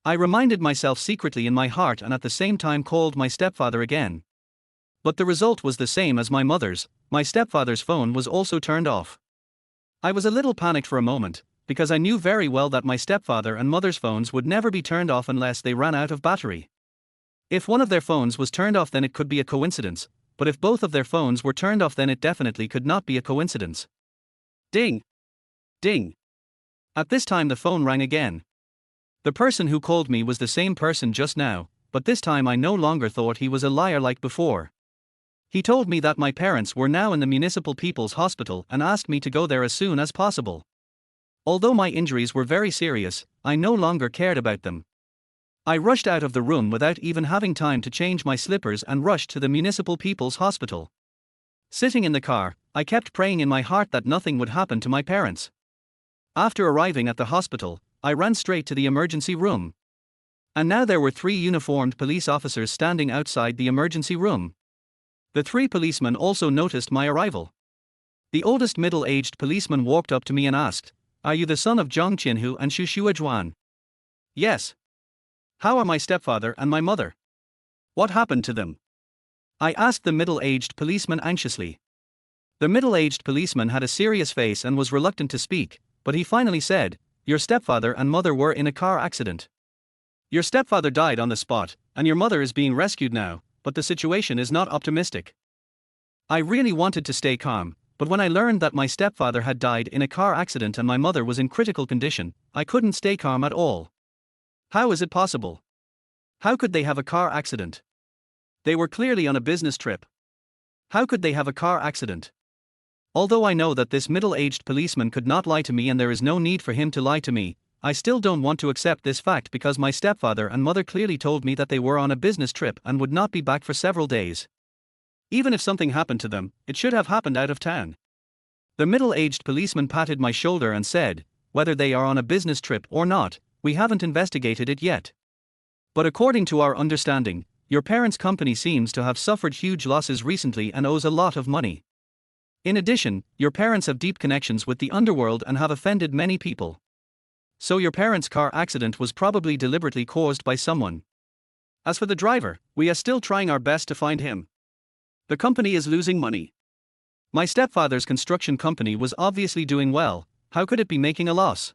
I reminded myself secretly in my heart and at the same time called my stepfather again. But the result was the same as my mother's. My stepfather's phone was also turned off. I was a little panicked for a moment, because I knew very well that my stepfather and mother's phones would never be turned off unless they ran out of battery. If one of their phones was turned off, then it could be a coincidence, but if both of their phones were turned off, then it definitely could not be a coincidence. Ding! Ding! At this time the phone rang again. The person who called me was the same person just now, but this time I no longer thought he was a liar like before. He told me that my parents were now in the Municipal People's Hospital and asked me to go there as soon as possible. Although my injuries were very serious, I no longer cared about them. I rushed out of the room without even having time to change my slippers and rushed to the Municipal People's Hospital. Sitting in the car, I kept praying in my heart that nothing would happen to my parents. After arriving at the hospital, I ran straight to the emergency room. And now there were 3 uniformed police officers standing outside the emergency room. The 3 policemen also noticed my arrival. The oldest middle-aged policeman walked up to me and asked, "Are you the son of Zhang Yingying and Xu Xuezhuan?" "Yes." "How are my stepfather and my mother? What happened to them?" I asked the middle-aged policeman anxiously. The middle-aged policeman had a serious face and was reluctant to speak, but he finally said, "Your stepfather and mother were in a car accident. Your stepfather died on the spot, and your mother is being rescued now, but the situation is not optimistic." I really wanted to stay calm, but when I learned that my stepfather had died in a car accident and my mother was in critical condition, I couldn't stay calm at all. How is it possible? How could they have a car accident? They were clearly on a business trip. How could they have a car accident? Although I know that this middle-aged policeman could not lie to me and there is no need for him to lie to me, I still don't want to accept this fact because my stepfather and mother clearly told me that they were on a business trip and would not be back for several days. Even if something happened to them, it should have happened out of town. The middle-aged policeman patted my shoulder and said, "Whether they are on a business trip or not, we haven't investigated it yet. But according to our understanding, your parents' company seems to have suffered huge losses recently and owes a lot of money. In addition, your parents have deep connections with the underworld and have offended many people. So your parents' car accident was probably deliberately caused by someone. As for the driver, we are still trying our best to find him. The company is losing money. My stepfather's construction company was obviously doing well. How could it be making a loss?"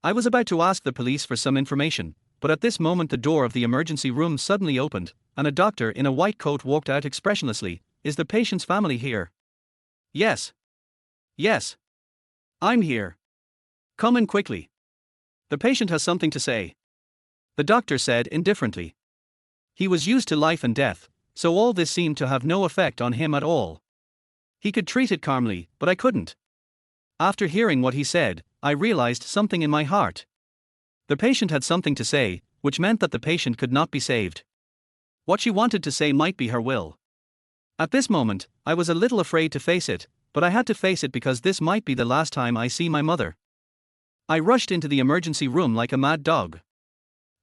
I was about to ask the police for some information, but at this moment the door of the emergency room suddenly opened, and a doctor in a white coat walked out expressionlessly. "Is the patient's family here?" "Yes. Yes. I'm here. Come in quickly. The patient has something to say," the doctor said indifferently. He was used to life and death, so all this seemed to have no effect on him at all. He could treat it calmly, but I couldn't. After hearing what he said, I realized something in my heart. The patient had something to say, which meant that the patient could not be saved. What she wanted to say might be her will. At this moment, I was a little afraid to face it, but I had to face it because this might be the last time I see my mother. I rushed into the emergency room like a mad dog.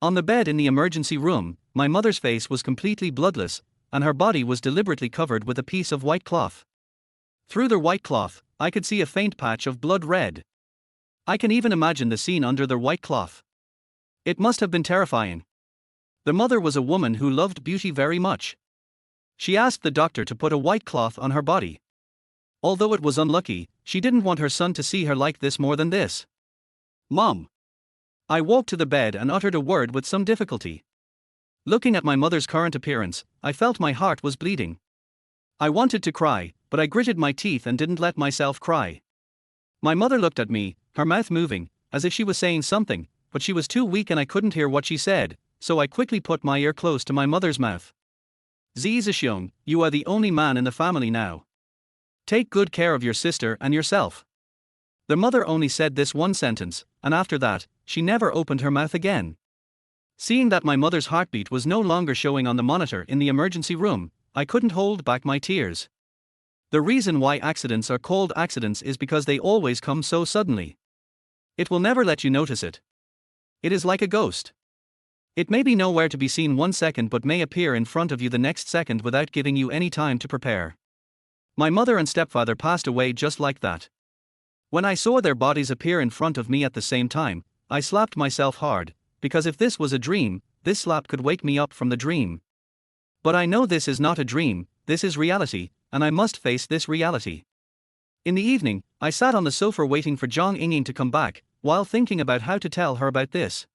On the bed in the emergency room, my mother's face was completely bloodless, and her body was deliberately covered with a piece of white cloth. Through the white cloth, I could see a faint patch of blood red. I can even imagine the scene under the white cloth. It must have been terrifying. The mother was a woman who loved beauty very much. She asked the doctor to put a white cloth on her body. Although it was unlucky, she didn't want her son to see her like this more than this. "Mom." I walked to the bed and uttered a word with some difficulty. Looking at my mother's current appearance, I felt my heart was bleeding. I wanted to cry, but I gritted my teeth and didn't let myself cry. My mother looked at me, her mouth moving, as if she was saying something, but she was too weak and I couldn't hear what she said, so I quickly put my ear close to my mother's mouth. "Zhang, you are the only man in the family now. Take good care of your sister and yourself." The mother only said this one sentence, and after that, she never opened her mouth again. Seeing that my mother's heartbeat was no longer showing on the monitor in the emergency room, I couldn't hold back my tears. The reason why accidents are called accidents is because they always come so suddenly. It will never let you notice it. It is like a ghost. It may be nowhere to be seen 1 second but may appear in front of you the next second without giving you any time to prepare. My mother and stepfather passed away just like that. When I saw their bodies appear in front of me at the same time, I slapped myself hard, because if this was a dream, this slap could wake me up from the dream. But I know this is not a dream, this is reality, and I must face this reality. In the evening, I sat on the sofa waiting for Zhang Yingying to come back, while thinking about how to tell her about this.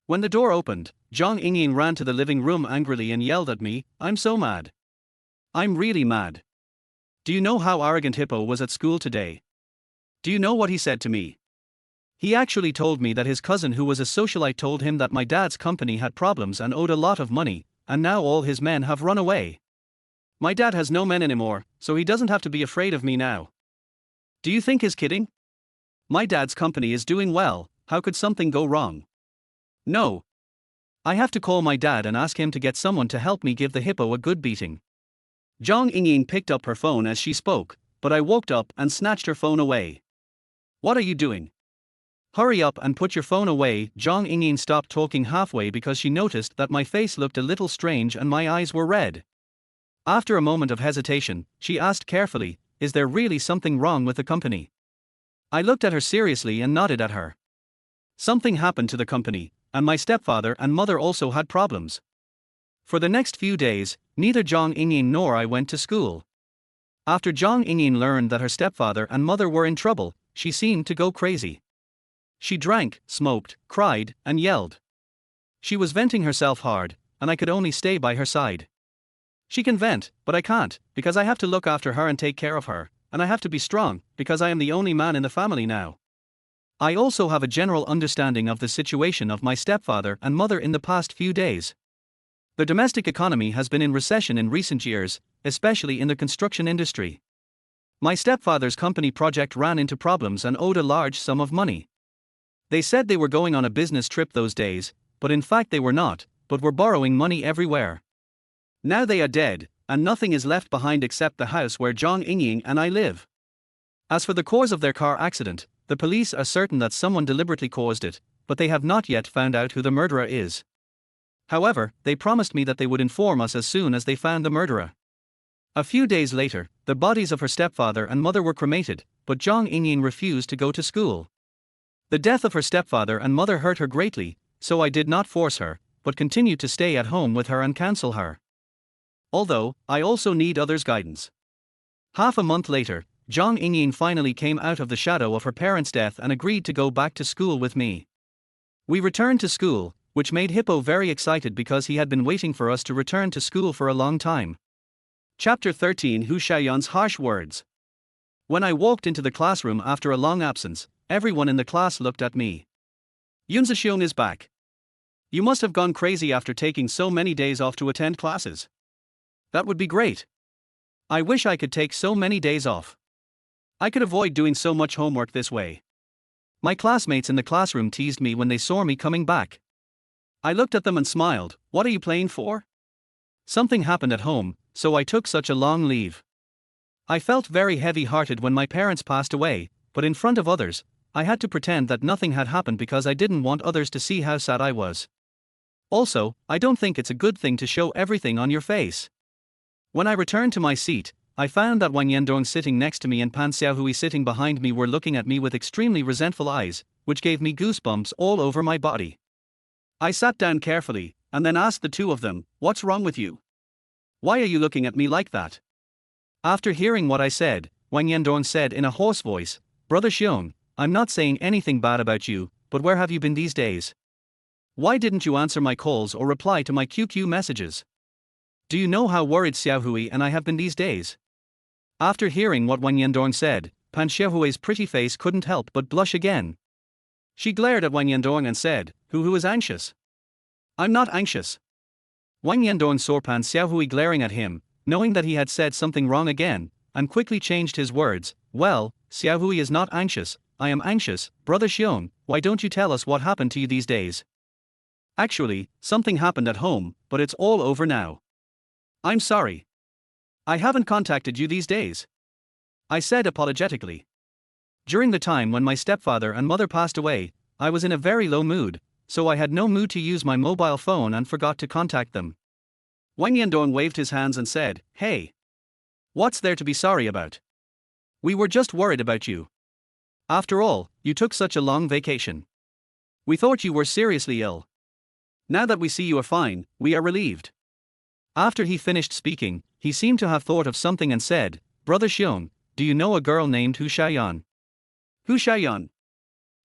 When the door opened, Zhang Yingying ran to the living room angrily and yelled at me, "I'm so mad. I'm really mad. Do you know how arrogant Hippo was at school today? Do you know what he said to me? He actually told me that his cousin who was a socialite told him that my dad's company had problems and owed a lot of money, and now all his men have run away. My dad has no men anymore, so he doesn't have to be afraid of me now. Do you think he's kidding? My dad's company is doing well, how could something go wrong? No. I have to call my dad and ask him to get someone to help me give the Hippo a good beating." Zhang Yingying picked up her phone as she spoke, but I woke up and snatched her phone away. "What are you doing? Hurry up and put your phone away." Zhang Yingying stopped talking halfway because she noticed that my face looked a little strange and my eyes were red. After a moment of hesitation, she asked carefully, "Is there really something wrong with the company?" I looked at her seriously and nodded at her. Something happened to the company, and my stepfather and mother also had problems. For the next few days, neither Zhang Yingying nor I went to school. After Zhang Yingying learned that her stepfather and mother were in trouble, she seemed to go crazy. She drank, smoked, cried, and yelled. She was venting herself hard, and I could only stay by her side. She can vent, but I can't, because I have to look after her and take care of her, and I have to be strong, because I am the only man in the family now. I also have a general understanding of the situation of my stepfather and mother in the past few days. The domestic economy has been in recession in recent years, especially in the construction industry. My stepfather's company project ran into problems and owed a large sum of money. They said they were going on a business trip those days, but in fact they were not, but were borrowing money everywhere. Now they are dead, and nothing is left behind except the house where Zhang Yingying and I live. As for the cause of their car accident, the police are certain that someone deliberately caused it, but they have not yet found out who the murderer is. However, they promised me that they would inform us as soon as they found the murderer. A few days later, the bodies of her stepfather and mother were cremated, but Zhang Yingying refused to go to school. The death of her stepfather and mother hurt her greatly, so I did not force her, but continued to stay at home with her and counsel her. Although, I also need others' guidance. Half a month later, Zhang Yingying finally came out of the shadow of her parents' death and agreed to go back to school with me. We returned to school, which made Hippo very excited because he had been waiting for us to return to school for a long time. Chapter 13: Hu Xiaoyan's harsh words. When I walked into the classroom after a long absence, everyone in the class looked at me. "Yun Zixiong is back. You must have gone crazy after taking so many days off to attend classes. That would be great. I wish I could take so many days off. I could avoid doing so much homework this way." My classmates in the classroom teased me when they saw me coming back. I looked at them and smiled. "What are you playing for?" Something happened at home, so I took such a long leave. I felt very heavy-hearted when my parents passed away, but in front of others, I had to pretend that nothing had happened because I didn't want others to see how sad I was. Also, I don't think it's a good thing to show everything on your face. When I returned to my seat, I found that Wang Yendong sitting next to me and Pan Xiaohui sitting behind me were looking at me with extremely resentful eyes, which gave me goosebumps all over my body. I sat down carefully, and then asked the two of them, "What's wrong with you? Why are you looking at me like that?" After hearing what I said, Wang Yendong said in a hoarse voice, "Brother Xiong, I'm not saying anything bad about you, but where have you been these days? Why didn't you answer my calls or reply to my QQ messages? Do you know how worried Xiaohui and I have been these days?" After hearing what Wang Yendong said, Pan Xiaohui's pretty face couldn't help but blush again. She glared at Wang Yendong and said, Who is anxious? I'm not anxious." Wang Yendong saw Pan Xiaohui glaring at him, knowing that he had said something wrong again, and quickly changed his words. "Well, Xiaohui is not anxious, I am anxious. Brother Xiong, why don't you tell us what happened to you these days?" "Actually, something happened at home, but it's all over now. I'm sorry. I haven't contacted you these days," I said apologetically. During the time when my stepfather and mother passed away, I was in a very low mood, so I had no mood to use my mobile phone and forgot to contact them. Wang Yandong waved his hands and said, "Hey. What's there to be sorry about? We were just worried about you. After all, you took such a long vacation. We thought you were seriously ill. Now that we see you are fine, we are relieved." After he finished speaking, he seemed to have thought of something and said, "Brother Xiong, do you know a girl named Hu Xiaoyan?" Hu Xiaoyan.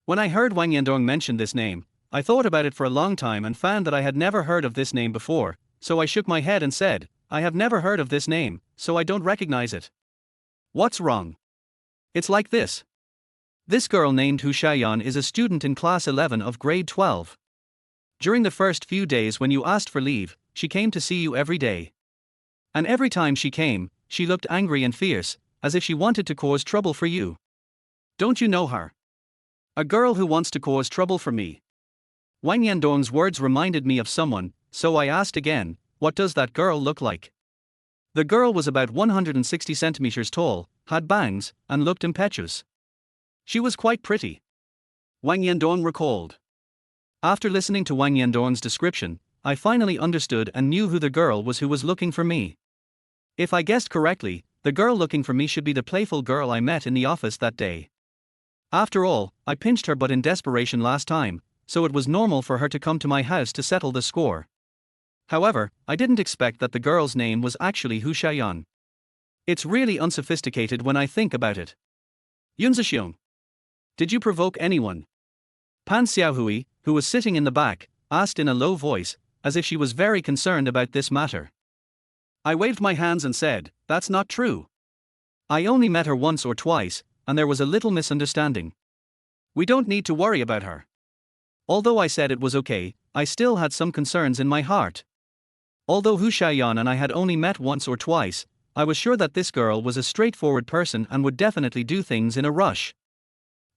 When I heard Wang Yandong mention this name, I thought about it for a long time and found that I had never heard of this name before, so I shook my head and said, "I have never heard of this name, so I don't recognize it." "What's wrong?" "It's like this. This girl named Hu Xiaoyan is a student in class 11 of grade 12. During the first few days when you asked for leave, she came to see you every day. And every time she came, she looked angry and fierce, as if she wanted to cause trouble for you. Don't you know her? A girl who wants to cause trouble for me." Wang Yandong's words reminded me of someone, so I asked again, "What does that girl look like?" The girl was about 160 centimeters tall, had bangs, and looked impetuous. She was quite pretty. Wang Yandong recalled. After listening to Wang Yandong's description, I finally understood and knew who the girl was who was looking for me. If I guessed correctly, the girl looking for me should be the playful girl I met in the office that day. After all, I pinched her butt in desperation last time, so it was normal for her to come to my house to settle the score. However, I didn't expect that the girl's name was actually Hu Xiaoyan. It's really unsophisticated when I think about it. "Yunzixiong, did you provoke anyone?" Pan Xiaohui, who was sitting in the back, asked in a low voice, as if she was very concerned about this matter. I waved my hands and said, "That's not true. I only met her once or twice, and there was a little misunderstanding. We don't need to worry about her." Although I said it was okay, I still had some concerns in my heart. Although Hu Xiaoyan and I had only met once or twice, I was sure that this girl was a straightforward person and would definitely do things in a rush.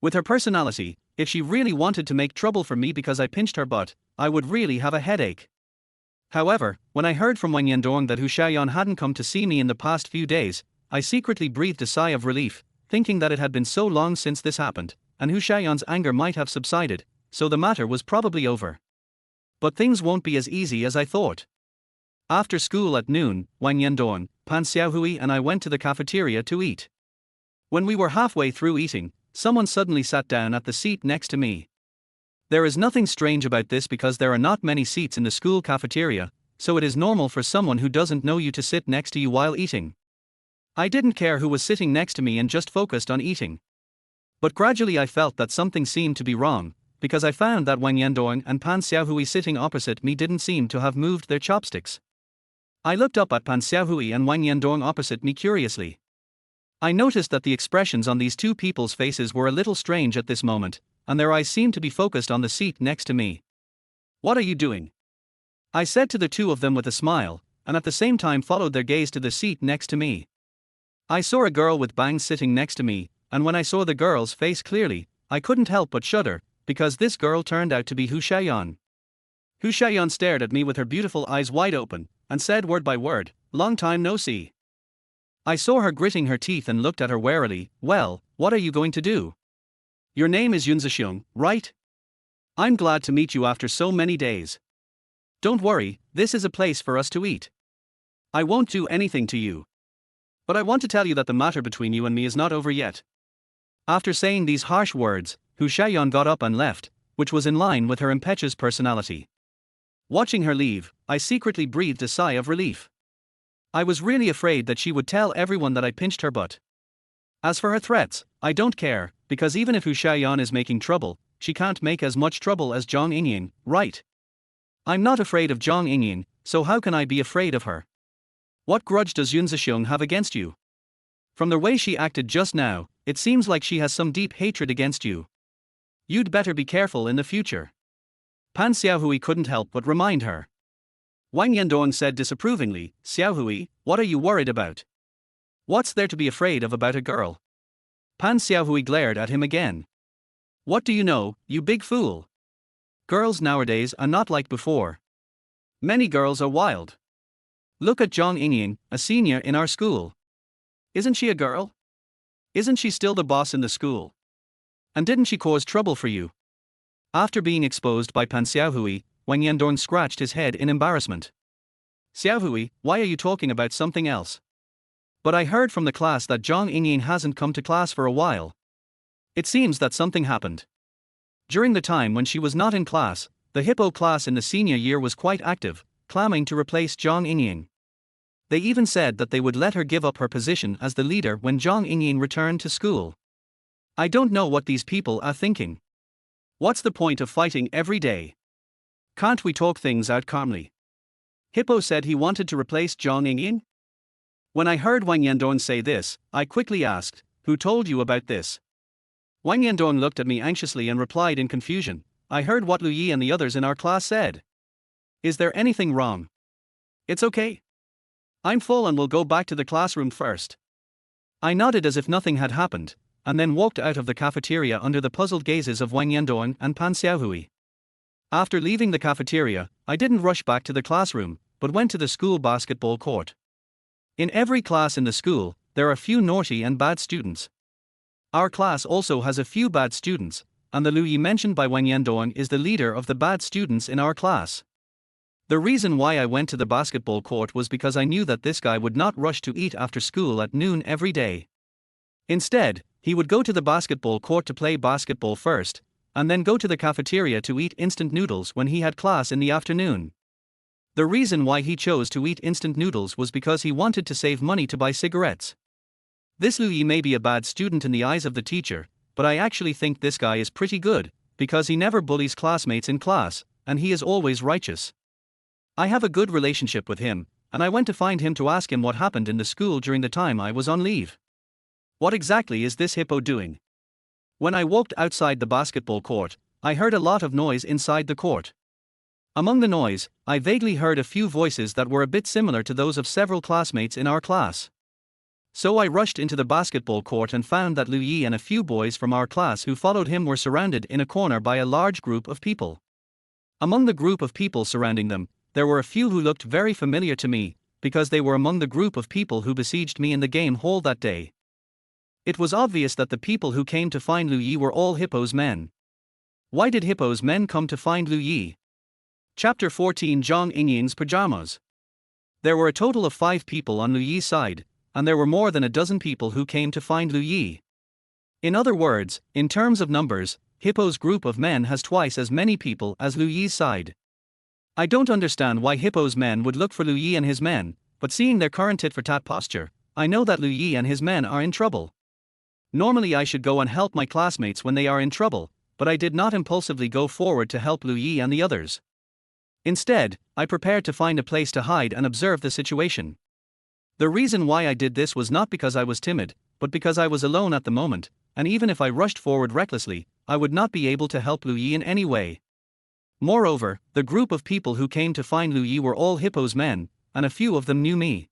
With her personality, if she really wanted to make trouble for me because I pinched her butt, I would really have a headache. However, when I heard from Wang Yandong that Hu Xiaoyan hadn't come to see me in the past few days, I secretly breathed a sigh of relief, thinking that it had been so long since this happened, and Hu Xiaoyan's anger might have subsided, so the matter was probably over. But things won't be as easy as I thought. After school at noon, Wang Yandong, Pan Xiaohui and I went to the cafeteria to eat. When we were halfway through eating, someone suddenly sat down at the seat next to me. There is nothing strange about this because there are not many seats in the school cafeteria, so it is normal for someone who doesn't know you to sit next to you while eating. I didn't care who was sitting next to me and just focused on eating. But gradually I felt that something seemed to be wrong, because I found that Wang Yandong and Pan Xiaohui sitting opposite me didn't seem to have moved their chopsticks. I looked up at Pan Xiaohui and Wang Yandong opposite me curiously. I noticed that the expressions on these two people's faces were a little strange at this moment, and their eyes seemed to be focused on the seat next to me. "What are you doing?" I said to the two of them with a smile, and at the same time followed their gaze to the seat next to me. I saw a girl with bangs sitting next to me, and when I saw the girl's face clearly, I couldn't help but shudder, because this girl turned out to be Hu Xiaoyan. Hu Xiaoyan stared at me with her beautiful eyes wide open, and said word by word, "Long time no see." I saw her gritting her teeth and looked at her warily. "Well, what are you going to do? Your name is Yunzixiong, right? I'm glad to meet you after so many days. Don't worry, this is a place for us to eat. I won't do anything to you. But I want to tell you that the matter between you and me is not over yet." After saying these harsh words, Hu Xiaoyan got up and left, which was in line with her impetuous personality. Watching her leave, I secretly breathed a sigh of relief. I was really afraid that she would tell everyone that I pinched her butt. As for her threats, I don't care, because even if Hu Xiaoyan is making trouble, she can't make as much trouble as Zhang Yingying, right? I'm not afraid of Zhang Yingying, so how can I be afraid of her? What grudge does Yunzixiong have against you? From the way she acted just now, it seems like she has some deep hatred against you. You'd better be careful in the future. Pan Xiaohui couldn't help but remind her. Wang Yandong said disapprovingly, "Xiaohui, what are you worried about? What's there to be afraid of about a girl?" Pan Xiaohui glared at him again. "What do you know, you big fool? Girls nowadays are not like before. Many girls are wild. Look at Zhang Yingying, a senior in our school. Isn't she a girl? Isn't she still the boss in the school? And didn't she cause trouble for you?" After being exposed by Pan Xiaohui, Wang Yandong scratched his head in embarrassment. Xiaohui, why are you talking about something else? But I heard from the class that Zhang Yingying hasn't come to class for a while. It seems that something happened. During the time when she was not in class, the hippo class in the senior year was quite active, clamoring to replace Zhang Yingying. They even said that they would let her give up her position as the leader when Zhang Yingying returned to school. I don't know what these people are thinking. What's the point of fighting every day? Can't we talk things out calmly? Hippo said he wanted to replace Zhang Yingying. When I heard Wang Yandong say this, I quickly asked, who told you about this? Wang Yandong looked at me anxiously and replied in confusion, I heard what Lu Yi and the others in our class said. Is there anything wrong? It's okay. I'm full and will go back to the classroom first. I nodded as if nothing had happened, and then walked out of the cafeteria under the puzzled gazes of Wang Yandong and Pan Xiaohui. After leaving the cafeteria, I didn't rush back to the classroom, but went to the school basketball court. In every class in the school, there are few naughty and bad students. Our class also has a few bad students, and the Lu Yi mentioned by Wang Yandong is the leader of the bad students in our class. The reason why I went to the basketball court was because I knew that this guy would not rush to eat after school at noon every day. Instead, he would go to the basketball court to play basketball first, and then go to the cafeteria to eat instant noodles when he had class in the afternoon. The reason why he chose to eat instant noodles was because he wanted to save money to buy cigarettes. This Lu Yi may be a bad student in the eyes of the teacher, but I actually think this guy is pretty good, because he never bullies classmates in class, and he is always righteous. I have a good relationship with him, and I went to find him to ask him what happened in the school during the time I was on leave. What exactly is this hippo doing? When I walked outside the basketball court, I heard a lot of noise inside the court. Among the noise, I vaguely heard a few voices that were a bit similar to those of several classmates in our class. So I rushed into the basketball court and found that Lu Yi and a few boys from our class who followed him were surrounded in a corner by a large group of people. Among the group of people surrounding them, there were a few who looked very familiar to me, because they were among the group of people who besieged me in the game hall that day. It was obvious that the people who came to find Lu Yi were all Hippo's men. Why did Hippo's men come to find Lu Yi? Chapter 14 Zhang Yingying's Pajamas. There were a total of 5 people on Lu Yi's side, and there were more than a dozen people who came to find Lu Yi. In other words, in terms of numbers, Hippo's group of men has twice as many people as Lu Yi's side. I don't understand why Hippo's men would look for Lu Yi and his men, but seeing their current tit-for-tat posture, I know that Lu Yi and his men are in trouble. Normally I should go and help my classmates when they are in trouble, but I did not impulsively go forward to help Lu Yi and the others. Instead, I prepared to find a place to hide and observe the situation. The reason why I did this was not because I was timid, but because I was alone at the moment, and even if I rushed forward recklessly, I would not be able to help Lu Yi in any way. Moreover, the group of people who came to find Lu Yi were all Hippo's men, and a few of them knew me.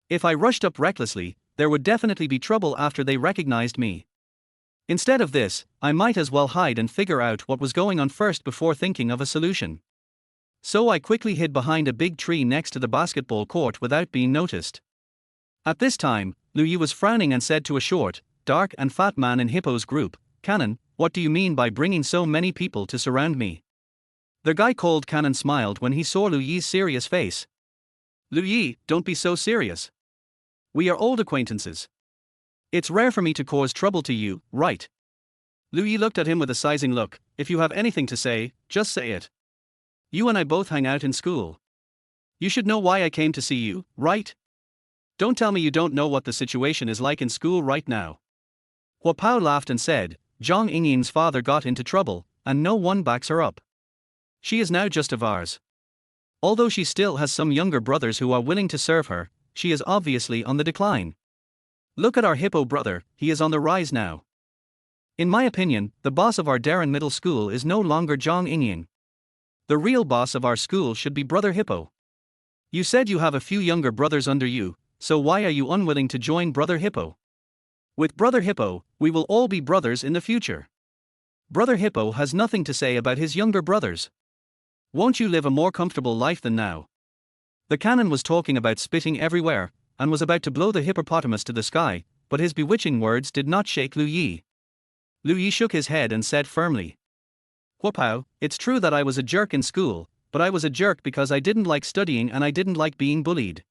If I rushed up recklessly, there would definitely be trouble after they recognized me. Instead of this, I might as well hide and figure out what was going on first before thinking of a solution. So I quickly hid behind a big tree next to the basketball court without being noticed. At this time, Lu Yi was frowning and said to a short, dark and fat man in Hippo's group, Cannon, what do you mean by bringing so many people to surround me? The guy called Cannon smiled when he saw Lu Yi's serious face. Lu Yi, don't be so serious. We are old acquaintances. It's rare for me to cause trouble to you, right? Lu Yi looked at him with a sizing look. If you have anything to say, just say it. You and I both hang out in school. You should know why I came to see you, right? Don't tell me you don't know what the situation is like in school right now. Hua Pao laughed and said, Zhang Yingying's father got into trouble, and no one backs her up. She is now just of ours. Although she still has some younger brothers who are willing to serve her, she is obviously on the decline. Look at our Hippo brother, he is on the rise now. In my opinion, the boss of our Darren Middle School is no longer Zhang Yingying. The real boss of our school should be Brother Hippo. You said you have a few younger brothers under you, so why are you unwilling to join Brother Hippo? With Brother Hippo, we will all be brothers in the future. Brother Hippo has nothing to say about his younger brothers. Won't you live a more comfortable life than now? The cannon was talking about spitting everywhere, and was about to blow the hippopotamus to the sky, but his bewitching words did not shake Lu Yi. Lu Yi shook his head and said firmly, Huapao, it's true that I was a jerk in school, but I was a jerk because I didn't like studying and I didn't like being bullied.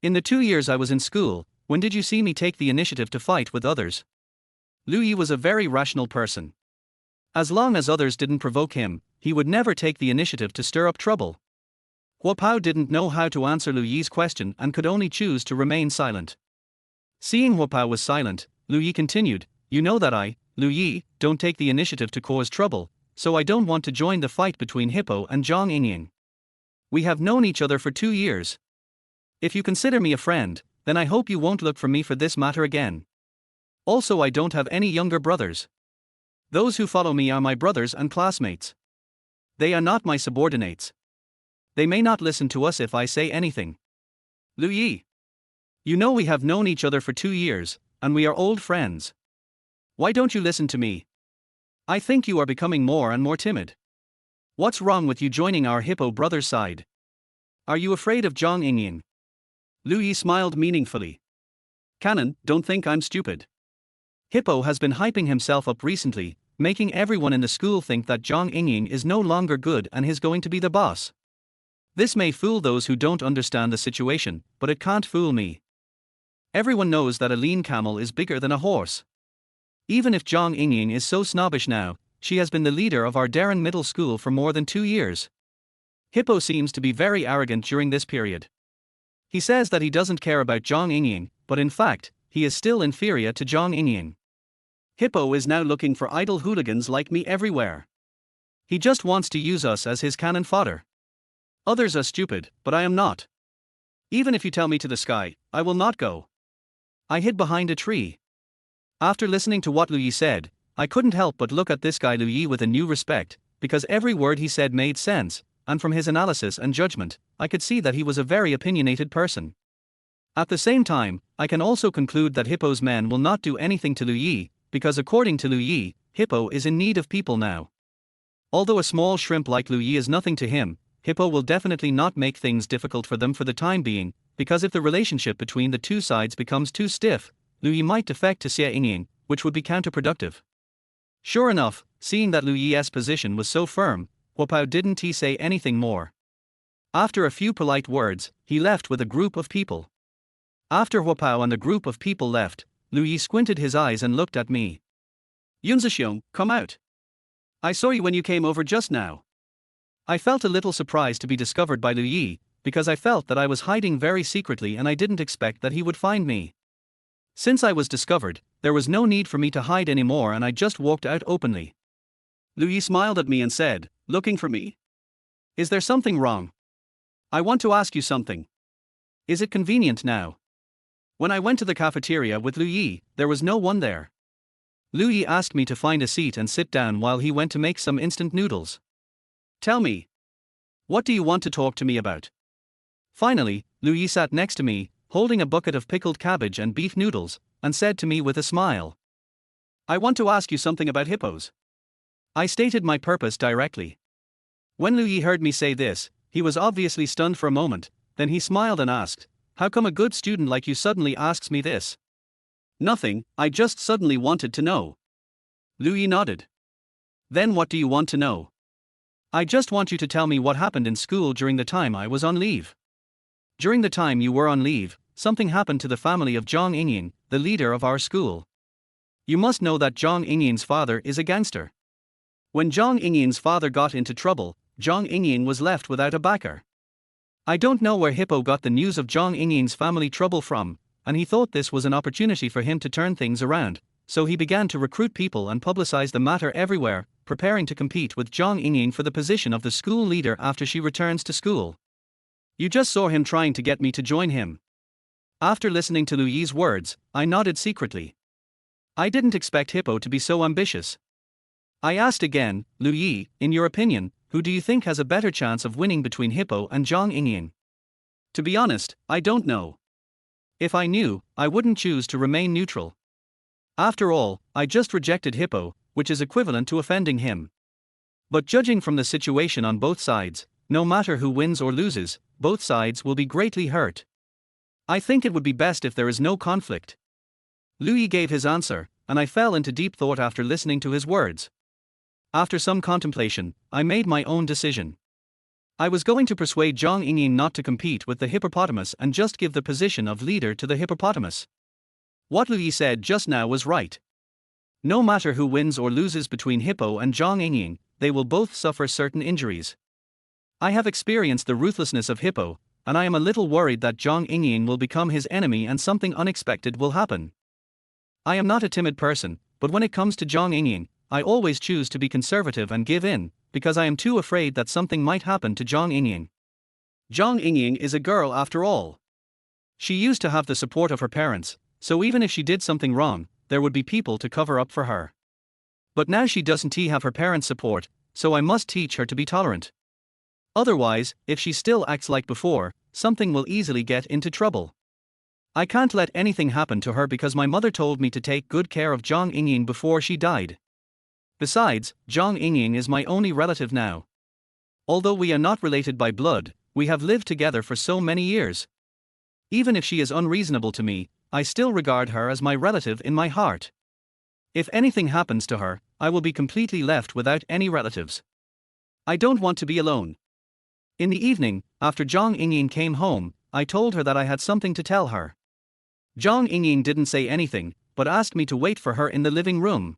In the 2 years I was in school, when did you see me take the initiative to fight with others? Lu Yi was a very rational person. As long as others didn't provoke him, he would never take the initiative to stir up trouble. Huapao didn't know how to answer Lu Yi's question and could only choose to remain silent. Seeing Huapao was silent, Lu Yi continued, you know that I, Lu Yi, don't take the initiative to cause trouble, so I don't want to join the fight between Hippo and Zhang Yingying. We have known each other for 2 years. If you consider me a friend, then I hope you won't look for me for this matter again. Also, I don't have any younger brothers. Those who follow me are my brothers and classmates. They are not my subordinates. They may not listen to us if I say anything. Lu Yi. You know we have known each other for 2 years, and we are old friends. Why don't you listen to me? I think you are becoming more and more timid. What's wrong with you joining our Hippo brother's side? Are you afraid of Zhang Yingying? Lu Yi smiled meaningfully. Canon, don't think I'm stupid. Hippo has been hyping himself up recently, making everyone in the school think that Zhang Yingying is no longer good and is going to be the boss. This may fool those who don't understand the situation, but it can't fool me. Everyone knows that a lean camel is bigger than a horse. Even if Zhang Yingying is so snobbish now, she has been the leader of our Darren Middle School for more than 2 years. Hippo seems to be very arrogant during this period. He says that he doesn't care about Zhang Yingying, but in fact, he is still inferior to Zhang Yingying. Hippo is now looking for idle hooligans like me everywhere. He just wants to use us as his cannon fodder. Others are stupid, but I am not. Even if you tell me to the sky, I will not go. I hid behind a tree. After listening to what Lu Yi said, I couldn't help but look at this guy Lu Yi with a new respect, because every word he said made sense, and from his analysis and judgment, I could see that he was a very opinionated person. At the same time, I can also conclude that Hippo's men will not do anything to Lu Yi, because according to Lu Yi, Hippo is in need of people now. Although a small shrimp like Lu Yi is nothing to him, Hippo will definitely not make things difficult for them for the time being, because if the relationship between the two sides becomes too stiff, Lu Yi might defect to Xie Yingying, which would be counterproductive. Sure enough, seeing that Lu Yi's position was so firm, Huapao didn't say anything more. After a few polite words, he left with a group of people. After Huapao and the group of people left, Lu Yi squinted his eyes and looked at me. Yunzixiong, come out. I saw you when you came over just now. I felt a little surprised to be discovered by Lu Yi, because I felt that I was hiding very secretly and I didn't expect that he would find me. Since I was discovered, there was no need for me to hide anymore and I just walked out openly. Lu Yi smiled at me and said, looking for me? Is there something wrong? I want to ask you something. Is it convenient now? When I went to the cafeteria with Lu Yi, there was no one there. Lu Yi asked me to find a seat and sit down while he went to make some instant noodles. Tell me. What do you want to talk to me about? Finally, Lu Yi sat next to me, holding a bucket of pickled cabbage and beef noodles, and said to me with a smile. I want to ask you something about hippos. I stated my purpose directly. When Lu Yi heard me say this, he was obviously stunned for a moment, then he smiled and asked, how come a good student like you suddenly asks me this? Nothing, I just suddenly wanted to know. Lu Yi nodded. Then what do you want to know? I just want you to tell me what happened in school during the time I was on leave. During the time you were on leave, something happened to the family of Zhang Yingying, the leader of our school. You must know that Zhang Yingying's father is a gangster. When Zhang Yingying's father got into trouble, Zhang Yingying was left without a backer. I don't know where Hippo got the news of Zhang Yingying's family trouble from, and he thought this was an opportunity for him to turn things around, so he began to recruit people and publicize the matter everywhere, preparing to compete with Zhang Yingying for the position of the school leader after she returns to school. You just saw him trying to get me to join him. After listening to Lu Yi's words, I nodded secretly. I didn't expect Hippo to be so ambitious. I asked again, Lu Yi, in your opinion, who do you think has a better chance of winning between Hippo and Zhang Yingying? To be honest, I don't know. If I knew, I wouldn't choose to remain neutral. After all, I just rejected Hippo, which is equivalent to offending him. But judging from the situation on both sides, no matter who wins or loses, both sides will be greatly hurt. I think it would be best if there is no conflict. Lu Yi gave his answer, and I fell into deep thought after listening to his words. After some contemplation, I made my own decision. I was going to persuade Zhang Yingying not to compete with the hippopotamus and just give the position of leader to the hippopotamus. What Lu Yi said just now was right. No matter who wins or loses between Hippo and Zhang Yingying, they will both suffer certain injuries. I have experienced the ruthlessness of Hippo, and I am a little worried that Zhang Yingying will become his enemy and something unexpected will happen. I am not a timid person, but when it comes to Zhang Yingying, I always choose to be conservative and give in, because I am too afraid that something might happen to Zhang Yingying. Zhang Yingying is a girl after all. She used to have the support of her parents, so even if she did something wrong, there would be people to cover up for her. But now she doesn't have her parents' support, so I must teach her to be tolerant. Otherwise, if she still acts like before, something will easily get into trouble. I can't let anything happen to her because my mother told me to take good care of Zhang Yingying before she died. Besides, Zhang Yingying is my only relative now. Although we are not related by blood, we have lived together for so many years. Even if she is unreasonable to me, I still regard her as my relative in my heart. If anything happens to her, I will be completely left without any relatives. I don't want to be alone. In the evening, after Zhang Yingying came home, I told her that I had something to tell her. Zhang Yingying didn't say anything, but asked me to wait for her in the living room.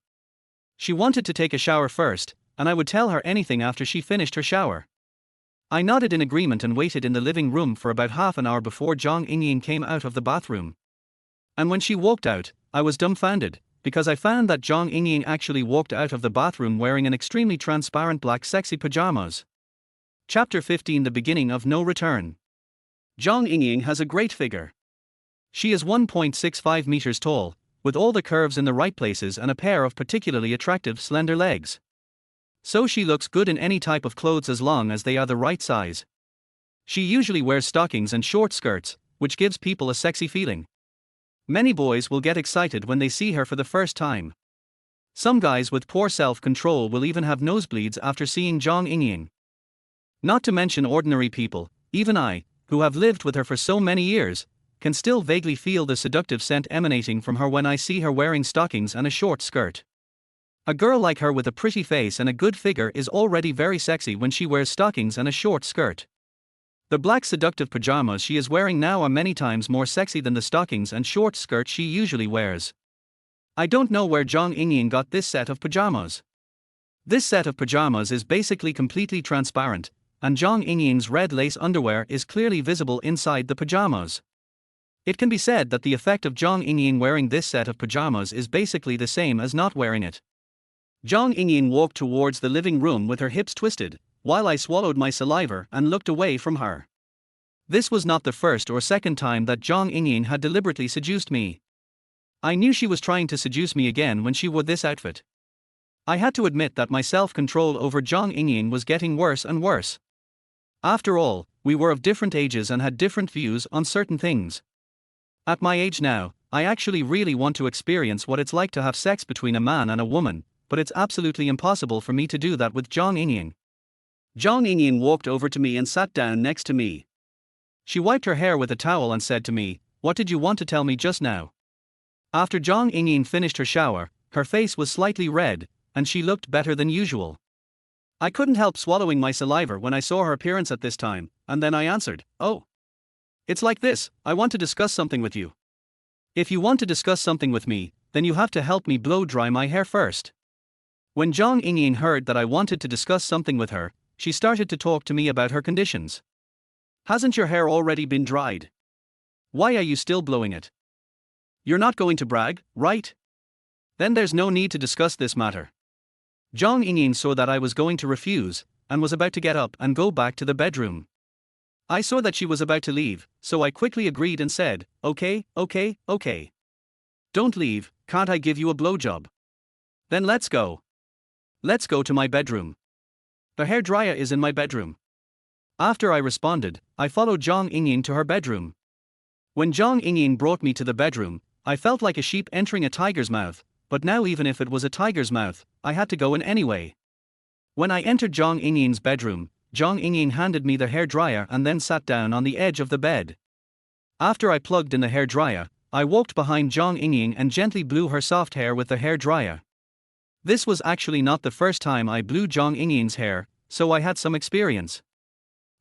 She wanted to take a shower first, and I would tell her anything after she finished her shower. I nodded in agreement and waited in the living room for about half an hour before Zhang Yingying came out of the bathroom. And when she walked out, I was dumbfounded, because I found that Zhang Yingying actually walked out of the bathroom wearing an extremely transparent black sexy pajamas. Chapter 15: The Beginning of No Return. Zhang Yingying has a great figure. She is 1.65 meters tall, with all the curves in the right places and a pair of particularly attractive slender legs. So she looks good in any type of clothes as long as they are the right size. She usually wears stockings and short skirts, which gives people a sexy feeling. Many boys will get excited when they see her for the first time. Some guys with poor self-control will even have nosebleeds after seeing Zhang Yingying. Not to mention ordinary people, even I, who have lived with her for so many years, can still vaguely feel the seductive scent emanating from her when I see her wearing stockings and a short skirt. A girl like her with a pretty face and a good figure is already very sexy when she wears stockings and a short skirt. The black seductive pajamas she is wearing now are many times more sexy than the stockings and short skirt she usually wears. I don't know where Zhang Yingying got this set of pajamas. This set of pajamas is basically completely transparent, and Zhang Yingying's red lace underwear is clearly visible inside the pajamas. It can be said that the effect of Zhang Yingying wearing this set of pajamas is basically the same as not wearing it. Zhang Yingying walked towards the living room with her hips twisted, while I swallowed my saliva and looked away from her. This was not the first or second time that Zhang Yingying had deliberately seduced me. I knew she was trying to seduce me again when she wore this outfit. I had to admit that my self-control over Zhang Yingying was getting worse and worse. After all, we were of different ages and had different views on certain things. At my age now, I actually really want to experience what it's like to have sex between a man and a woman, but it's absolutely impossible for me to do that with Zhang Yingying. Zhang Yingying walked over to me and sat down next to me. She wiped her hair with a towel and said to me, "What did you want to tell me just now?" After Zhang Yingying finished her shower, her face was slightly red, and she looked better than usual. I couldn't help swallowing my saliva when I saw her appearance at this time, and then I answered, "Oh. It's like this, I want to discuss something with you." If you want to discuss something with me, then you have to help me blow dry my hair first. When Zhang Yingying heard that I wanted to discuss something with her, she started to talk to me about her conditions. "Hasn't your hair already been dried? Why are you still blowing it? You're not going to brag, right? Then there's no need to discuss this matter." Zhang Yingying saw that I was going to refuse, and was about to get up and go back to the bedroom. I saw that she was about to leave, so I quickly agreed and said, okay. Don't leave, can't I give you a blowjob? Then let's go. Let's go to my bedroom. The hairdryer is in my bedroom. After I responded, I followed Zhang Yingying to her bedroom. When Zhang Yingying brought me to the bedroom, I felt like a sheep entering a tiger's mouth, but now even if it was a tiger's mouth, I had to go in anyway. When I entered Zhang Yingying's bedroom, Zhang Yingying handed me the hairdryer and then sat down on the edge of the bed. After I plugged in the hairdryer, I walked behind Zhang Yingying and gently blew her soft hair with the hairdryer. This was actually not the first time I blew Zhang Yingying's hair, so I had some experience.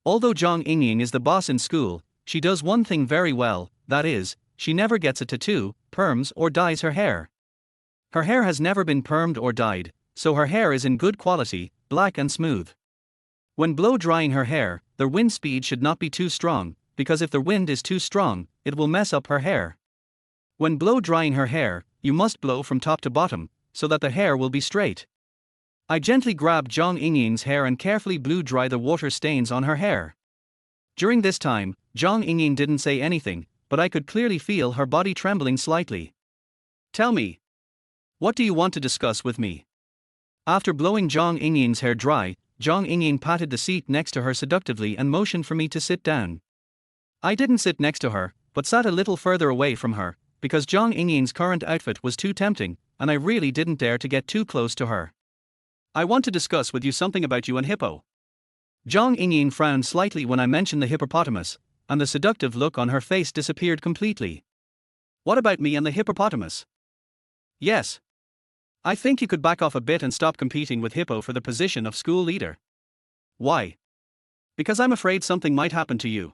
Although Zhang Yingying is the boss in school, she does one thing very well, that is, she never gets a tattoo, perms or dyes her hair. Her hair has never been permed or dyed, so her hair is in good quality, black and smooth. When blow drying her hair, the wind speed should not be too strong, because if the wind is too strong, it will mess up her hair. When blow drying her hair, you must blow from top to bottom, so that the hair will be straight. I gently grabbed Zhang Yingying's hair and carefully blew dry the water stains on her hair. During this time, Zhang Yingying didn't say anything, but I could clearly feel her body trembling slightly. Tell me. What do you want to discuss with me? After blowing Zhang Yingying's hair dry, Zhang Yingying patted the seat next to her seductively and motioned for me to sit down. I didn't sit next to her, but sat a little further away from her, because Zhang Yingying's current outfit was too tempting, and I really didn't dare to get too close to her. I want to discuss with you something about you and Hippo. Zhang Yingying frowned slightly when I mentioned the hippopotamus, and the seductive look on her face disappeared completely. What about me and the hippopotamus? Yes. I think you could back off a bit and stop competing with Hippo for the position of school leader. Why? Because I'm afraid something might happen to you.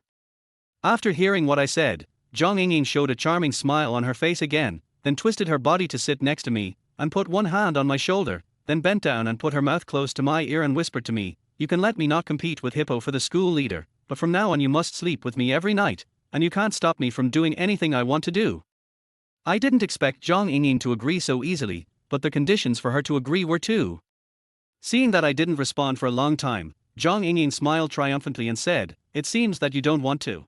After hearing what I said, Zhang Yingying showed a charming smile on her face again, then twisted her body to sit next to me, and put one hand on my shoulder, then bent down and put her mouth close to my ear and whispered to me, "You can let me not compete with Hippo for the school leader, but from now on you must sleep with me every night, and you can't stop me from doing anything I want to do." I didn't expect Zhang Yingying to agree so easily, but the conditions for her to agree were too. Seeing that I didn't respond for a long time, Zhang Yingying smiled triumphantly and said, "It seems that you don't want to.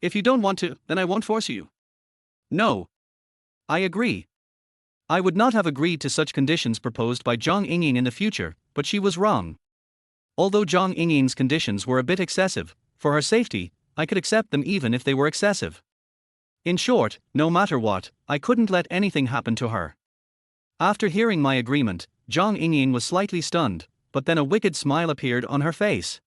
If you don't want to, then I won't force you." No. I agree. I would not have agreed to such conditions proposed by Zhang Yingying in the future, but she was wrong. Although Zhang Yingying's conditions were a bit excessive, for her safety, I could accept them even if they were excessive. In short, no matter what, I couldn't let anything happen to her. After hearing my agreement, Zhang Yingying was slightly stunned, but then a wicked smile appeared on her face.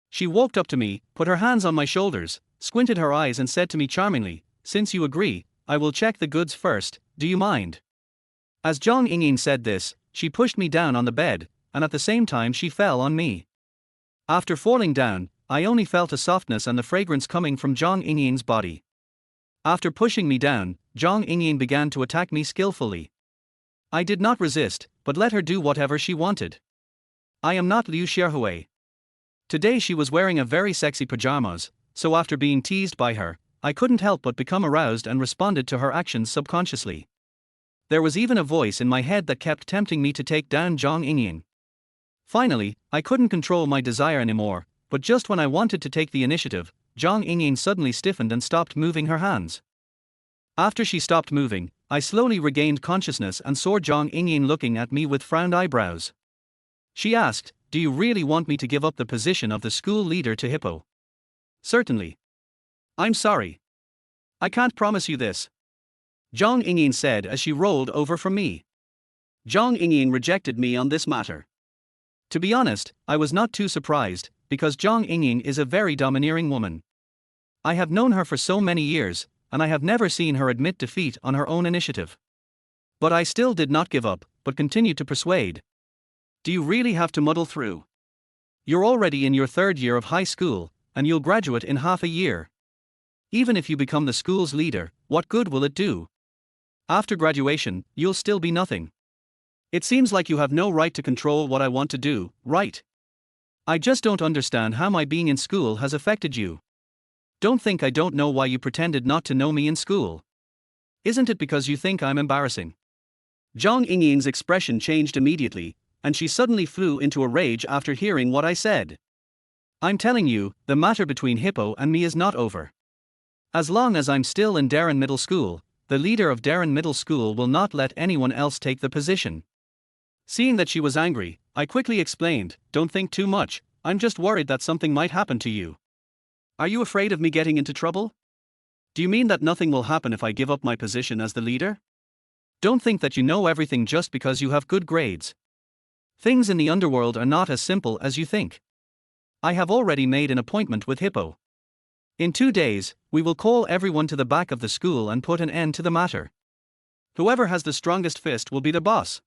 She walked up to me, put her hands on my shoulders, squinted her eyes and said to me charmingly, "Since you agree, I will check the goods first, do you mind?" As Zhang Yingying said this, she pushed me down on the bed, and at the same time she fell on me. After falling down, I only felt a softness and the fragrance coming from Zhang Yingying's body. After pushing me down, Zhang Yingying began to attack me skillfully. I did not resist, but let her do whatever she wanted. I am not Liu Xiaohui. Today she was wearing a very sexy pajamas, so after being teased by her, I couldn't help but become aroused and responded to her actions subconsciously. There was even a voice in my head that kept tempting me to take down Zhang Yingying. Finally, I couldn't control my desire anymore, but just when I wanted to take the initiative, Zhang Yingying suddenly stiffened and stopped moving her hands. After she stopped moving, I slowly regained consciousness and saw Zhang Yingying looking at me with frowned eyebrows. She asked, "Do you really want me to give up the position of the school leader to Hippo?" "Certainly." "I'm sorry. I can't promise you this," Zhang Yingying said as she rolled over from me. Zhang Yingying rejected me on this matter. To be honest, I was not too surprised, because Zhang Yingying is a very domineering woman. I have known her for so many years, and I have never seen her admit defeat on her own initiative. But I still did not give up, but continued to persuade. "Do you really have to muddle through? You're already in your third year of high school, and you'll graduate in half a year. Even if you become the school's leader, what good will it do? After graduation, you'll still be nothing. It seems like you have no right to control what I want to do, right? I just don't understand how my being in school has affected you. Don't think I don't know why you pretended not to know me in school. Isn't it because you think I'm embarrassing?" Zhang Yingying's expression changed immediately, and she suddenly flew into a rage after hearing what I said. "I'm telling you, the matter between Hippo and me is not over. As long as I'm still in Darren Middle School, the leader of Darren Middle School will not let anyone else take the position." Seeing that she was angry, I quickly explained, "Don't think too much, I'm just worried that something might happen to you." "Are you afraid of me getting into trouble? Do you mean that nothing will happen if I give up my position as the leader? Don't think that you know everything just because you have good grades. Things in the underworld are not as simple as you think. I have already made an appointment with Hippo. In 2 days, we will call everyone to the back of the school and put an end to the matter. Whoever has the strongest fist will be the boss."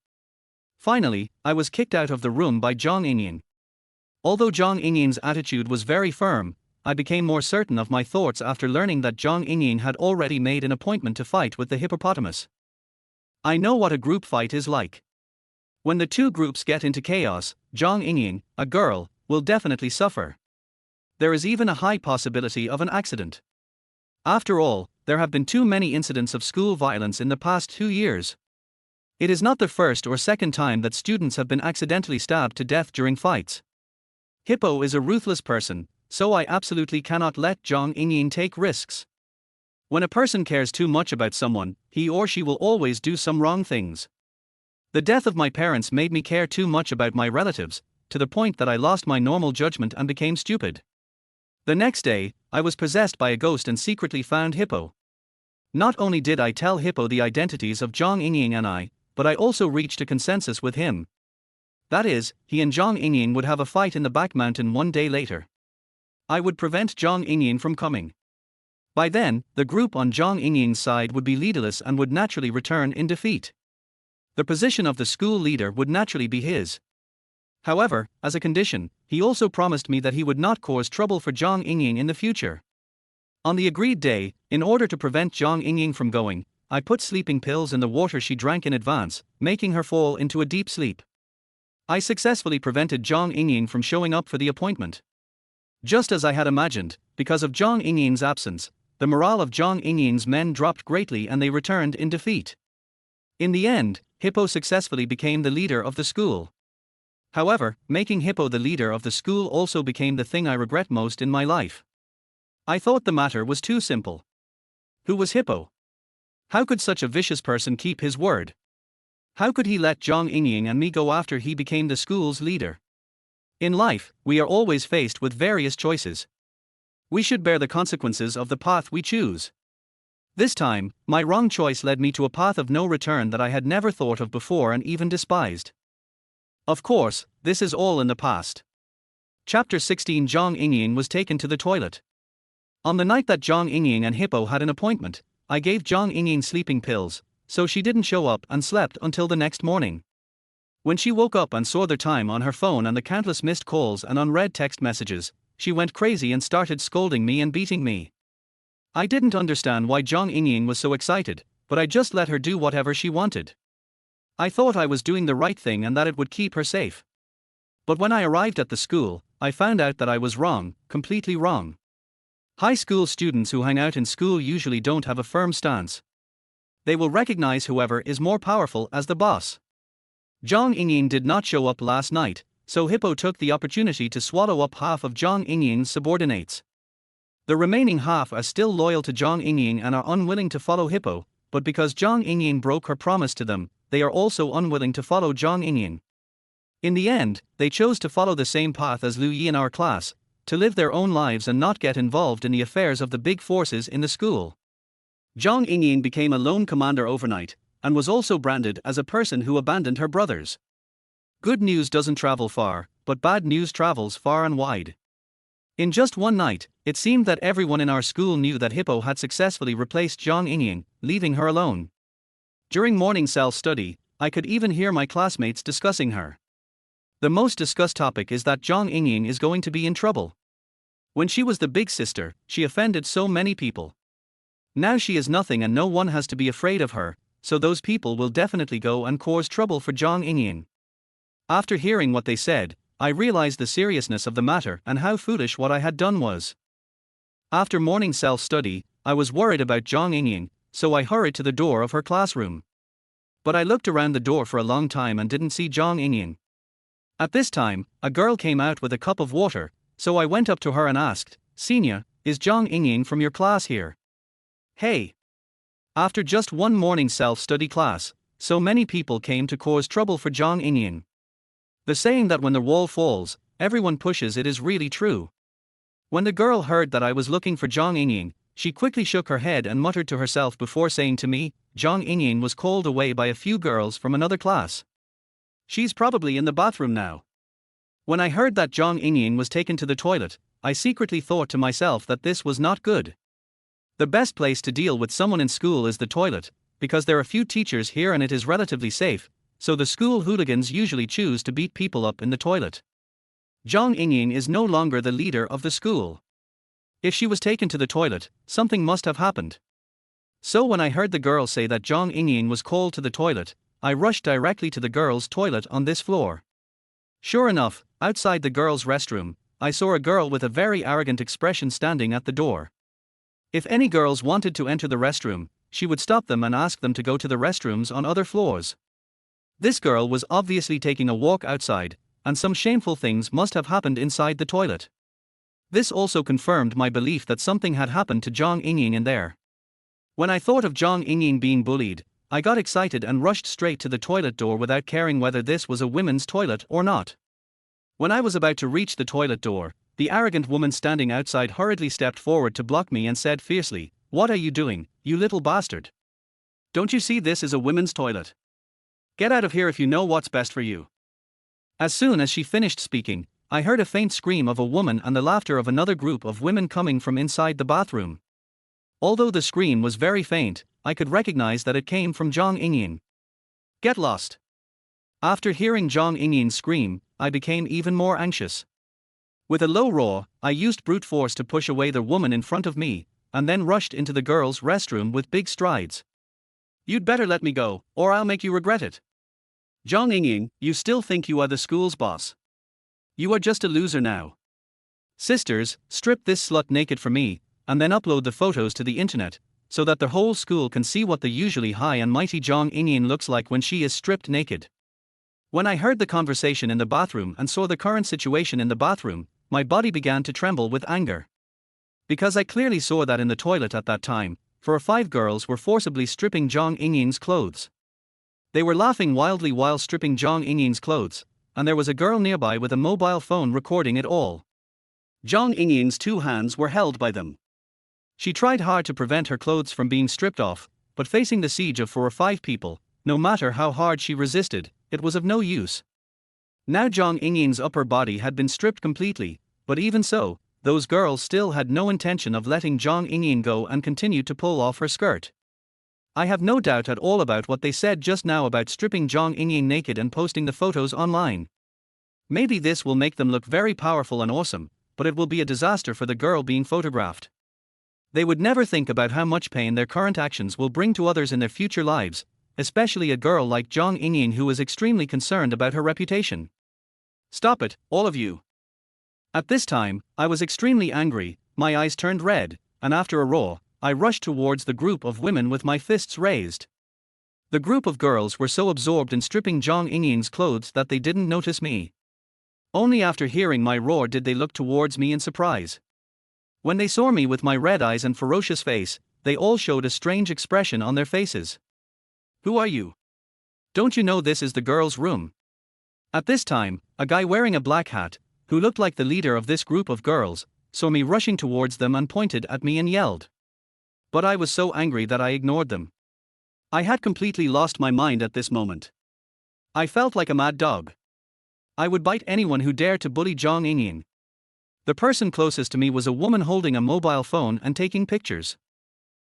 Finally, I was kicked out of the room by Zhang Yingying. Although Zhang Yingying's attitude was very firm, I became more certain of my thoughts after learning that Zhang Yingying had already made an appointment to fight with the hippopotamus. I know what a group fight is like. When the two groups get into chaos, Zhang Yingying, a girl, will definitely suffer. There is even a high possibility of an accident. After all, there have been too many incidents of school violence in the past 2 years. It is not the first or second time that students have been accidentally stabbed to death during fights. Hippo is a ruthless person, so I absolutely cannot let Zhang Yingying take risks. When a person cares too much about someone, he or she will always do some wrong things. The death of my parents made me care too much about my relatives, to the point that I lost my normal judgment and became stupid. The next day, I was possessed by a ghost and secretly found Hippo. Not only did I tell Hippo the identities of Zhang Yingying and I, but I also reached a consensus with him. That is, he and Zhang Yingying would have a fight in the back mountain one day later. I would prevent Zhang Yingying from coming. By then, the group on Zhang Yingying's side would be leaderless and would naturally return in defeat. The position of the school leader would naturally be his. However, as a condition, he also promised me that he would not cause trouble for Zhang Yingying in the future. On the agreed day, in order to prevent Zhang Yingying from going, I put sleeping pills in the water she drank in advance, making her fall into a deep sleep. I successfully prevented Zhang Yingying from showing up for the appointment. Just as I had imagined, because of Zhang Yingying's absence, the morale of Zhang Yingying's men dropped greatly and they returned in defeat. In the end, Hippo successfully became the leader of the school. However, making Hippo the leader of the school also became the thing I regret most in my life. I thought the matter was too simple. Who was Hippo? How could such a vicious person keep his word? How could he let Zhang Yingying and me go after he became the school's leader? In life, we are always faced with various choices. We should bear the consequences of the path we choose. This time, my wrong choice led me to a path of no return that I had never thought of before and even despised. Of course, this is all in the past. Chapter 16. Zhang Yingying was taken to the toilet. On the night that Zhang Yingying and Hippo had an appointment, I gave Zhang Yingying sleeping pills, so she didn't show up and slept until the next morning. When she woke up and saw the time on her phone and the countless missed calls and unread text messages, she went crazy and started scolding me and beating me. I didn't understand why Zhang Yingying was so excited, but I just let her do whatever she wanted. I thought I was doing the right thing and that it would keep her safe. But when I arrived at the school, I found out that I was wrong, completely wrong. High school students who hang out in school usually don't have a firm stance. They will recognize whoever is more powerful as the boss. Zhang Yingying did not show up last night, so Hippo took the opportunity to swallow up half of Zhang Yingying's subordinates. The remaining half are still loyal to Zhang Yingying and are unwilling to follow Hippo, but because Zhang Yingying broke her promise to them, they are also unwilling to follow Zhang Yingying. In the end, they chose to follow the same path as Lu Yi in our class, to live their own lives and not get involved in the affairs of the big forces in the school. Zhang Yingying became a lone commander overnight, and was also branded as a person who abandoned her brothers. Good news doesn't travel far, but bad news travels far and wide. In just one night, it seemed that everyone in our school knew that Hippo had successfully replaced Zhang Yingying, leaving her alone. During morning self-study, I could even hear my classmates discussing her. The most discussed topic is that Zhang Yingying is going to be in trouble. When she was the big sister, she offended so many people. Now she is nothing and no one has to be afraid of her, so those people will definitely go and cause trouble for Zhang Yingying. After hearing what they said, I realized the seriousness of the matter and how foolish what I had done was. After morning self-study, I was worried about Zhang Yingying, so I hurried to the door of her classroom. But I looked around the door for a long time and didn't see Zhang Yingying. At this time, a girl came out with a cup of water, so I went up to her and asked, "Senior, is Zhang Yingying from your class here?" Hey! After just one morning self-study class, so many people came to cause trouble for Zhang Yingying. The saying that when the wall falls, everyone pushes it is really true. When the girl heard that I was looking for Zhang Yingying, she quickly shook her head and muttered to herself before saying to me, "Zhang Yingying was called away by a few girls from another class. She's probably in the bathroom now." When I heard that Zhang Yingying was taken to the toilet, I secretly thought to myself that this was not good. The best place to deal with someone in school is the toilet, because there are few teachers here and it is relatively safe, so the school hooligans usually choose to beat people up in the toilet. Zhang Yingying is no longer the leader of the school. If she was taken to the toilet, something must have happened. So when I heard the girl say that Zhang Yingying was called to the toilet, I rushed directly to the girls' toilet on this floor. Sure enough, outside the girls' restroom, I saw a girl with a very arrogant expression standing at the door. If any girls wanted to enter the restroom, she would stop them and ask them to go to the restrooms on other floors. This girl was obviously taking a walk outside, and some shameful things must have happened inside the toilet. This also confirmed my belief that something had happened to Zhang Yingying in there. When I thought of Zhang Yingying being bullied, I got excited and rushed straight to the toilet door without caring whether this was a women's toilet or not. When I was about to reach the toilet door, the arrogant woman standing outside hurriedly stepped forward to block me and said fiercely, "What are you doing, you little bastard? Don't you see this is a women's toilet? Get out of here if you know what's best for you." As soon as she finished speaking, I heard a faint scream of a woman and the laughter of another group of women coming from inside the bathroom. Although the scream was very faint, I could recognize that it came from Zhang Yingying. Get lost. After hearing Zhang Yingying's scream, I became even more anxious. With a low roar, I used brute force to push away the woman in front of me, and then rushed into the girls' restroom with big strides. "You'd better let me go, or I'll make you regret it. Zhang Yingying, you still think you are the school's boss? You are just a loser now. Sisters, strip this slut naked for me, and then upload the photos to the internet, so that the whole school can see what the usually high and mighty Zhang Yingying looks like when she is stripped naked." When I heard the conversation in the bathroom and saw the current situation in the bathroom, my body began to tremble with anger. Because I clearly saw that in the toilet at that time, 4 or 5 girls were forcibly stripping Zhang Yingying's clothes. They were laughing wildly while stripping Zhang Yingying's clothes, and there was a girl nearby with a mobile phone recording it all. Zhang Yingying's 2 hands were held by them. She tried hard to prevent her clothes from being stripped off, but facing the siege of 4 or 5 people, no matter how hard she resisted, it was of no use. Now Zhang Yingying's upper body had been stripped completely, but even so, those girls still had no intention of letting Zhang Yingying go and continued to pull off her skirt. I have no doubt at all about what they said just now about stripping Zhang Yingying naked and posting the photos online. Maybe this will make them look very powerful and awesome, but it will be a disaster for the girl being photographed. They would never think about how much pain their current actions will bring to others in their future lives, especially a girl like Zhang Yingying who is extremely concerned about her reputation. Stop it, all of you. At this time, I was extremely angry, my eyes turned red, and after a roar, I rushed towards the group of women with my fists raised. The group of girls were so absorbed in stripping Zhang Yingying's clothes that they didn't notice me. Only after hearing my roar did they look towards me in surprise. When they saw me with my red eyes and ferocious face, they all showed a strange expression on their faces. "Who are you? Don't you know this is the girls' room?" At this time, a guy wearing a black hat, who looked like the leader of this group of girls, saw me rushing towards them and pointed at me and yelled. But I was so angry that I ignored them. I had completely lost my mind at this moment. I felt like a mad dog. I would bite anyone who dared to bully Zhang Yingying. The person closest to me was a woman holding a mobile phone and taking pictures.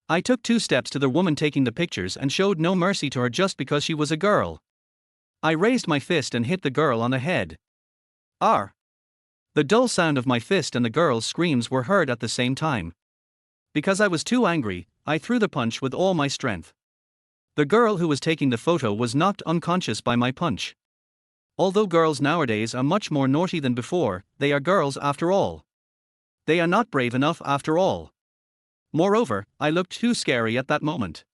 I took 2 steps to the woman taking the pictures and showed no mercy to her just because she was a girl. I raised my fist and hit the girl on the head. "R." The dull sound of my fist and the girl's screams were heard at the same time. Because I was too angry, I threw the punch with all my strength. The girl who was taking the photo was knocked unconscious by my punch. Although girls nowadays are much more naughty than before, they are girls after all. They are not brave enough after all. Moreover, I looked too scary at that moment.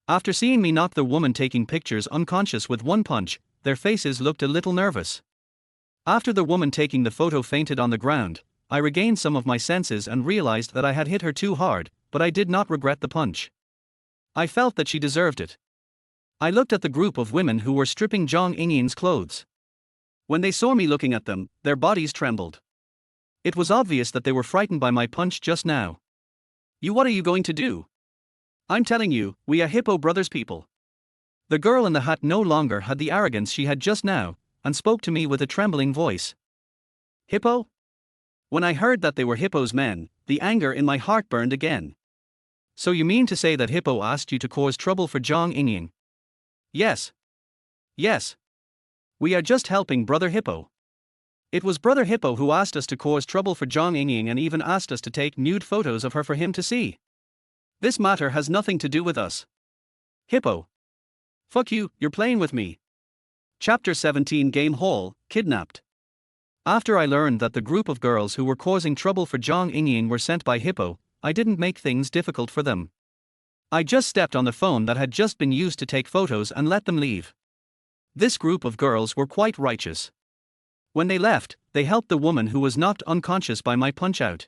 After seeing me knock the woman taking pictures unconscious with 1 punch, their faces looked a little nervous. After the woman taking the photo fainted on the ground, I regained some of my senses and realized that I had hit her too hard, but I did not regret the punch. I felt that she deserved it. I looked at the group of women who were stripping Zhang Yingying's clothes. When they saw me looking at them, their bodies trembled. It was obvious that they were frightened by my punch just now. What are you going to do? I'm telling you, we are Hippo Brothers people." The girl in the hat no longer had the arrogance she had just now, and spoke to me with a trembling voice. "Hippo?" When I heard that they were Hippo's men, the anger in my heart burned again. "So you mean to say that Hippo asked you to cause trouble for Zhang Yingying?" "Yes. Yes. We are just helping Brother Hippo. It was Brother Hippo who asked us to cause trouble for Zhang Yingying and even asked us to take nude photos of her for him to see. This matter has nothing to do with us. Hippo. Fuck you, you're playing with me. Chapter 17 Game Hall, Kidnapped. After I learned that the group of girls who were causing trouble for Zhang Yingying were sent by Hippo, I didn't make things difficult for them. I just stepped on the phone that had just been used to take photos and let them leave. This group of girls were quite righteous. When they left, they helped the woman who was knocked unconscious by my punch-out.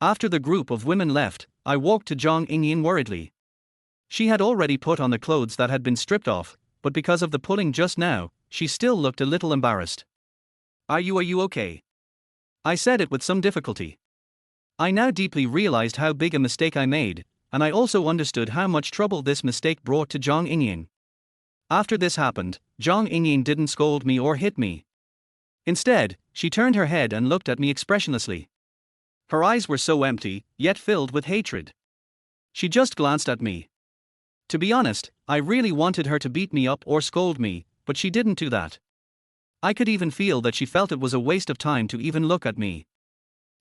After the group of women left, I walked to Zhang Yingying worriedly. She had already put on the clothes that had been stripped off, but because of the pulling just now, she still looked a little embarrassed. Are you okay? I said it with some difficulty. I now deeply realized how big a mistake I made, and I also understood how much trouble this mistake brought to Zhang Yingying. After this happened, Zhang Yingying didn't scold me or hit me. Instead, she turned her head and looked at me expressionlessly. Her eyes were so empty, yet filled with hatred. She just glanced at me. To be honest, I really wanted her to beat me up or scold me, but she didn't do that. I could even feel that she felt it was a waste of time to even look at me.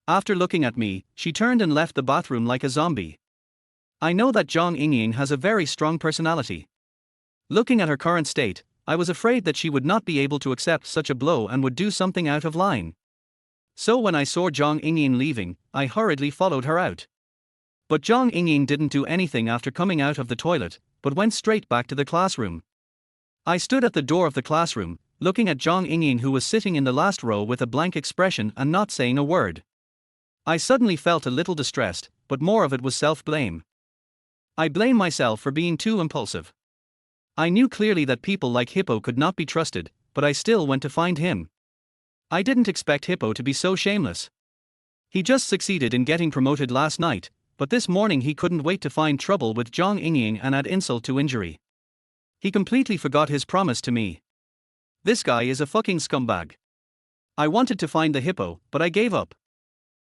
After looking at me, she turned and left the bathroom like a zombie. I know that Zhang Yingying has a very strong personality. Looking at her current state, I was afraid that she would not be able to accept such a blow and would do something out of line. So when I saw Zhang Yingying leaving, I hurriedly followed her out. But Zhang Yingying didn't do anything after coming out of the toilet, but went straight back to the classroom. I stood at the door of the classroom, looking at Zhang Yingying who was sitting in the last row with a blank expression and not saying a word. I suddenly felt a little distressed, but more of it was self-blame. I blame myself for being too impulsive. I knew clearly that people like Hippo could not be trusted, but I still went to find him. I didn't expect Hippo to be so shameless. He just succeeded in getting promoted last night, but this morning he couldn't wait to find trouble with Zhang Yingying and add insult to injury. He completely forgot his promise to me. This guy is a fucking scumbag. I wanted to find the Hippo, but I gave up.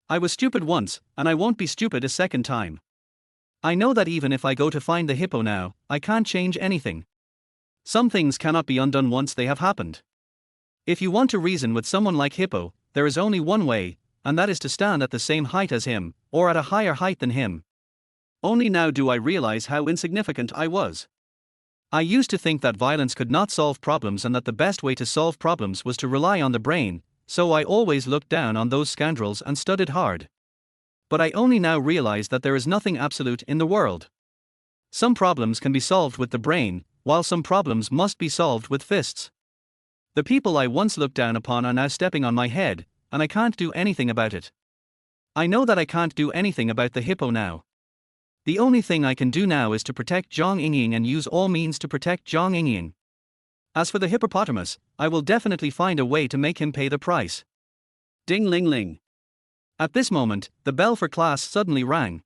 I was stupid once, and I won't be stupid a second time. I know that even if I go to find the Hippo now, I can't change anything. Some things cannot be undone once they have happened. If you want to reason with someone like Hippo, there is only one way, and that is to stand at the same height as him, or at a higher height than him. Only now do I realize how insignificant I was. I used to think that violence could not solve problems and that the best way to solve problems was to rely on the brain, so I always looked down on those scoundrels and studied hard. But I only now realize that there is nothing absolute in the world. Some problems can be solved with the brain, while some problems must be solved with fists. The people I once looked down upon are now stepping on my head, and I can't do anything about it. I know that I can't do anything about the Hippo now. The only thing I can do now is to protect Zhang Yingying and use all means to protect Zhang Yingying. As for the hippopotamus, I will definitely find a way to make him pay the price. Ding ling ling. At this moment, the bell for class suddenly rang.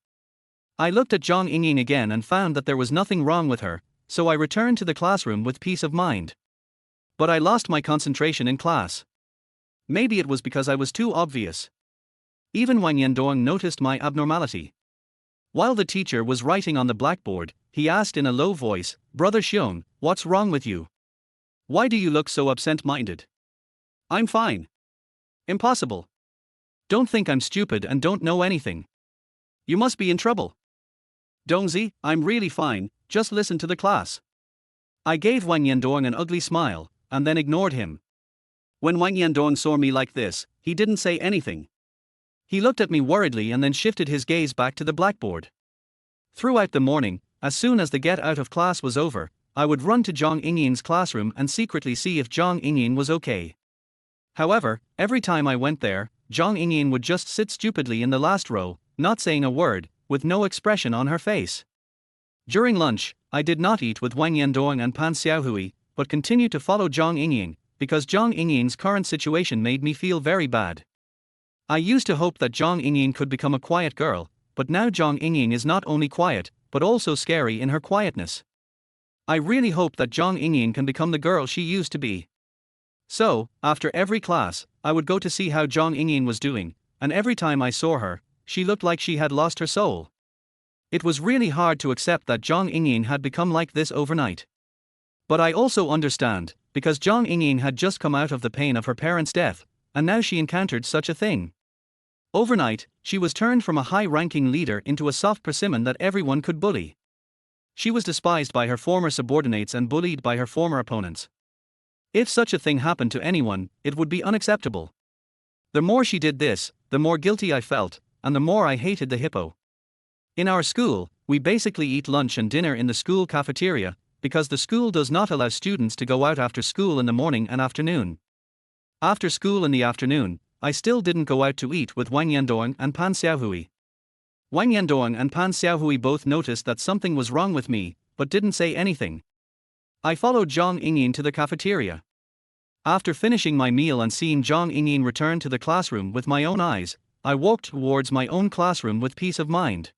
I looked at Zhang Yingying again and found that there was nothing wrong with her, so I returned to the classroom with peace of mind. But I lost my concentration in class. Maybe it was because I was too obvious. Even Wang Yendong noticed my abnormality. While the teacher was writing on the blackboard, he asked in a low voice, "Brother Xiong, what's wrong with you? Why do you look so absent-minded?" "I'm fine." "Impossible. Don't think I'm stupid and don't know anything. You must be in trouble." "Dongzi, I'm really fine, just listen to the class." I gave Wang Yendong an ugly smile, and then ignored him. When Wang Yendong saw me like this, he didn't say anything. He looked at me worriedly and then shifted his gaze back to the blackboard. Throughout the morning, as soon as the get out of class was over, I would run to Zhang Yingying's classroom and secretly see if Zhang Yingying was okay. However, every time I went there, Zhang Yingying would just sit stupidly in the last row, not saying a word, with no expression on her face. During lunch, I did not eat with Wang Yendong and Pan Xiaohui, but continued to follow Zhang Yingying, because Zhang Yingying's current situation made me feel very bad. I used to hope that Zhang Yingying could become a quiet girl, but now Zhang Yingying is not only quiet, but also scary in her quietness. I really hope that Zhang Yingying can become the girl she used to be. So, after every class, I would go to see how Zhang Yingying was doing, and every time I saw her, she looked like she had lost her soul. It was really hard to accept that Zhang Yingying had become like this overnight. But I also understand, because Zhang Yingying had just come out of the pain of her parents' death, and now she encountered such a thing. Overnight, she was turned from a high-ranking leader into a soft persimmon that everyone could bully. She was despised by her former subordinates and bullied by her former opponents. If such a thing happened to anyone, it would be unacceptable. The more she did this, the more guilty I felt, and the more I hated the hippo. In our school, we basically eat lunch and dinner in the school cafeteria, because the school does not allow students to go out after school in the morning and afternoon. After school in the afternoon, I still didn't go out to eat with Wang Yandong and Pan Xiaohui. Wang Yandong and Pan Xiaohui both noticed that something was wrong with me, but didn't say anything. I followed Zhang Yingying to the cafeteria. After finishing my meal and seeing Zhang Yingying return to the classroom with my own eyes, I walked towards my own classroom with peace of mind.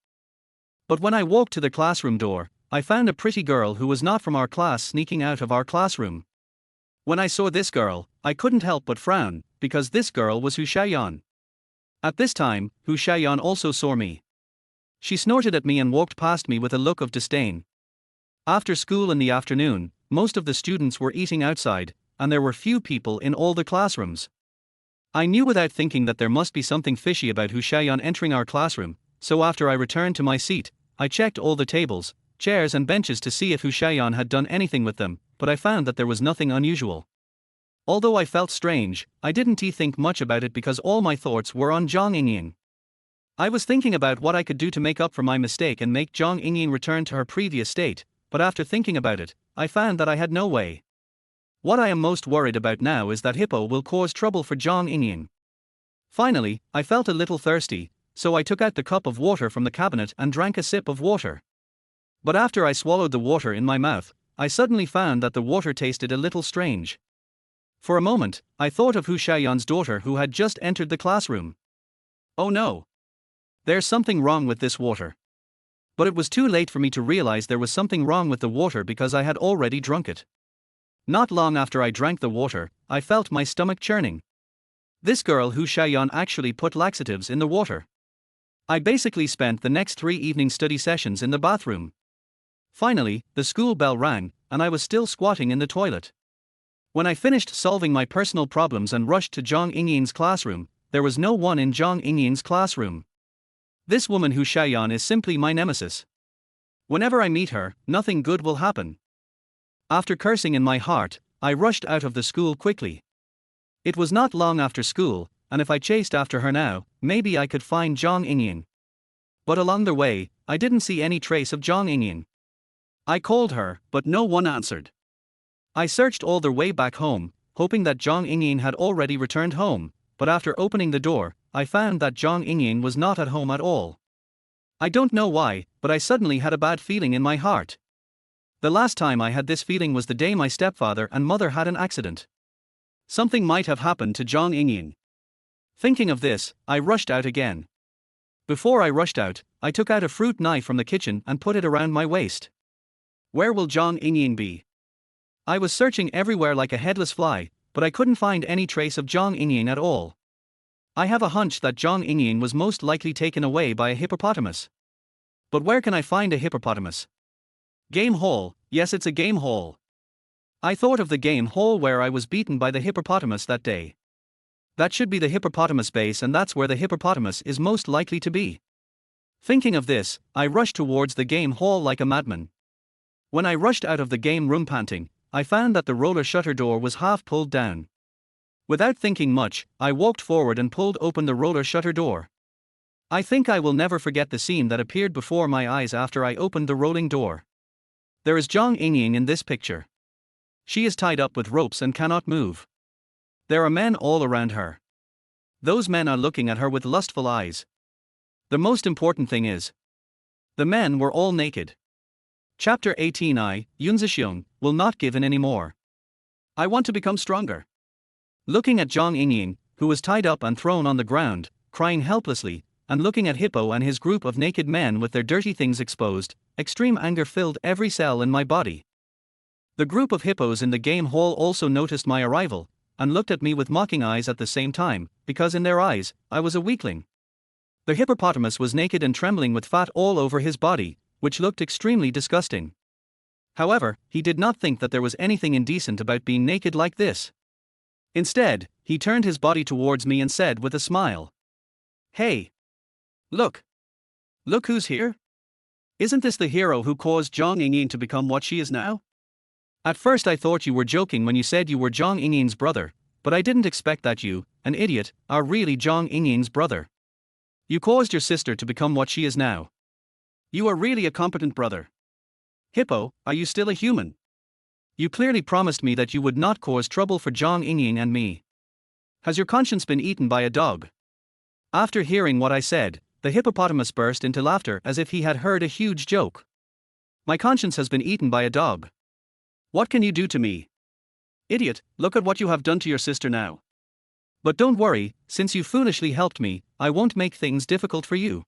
But when I walked to the classroom door, I found a pretty girl who was not from our class sneaking out of our classroom. When I saw this girl, I couldn't help but frown, because this girl was Hu Xiaoyan. At this time, Hu Xiaoyan also saw me. She snorted at me and walked past me with a look of disdain. After school in the afternoon, most of the students were eating outside, and there were few people in all the classrooms. I knew without thinking that there must be something fishy about Hu Xiaoyan entering our classroom, so after I returned to my seat, I checked all the tables, chairs and benches to see if Hu Xiaoyan had done anything with them, but I found that there was nothing unusual. Although I felt strange, I didn't think much about it because all my thoughts were on Zhang Yingying. I was thinking about what I could do to make up for my mistake and make Zhang Yingying return to her previous state, but after thinking about it, I found that I had no way. What I am most worried about now is that Hippo will cause trouble for Zhang Yingying. Finally, I felt a little thirsty, so I took out the cup of water from the cabinet and drank a sip of water. But after I swallowed the water in my mouth, I suddenly found that the water tasted a little strange. For a moment, I thought of Hu Xiaoyan's daughter who had just entered the classroom. Oh no! There's something wrong with this water. But it was too late for me to realize there was something wrong with the water because I had already drunk it. Not long after I drank the water, I felt my stomach churning. This girl Hu Xiaoyan actually put laxatives in the water. I basically spent the next 3 evening study sessions in the bathroom. Finally, the school bell rang, and I was still squatting in the toilet. When I finished solving my personal problems and rushed to Zhang Yingying's classroom, there was no one in Zhang Yingying's classroom. This woman Hu Xiaoyan is simply my nemesis. Whenever I meet her, nothing good will happen. After cursing in my heart, I rushed out of the school quickly. It was not long after school, and if I chased after her now, maybe I could find Zhang Yingying. But along the way, I didn't see any trace of Zhang Yingying. I called her, but no one answered. I searched all the way back home, hoping that Zhang Yingying had already returned home, but after opening the door, I found that Zhang Yingying was not at home at all. I don't know why, but I suddenly had a bad feeling in my heart. The last time I had this feeling was the day my stepfather and mother had an accident. Something might have happened to Zhang Yingying. Thinking of this, I rushed out again. Before I rushed out, I took out a fruit knife from the kitchen and put it around my waist. Where will Zhang Yingying be? I was searching everywhere like a headless fly, but I couldn't find any trace of Zhang Yingying at all. I have a hunch that Zhang Yingying was most likely taken away by a hippopotamus. But where can I find a hippopotamus? Game hall, yes, it's a game hall. I thought of the game hall where I was beaten by the hippopotamus that day. That should be the hippopotamus base, and that's where the hippopotamus is most likely to be. Thinking of this, I rushed towards the game hall like a madman. When I rushed out of the game room panting, I found that the roller shutter door was half pulled down. Without thinking much, I walked forward and pulled open the roller shutter door. I think I will never forget the scene that appeared before my eyes after I opened the rolling door. There is Zhang Yingying in this picture. She is tied up with ropes and cannot move. There are men all around her. Those men are looking at her with lustful eyes. The most important thing is, the men were all naked. Chapter 18. I, Yunzixing, will not give in anymore. I want to become stronger. Looking at Zhang Yingying, who was tied up and thrown on the ground, crying helplessly, and looking at Hippo and his group of naked men with their dirty things exposed, extreme anger filled every cell in my body. The group of hippos in the game hall also noticed my arrival, and looked at me with mocking eyes at the same time, because in their eyes, I was a weakling. The hippopotamus was naked and trembling with fat all over his body, which looked extremely disgusting. However, he did not think that there was anything indecent about being naked like this. Instead, he turned his body towards me and said with a smile, "Hey! Look! Look who's here! Isn't this the hero who caused Zhang Yingying to become what she is now? At first I thought you were joking when you said you were Zhang Yingying's brother, but I didn't expect that you, an idiot, are really Zhang Yingying's brother. You caused your sister to become what she is now. You are really a competent brother. Hippo, are you still a human? You clearly promised me that you would not cause trouble for Zhang Yingying and me. Has your conscience been eaten by a dog?" After hearing what I said, the hippopotamus burst into laughter as if he had heard a huge joke. "My conscience has been eaten by a dog. What can you do to me? Idiot, look at what you have done to your sister now. But don't worry, since you foolishly helped me, I won't make things difficult for you.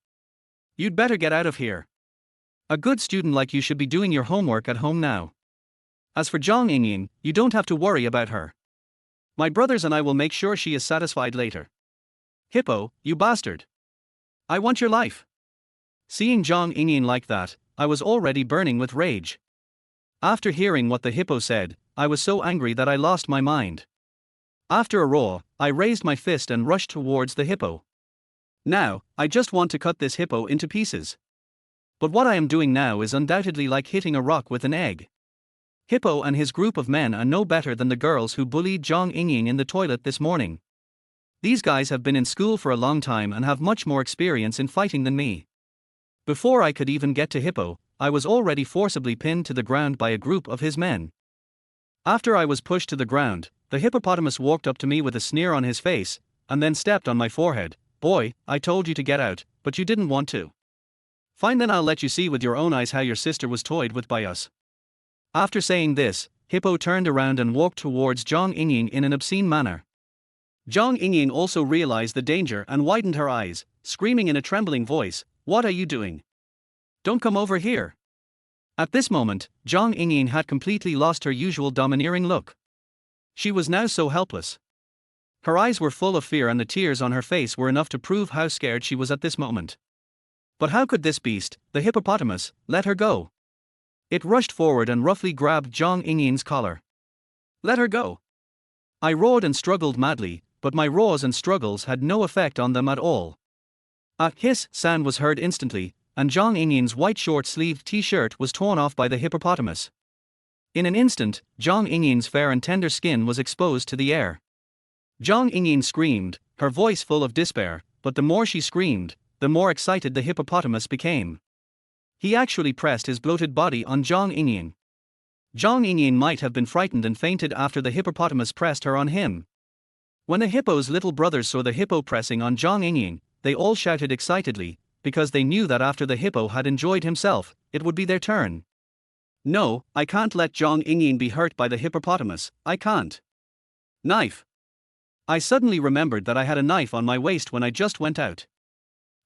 You'd better get out of here. A good student like you should be doing your homework at home now. As for Zhang Yingying, you don't have to worry about her. My brothers and I will make sure she is satisfied later. Hippo, you bastard. I want your life." Seeing Zhang Yingying like that, I was already burning with rage. After hearing what the hippo said, I was so angry that I lost my mind. After a roar, I raised my fist and rushed towards the hippo. Now, I just want to cut this hippo into pieces. But what I am doing now is undoubtedly like hitting a rock with an egg. Hippo and his group of men are no better than the girls who bullied Zhang Yingying in the toilet this morning. These guys have been in school for a long time and have much more experience in fighting than me. Before I could even get to Hippo, I was already forcibly pinned to the ground by a group of his men. After I was pushed to the ground, the hippopotamus walked up to me with a sneer on his face, and then stepped on my forehead. "Boy, I told you to get out, but you didn't want to. Fine, then I'll let you see with your own eyes how your sister was toyed with by us." After saying this, Hippo turned around and walked towards Zhang Yingying in an obscene manner. Zhang Yingying also realized the danger and widened her eyes, screaming in a trembling voice, "What are you doing? Don't come over here." At this moment, Zhang Yingying had completely lost her usual domineering look. She was now so helpless. Her eyes were full of fear and the tears on her face were enough to prove how scared she was at this moment. But how could this beast, the hippopotamus, let her go? It rushed forward and roughly grabbed Zhang Yingying's collar. "Let her go!" I roared and struggled madly, but my roars and struggles had no effect on them at all. A hiss sound was heard instantly, and Zhang Yingying's white short-sleeved t-shirt was torn off by the hippopotamus. In an instant, Zhang Yingying's fair and tender skin was exposed to the air. Zhang Yingying screamed, her voice full of despair, but the more she screamed, the more excited the hippopotamus became. He actually pressed his bloated body on Zhang Yingying. Zhang Yingying might have been frightened and fainted after the hippopotamus pressed her on him. When the hippo's little brothers saw the hippo pressing on Zhang Yingying, they all shouted excitedly, because they knew that after the hippo had enjoyed himself, it would be their turn. "No, I can't let Zhang Yingying be hurt by the hippopotamus, I can't. Knife." I suddenly remembered that I had a knife on my waist when I just went out.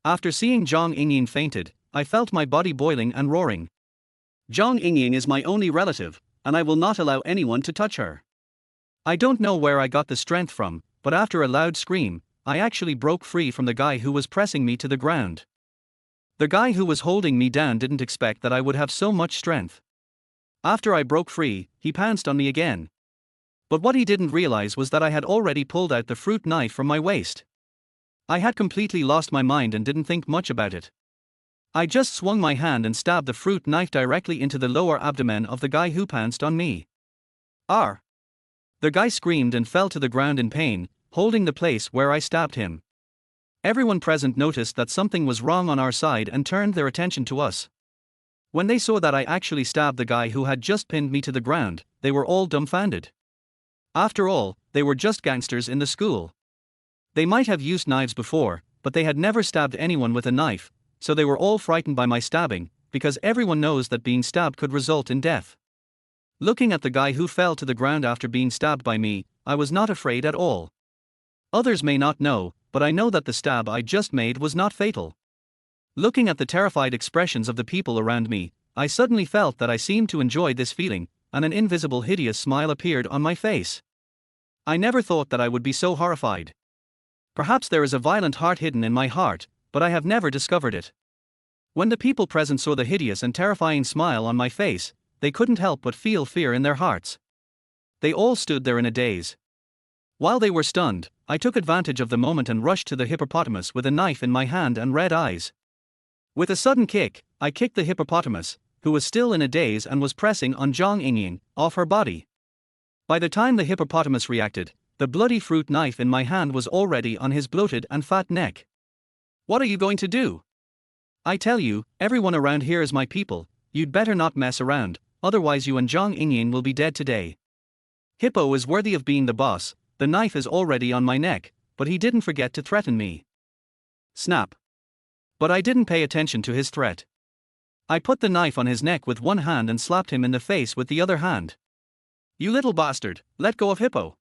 After seeing Zhang Yingying fainted, I felt my body boiling and roaring. Zhang Yingying is my only relative, and I will not allow anyone to touch her. I don't know where I got the strength from, but after a loud scream, I actually broke free from the guy who was pressing me to the ground. The guy who was holding me down didn't expect that I would have so much strength. After I broke free, he pounced on me again. But what he didn't realize was that I had already pulled out the fruit knife from my waist. I had completely lost my mind and didn't think much about it. I just swung my hand and stabbed the fruit knife directly into the lower abdomen of the guy who pounced on me. "Arr!" The guy screamed and fell to the ground in pain, holding the place where I stabbed him. Everyone present noticed that something was wrong on our side and turned their attention to us. When they saw that I actually stabbed the guy who had just pinned me to the ground, they were all dumbfounded. After all, they were just gangsters in the school. They might have used knives before, but they had never stabbed anyone with a knife, so they were all frightened by my stabbing, because everyone knows that being stabbed could result in death. Looking at the guy who fell to the ground after being stabbed by me, I was not afraid at all. Others may not know, but I know that the stab I just made was not fatal. Looking at the terrified expressions of the people around me, I suddenly felt that I seemed to enjoy this feeling, and an invisible hideous smile appeared on my face. I never thought that I would be so horrified. Perhaps there is a violent heart hidden in my heart, but I have never discovered it. When the people present saw the hideous and terrifying smile on my face, they couldn't help but feel fear in their hearts. They all stood there in a daze. While they were stunned, I took advantage of the moment and rushed to the hippopotamus with a knife in my hand and red eyes. With a sudden kick, I kicked the hippopotamus, who was still in a daze and was pressing on Zhang Yingying, off her body. By the time the hippopotamus reacted, the bloody fruit knife in my hand was already on his bloated and fat neck. "What are you going to do? I tell you, everyone around here is my people, you'd better not mess around, otherwise you and Zhang Yingying will be dead today. Hippo is worthy of being the boss, the knife is already on my neck, but he didn't forget to threaten me." Snap. But I didn't pay attention to his threat. I put the knife on his neck with one hand and slapped him in the face with the other hand. "You little bastard, let go of Hippo."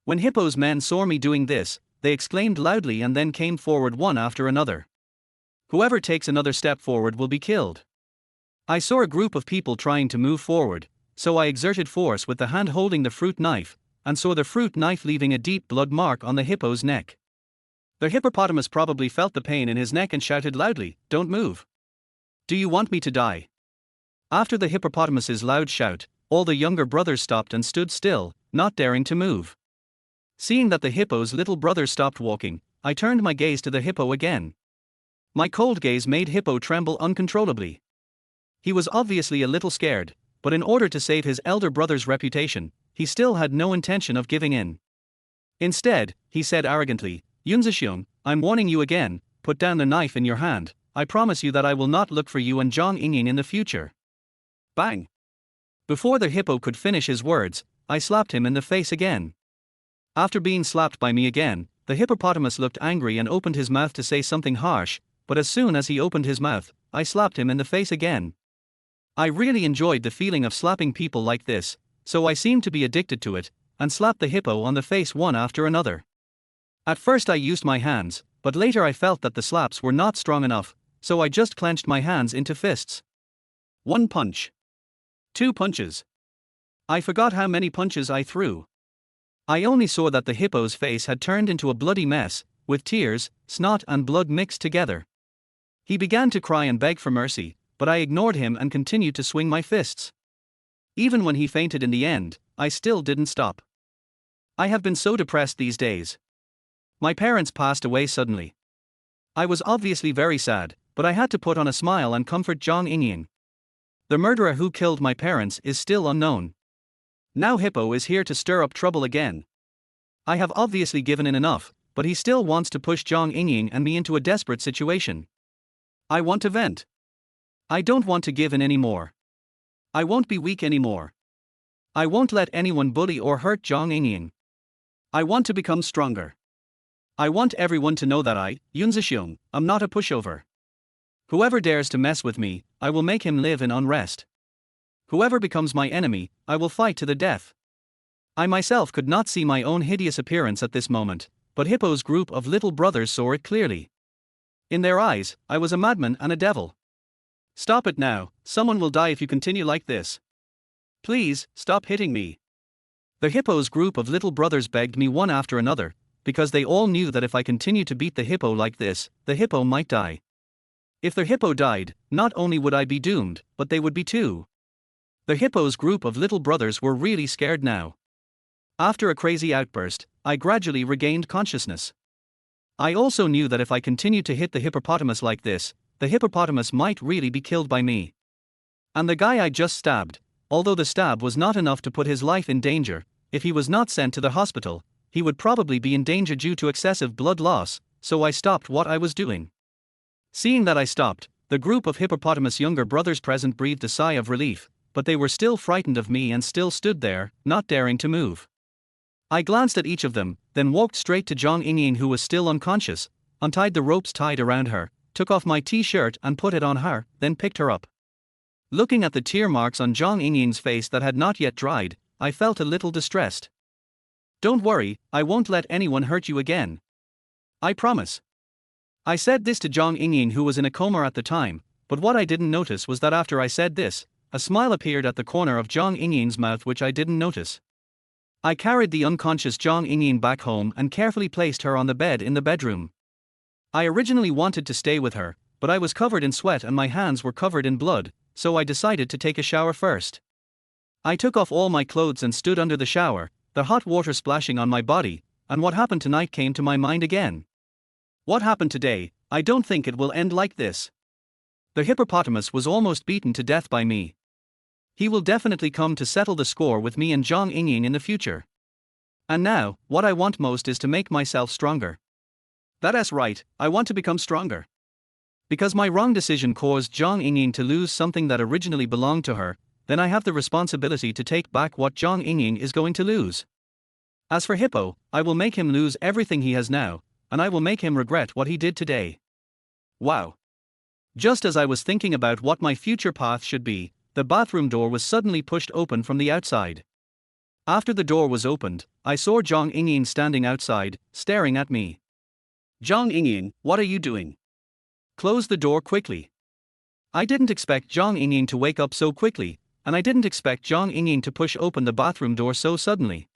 When Hippo's men saw me doing this, they exclaimed loudly and then came forward one after another. "Whoever takes another step forward will be killed." I saw a group of people trying to move forward, so I exerted force with the hand holding the fruit knife, and saw the fruit knife leaving a deep blood mark on the hippo's neck. The hippopotamus probably felt the pain in his neck and shouted loudly, "Don't move. Do you want me to die?" After the hippopotamus's loud shout, all the younger brothers stopped and stood still, not daring to move. Seeing that the hippo's little brother stopped walking, I turned my gaze to the hippo again. My cold gaze made Hippo tremble uncontrollably. He was obviously a little scared, but in order to save his elder brother's reputation, he still had no intention of giving in. Instead, he said arrogantly, "Yunzisheng, I'm warning you again, put down the knife in your hand, I promise you that I will not look for you and Zhang Yingying in the future." Bang! Before the hippo could finish his words, I slapped him in the face again. After being slapped by me again, the hippopotamus looked angry and opened his mouth to say something harsh, but as soon as he opened his mouth, I slapped him in the face again. I really enjoyed the feeling of slapping people like this, so I seemed to be addicted to it, and slapped the hippo on the face one after another. At first I used my hands, but later I felt that the slaps were not strong enough, so I just clenched my hands into fists. 1 punch. 2 punches. I forgot how many punches I threw. I only saw that the hippo's face had turned into a bloody mess, with tears, snot and blood mixed together. He began to cry and beg for mercy, but I ignored him and continued to swing my fists. Even when he fainted in the end, I still didn't stop. I have been so depressed these days. My parents passed away suddenly. I was obviously very sad, but I had to put on a smile and comfort Zhang Yingying. The murderer who killed my parents is still unknown. Now Hippo is here to stir up trouble again. I have obviously given in enough, but he still wants to push Zhang Yingying and me into a desperate situation. I want to vent. I don't want to give in anymore. I won't be weak anymore. I won't let anyone bully or hurt Zhang Yingying. I want to become stronger. I want everyone to know that I, Yunzisheng, am not a pushover. Whoever dares to mess with me, I will make him live in unrest. Whoever becomes my enemy, I will fight to the death. I myself could not see my own hideous appearance at this moment, but Hippo's group of little brothers saw it clearly. In their eyes, I was a madman and a devil. "Stop it now, someone will die if you continue like this. Please, stop hitting me." The Hippo's group of little brothers begged me one after another, because they all knew that if I continued to beat the hippo like this, the hippo might die. If the hippo died, not only would I be doomed, but they would be too. The hippo's group of little brothers were really scared now. After a crazy outburst, I gradually regained consciousness. I also knew that if I continued to hit the hippopotamus like this, the hippopotamus might really be killed by me. And the guy I just stabbed, although the stab was not enough to put his life in danger, if he was not sent to the hospital, he would probably be in danger due to excessive blood loss, so I stopped what I was doing. Seeing that I stopped, the group of hippopotamus younger brothers present breathed a sigh of relief, but they were still frightened of me and still stood there, not daring to move. I glanced at each of them, then walked straight to Zhang Yingying, who was still unconscious, untied the ropes tied around her, took off my t-shirt and put it on her, then picked her up. Looking at the tear marks on Zhang Yingying's face that had not yet dried, I felt a little distressed. "Don't worry, I won't let anyone hurt you again. I promise." I said this to Zhang Yingying, who was in a coma at the time, but what I didn't notice was that after I said this, a smile appeared at the corner of Zhang Yingying's mouth which I didn't notice. I carried the unconscious Zhang Yingying back home and carefully placed her on the bed in the bedroom. I originally wanted to stay with her, but I was covered in sweat and my hands were covered in blood, so I decided to take a shower first. I took off all my clothes and stood under the shower, the hot water splashing on my body, and what happened tonight came to my mind again. What happened today, I don't think it will end like this. The hippopotamus was almost beaten to death by me. He will definitely come to settle the score with me and Zhang Yingying in the future. And now, what I want most is to make myself stronger. That's right, I want to become stronger. Because my wrong decision caused Zhang Yingying to lose something that originally belonged to her, then I have the responsibility to take back what Zhang Yingying is going to lose. As for Hippo, I will make him lose everything he has now, and I will make him regret what he did today. Wow. Just as I was thinking about what my future path should be, the bathroom door was suddenly pushed open from the outside. After the door was opened, I saw Zhang Yingying standing outside, staring at me. Zhang Yingying, what are you doing? Close the door quickly. I didn't expect Zhang Yingying to wake up so quickly, and I didn't expect Zhang Yingying to push open the bathroom door so suddenly.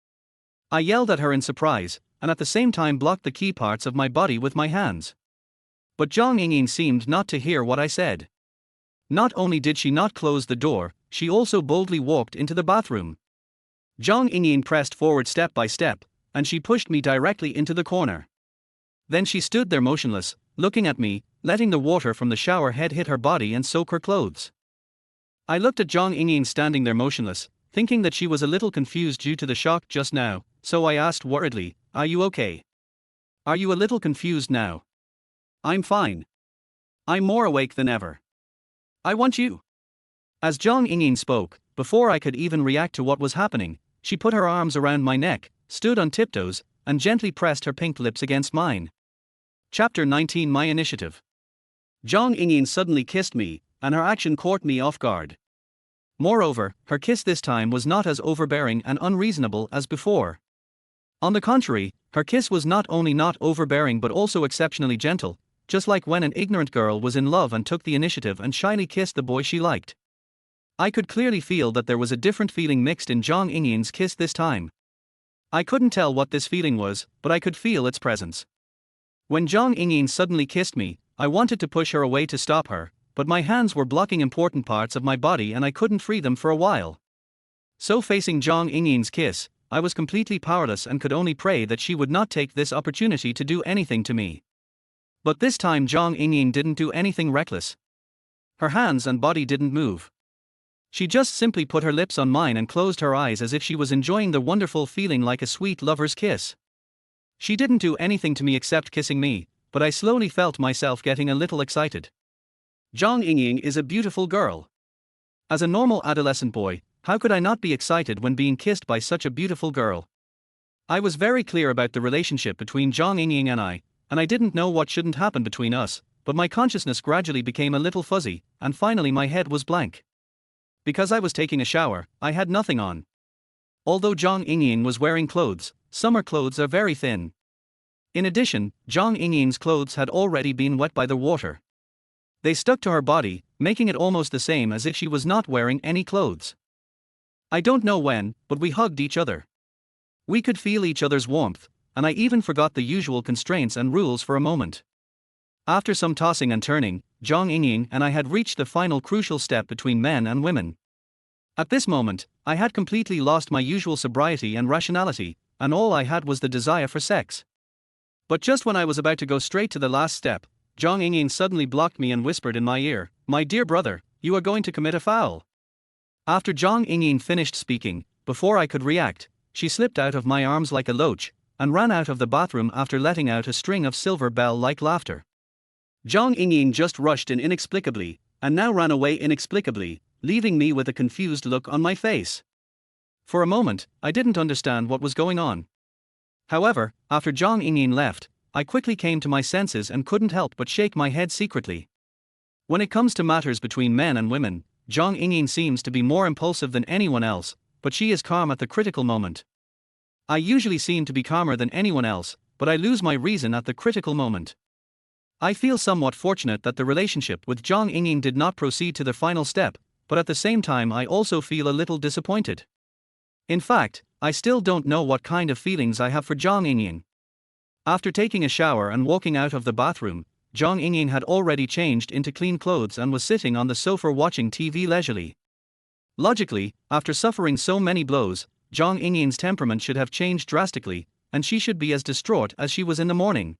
I yelled at her in surprise, and at the same time blocked the key parts of my body with my hands. But Zhang Yingying seemed not to hear what I said. Not only did she not close the door, she also boldly walked into the bathroom. Zhang Yingying pressed forward step by step, and she pushed me directly into the corner. Then she stood there motionless, looking at me, letting the water from the shower head hit her body and soak her clothes. I looked at Zhang Yingying standing there motionless, thinking that she was a little confused due to the shock just now, so I asked worriedly, "Are you okay? Are you a little confused now?" "I'm fine. I'm more awake than ever. I want you." As Zhang Yingying spoke, before I could even react to what was happening, she put her arms around my neck, stood on tiptoes, and gently pressed her pink lips against mine. Chapter 19 My Initiative. Zhang Yingying suddenly kissed me, and her action caught me off guard. Moreover, her kiss this time was not as overbearing and unreasonable as before. On the contrary, her kiss was not only not overbearing but also exceptionally gentle, just like when an ignorant girl was in love and took the initiative and shyly kissed the boy she liked. I could clearly feel that there was a different feeling mixed in Zhang Yingying's kiss this time. I couldn't tell what this feeling was, but I could feel its presence. When Zhang Yingying suddenly kissed me, I wanted to push her away to stop her, but my hands were blocking important parts of my body and I couldn't free them for a while. So facing Zhang Yingying's kiss, I was completely powerless and could only pray that she would not take this opportunity to do anything to me. But this time Zhang Yingying didn't do anything reckless. Her hands and body didn't move. She just simply put her lips on mine and closed her eyes as if she was enjoying the wonderful feeling like a sweet lover's kiss. She didn't do anything to me except kissing me, but I slowly felt myself getting a little excited. Zhang Yingying is a beautiful girl. As a normal adolescent boy, how could I not be excited when being kissed by such a beautiful girl? I was very clear about the relationship between Zhang Yingying and I didn't know what shouldn't happen between us, but my consciousness gradually became a little fuzzy, and finally my head was blank. Because I was taking a shower, I had nothing on. Although Zhang Yingying was wearing clothes, summer clothes are very thin. In addition, Zhang Yingying's clothes had already been wet by the water. They stuck to her body, making it almost the same as if she was not wearing any clothes. I don't know when, but we hugged each other. We could feel each other's warmth, and I even forgot the usual constraints and rules for a moment. After some tossing and turning, Zhang Yingying and I had reached the final crucial step between men and women. At this moment, I had completely lost my usual sobriety and rationality, and all I had was the desire for sex. But just when I was about to go straight to the last step, Zhang Yingying suddenly blocked me and whispered in my ear, "My dear brother, you are going to commit a foul." After Zhang Yingying finished speaking, before I could react, she slipped out of my arms like a loach, and ran out of the bathroom after letting out a string of silver bell-like laughter. Zhang Yingying just rushed in inexplicably, and now ran away inexplicably, leaving me with a confused look on my face. For a moment, I didn't understand what was going on. However, after Zhang Yingying left, I quickly came to my senses and couldn't help but shake my head secretly. When it comes to matters between men and women, Zhang Yingying seems to be more impulsive than anyone else, but she is calm at the critical moment. I usually seem to be calmer than anyone else, but I lose my reason at the critical moment. I feel somewhat fortunate that the relationship with Zhang Yingying did not proceed to the final step, but at the same time I also feel a little disappointed. In fact, I still don't know what kind of feelings I have for Zhang Yingying. After taking a shower and walking out of the bathroom, Zhang Yingying had already changed into clean clothes and was sitting on the sofa watching TV leisurely. Logically, after suffering so many blows, Zhang Yingying's temperament should have changed drastically, and she should be as distraught as she was in the morning.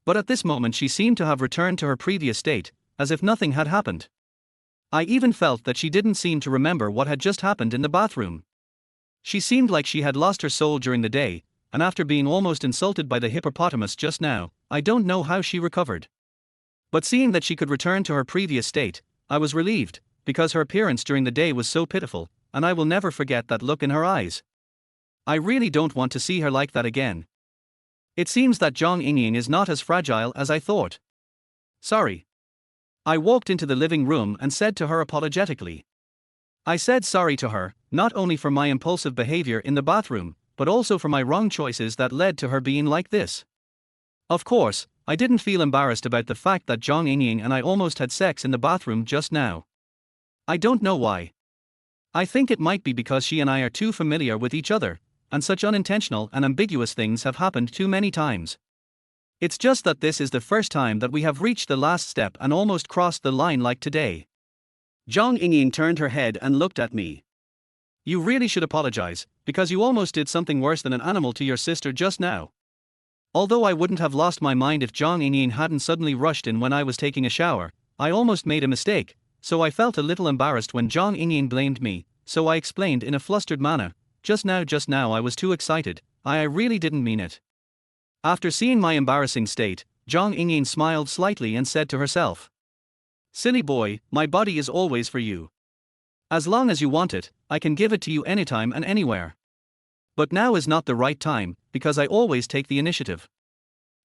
But at this moment she seemed to have returned to her previous state, as if nothing had happened. I even felt that she didn't seem to remember what had just happened in the bathroom. She seemed like she had lost her soul during the day, and after being almost insulted by the hippopotamus just now, I don't know how she recovered. But seeing that she could return to her previous state, I was relieved, because her appearance during the day was so pitiful, and I will never forget that look in her eyes. I really don't want to see her like that again. It seems that Zhang Yingying is not as fragile as I thought. Sorry. I walked into the living room and said to her apologetically. I said sorry to her, not only for my impulsive behavior in the bathroom, but also for my wrong choices that led to her being like this. Of course, I didn't feel embarrassed about the fact that Zhang Yingying and I almost had sex in the bathroom just now. I don't know why. I think it might be because she and I are too familiar with each other, and such unintentional and ambiguous things have happened too many times. It's just that this is the first time that we have reached the last step and almost crossed the line like today. Zhang Yingying turned her head and looked at me. You really should apologize, because you almost did something worse than an animal to your sister just now. Although I wouldn't have lost my mind if Zhang Yingying hadn't suddenly rushed in when I was taking a shower, I almost made a mistake, so I felt a little embarrassed when Zhang Yingying blamed me, so I explained in a flustered manner, just now I was too excited, I really didn't mean it. After seeing my embarrassing state, Zhang Yingying smiled slightly and said to herself. Silly boy, my body is always for you. As long as you want it, I can give it to you anytime and anywhere. But now is not the right time, because I always take the initiative.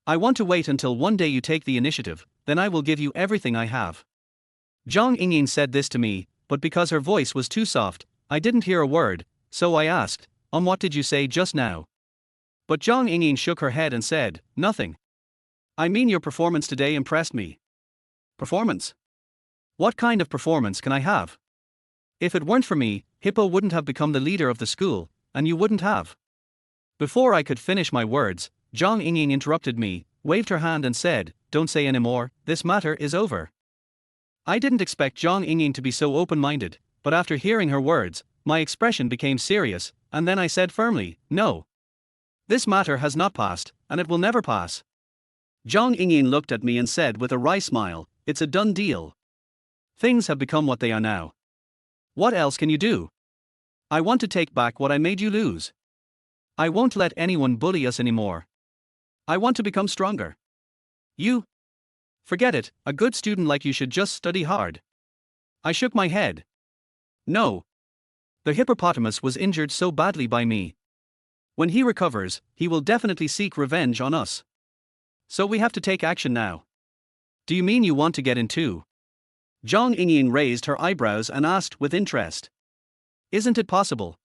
I want to wait until one day you take the initiative, then I will give you everything I have. Zhang Yingying said this to me, but because her voice was too soft, I didn't hear a word, so I asked, what did you say just now? But Zhang Yingying shook her head and said, nothing. I mean your performance today impressed me. Performance? What kind of performance can I have? If it weren't for me, Hippo wouldn't have become the leader of the school, and you wouldn't have. Before I could finish my words, Zhang Yingying interrupted me, waved her hand and said, don't say anymore, this matter is over. I didn't expect Zhang Yingying to be so open-minded, but after hearing her words, my expression became serious, and then I said firmly, no. This matter has not passed, and it will never pass. Zhang Yingying looked at me and said with a wry smile, it's a done deal. Things have become what they are now. What else can you do? I want to take back what I made you lose. I won't let anyone bully us anymore. I want to become stronger. You? Forget it, a good student like you should just study hard. I shook my head. No. The hippopotamus was injured so badly by me. When he recovers, he will definitely seek revenge on us. So we have to take action now. Do you mean you want to get in too? Zhang Yingying raised her eyebrows and asked with interest. Isn't it possible?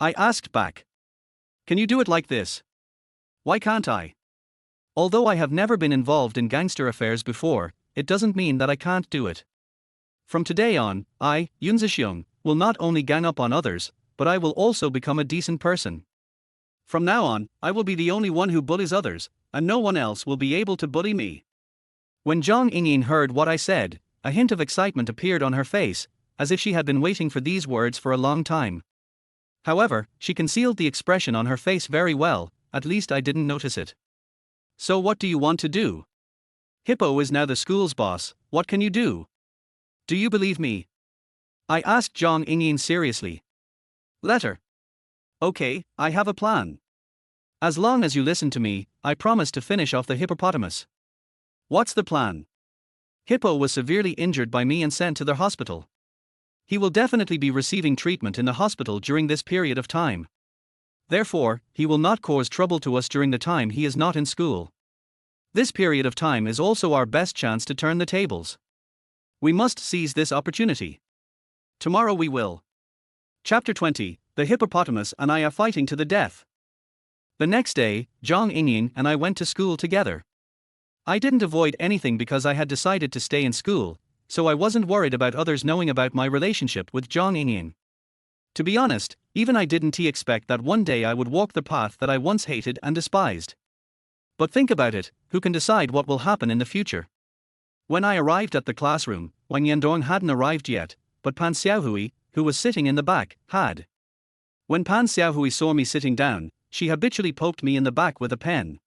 I asked back. Can you do it like this? Why can't I? Although I have never been involved in gangster affairs before, it doesn't mean that I can't do it. From today on, I, Yun Zhixiong, will not only gang up on others, but I will also become a decent person. From now on, I will be the only one who bullies others, and no one else will be able to bully me. When Zhang Yingying heard what I said, a hint of excitement appeared on her face, as if she had been waiting for these words for a long time. However, she concealed the expression on her face very well, at least I didn't notice it. So what do you want to do? Hippo is now the school's boss, what can you do? Do you believe me? I asked Zhang Yingying seriously. Let her. Okay, I have a plan. As long as you listen to me, I promise to finish off the hippopotamus. What's the plan? Hippo was severely injured by me and sent to the hospital. He will definitely be receiving treatment in the hospital during this period of time. Therefore, he will not cause trouble to us during the time he is not in school. This period of time is also our best chance to turn the tables. We must seize this opportunity. Tomorrow we will. Chapter 20, The Hippopotamus and I Are Fighting to the Death. The next day, Zhang Yingying and I went to school together. I didn't avoid anything because I had decided to stay in school, so I wasn't worried about others knowing about my relationship with Zhang Yingying. To be honest, even I didn't expect that one day I would walk the path that I once hated and despised. But think about it, who can decide what will happen in the future? When I arrived at the classroom, Wang Yandong hadn't arrived yet, but Pan Xiaohui, who was sitting in the back, had. When Pan Xiaohui saw me sitting down, she habitually poked me in the back with a pen.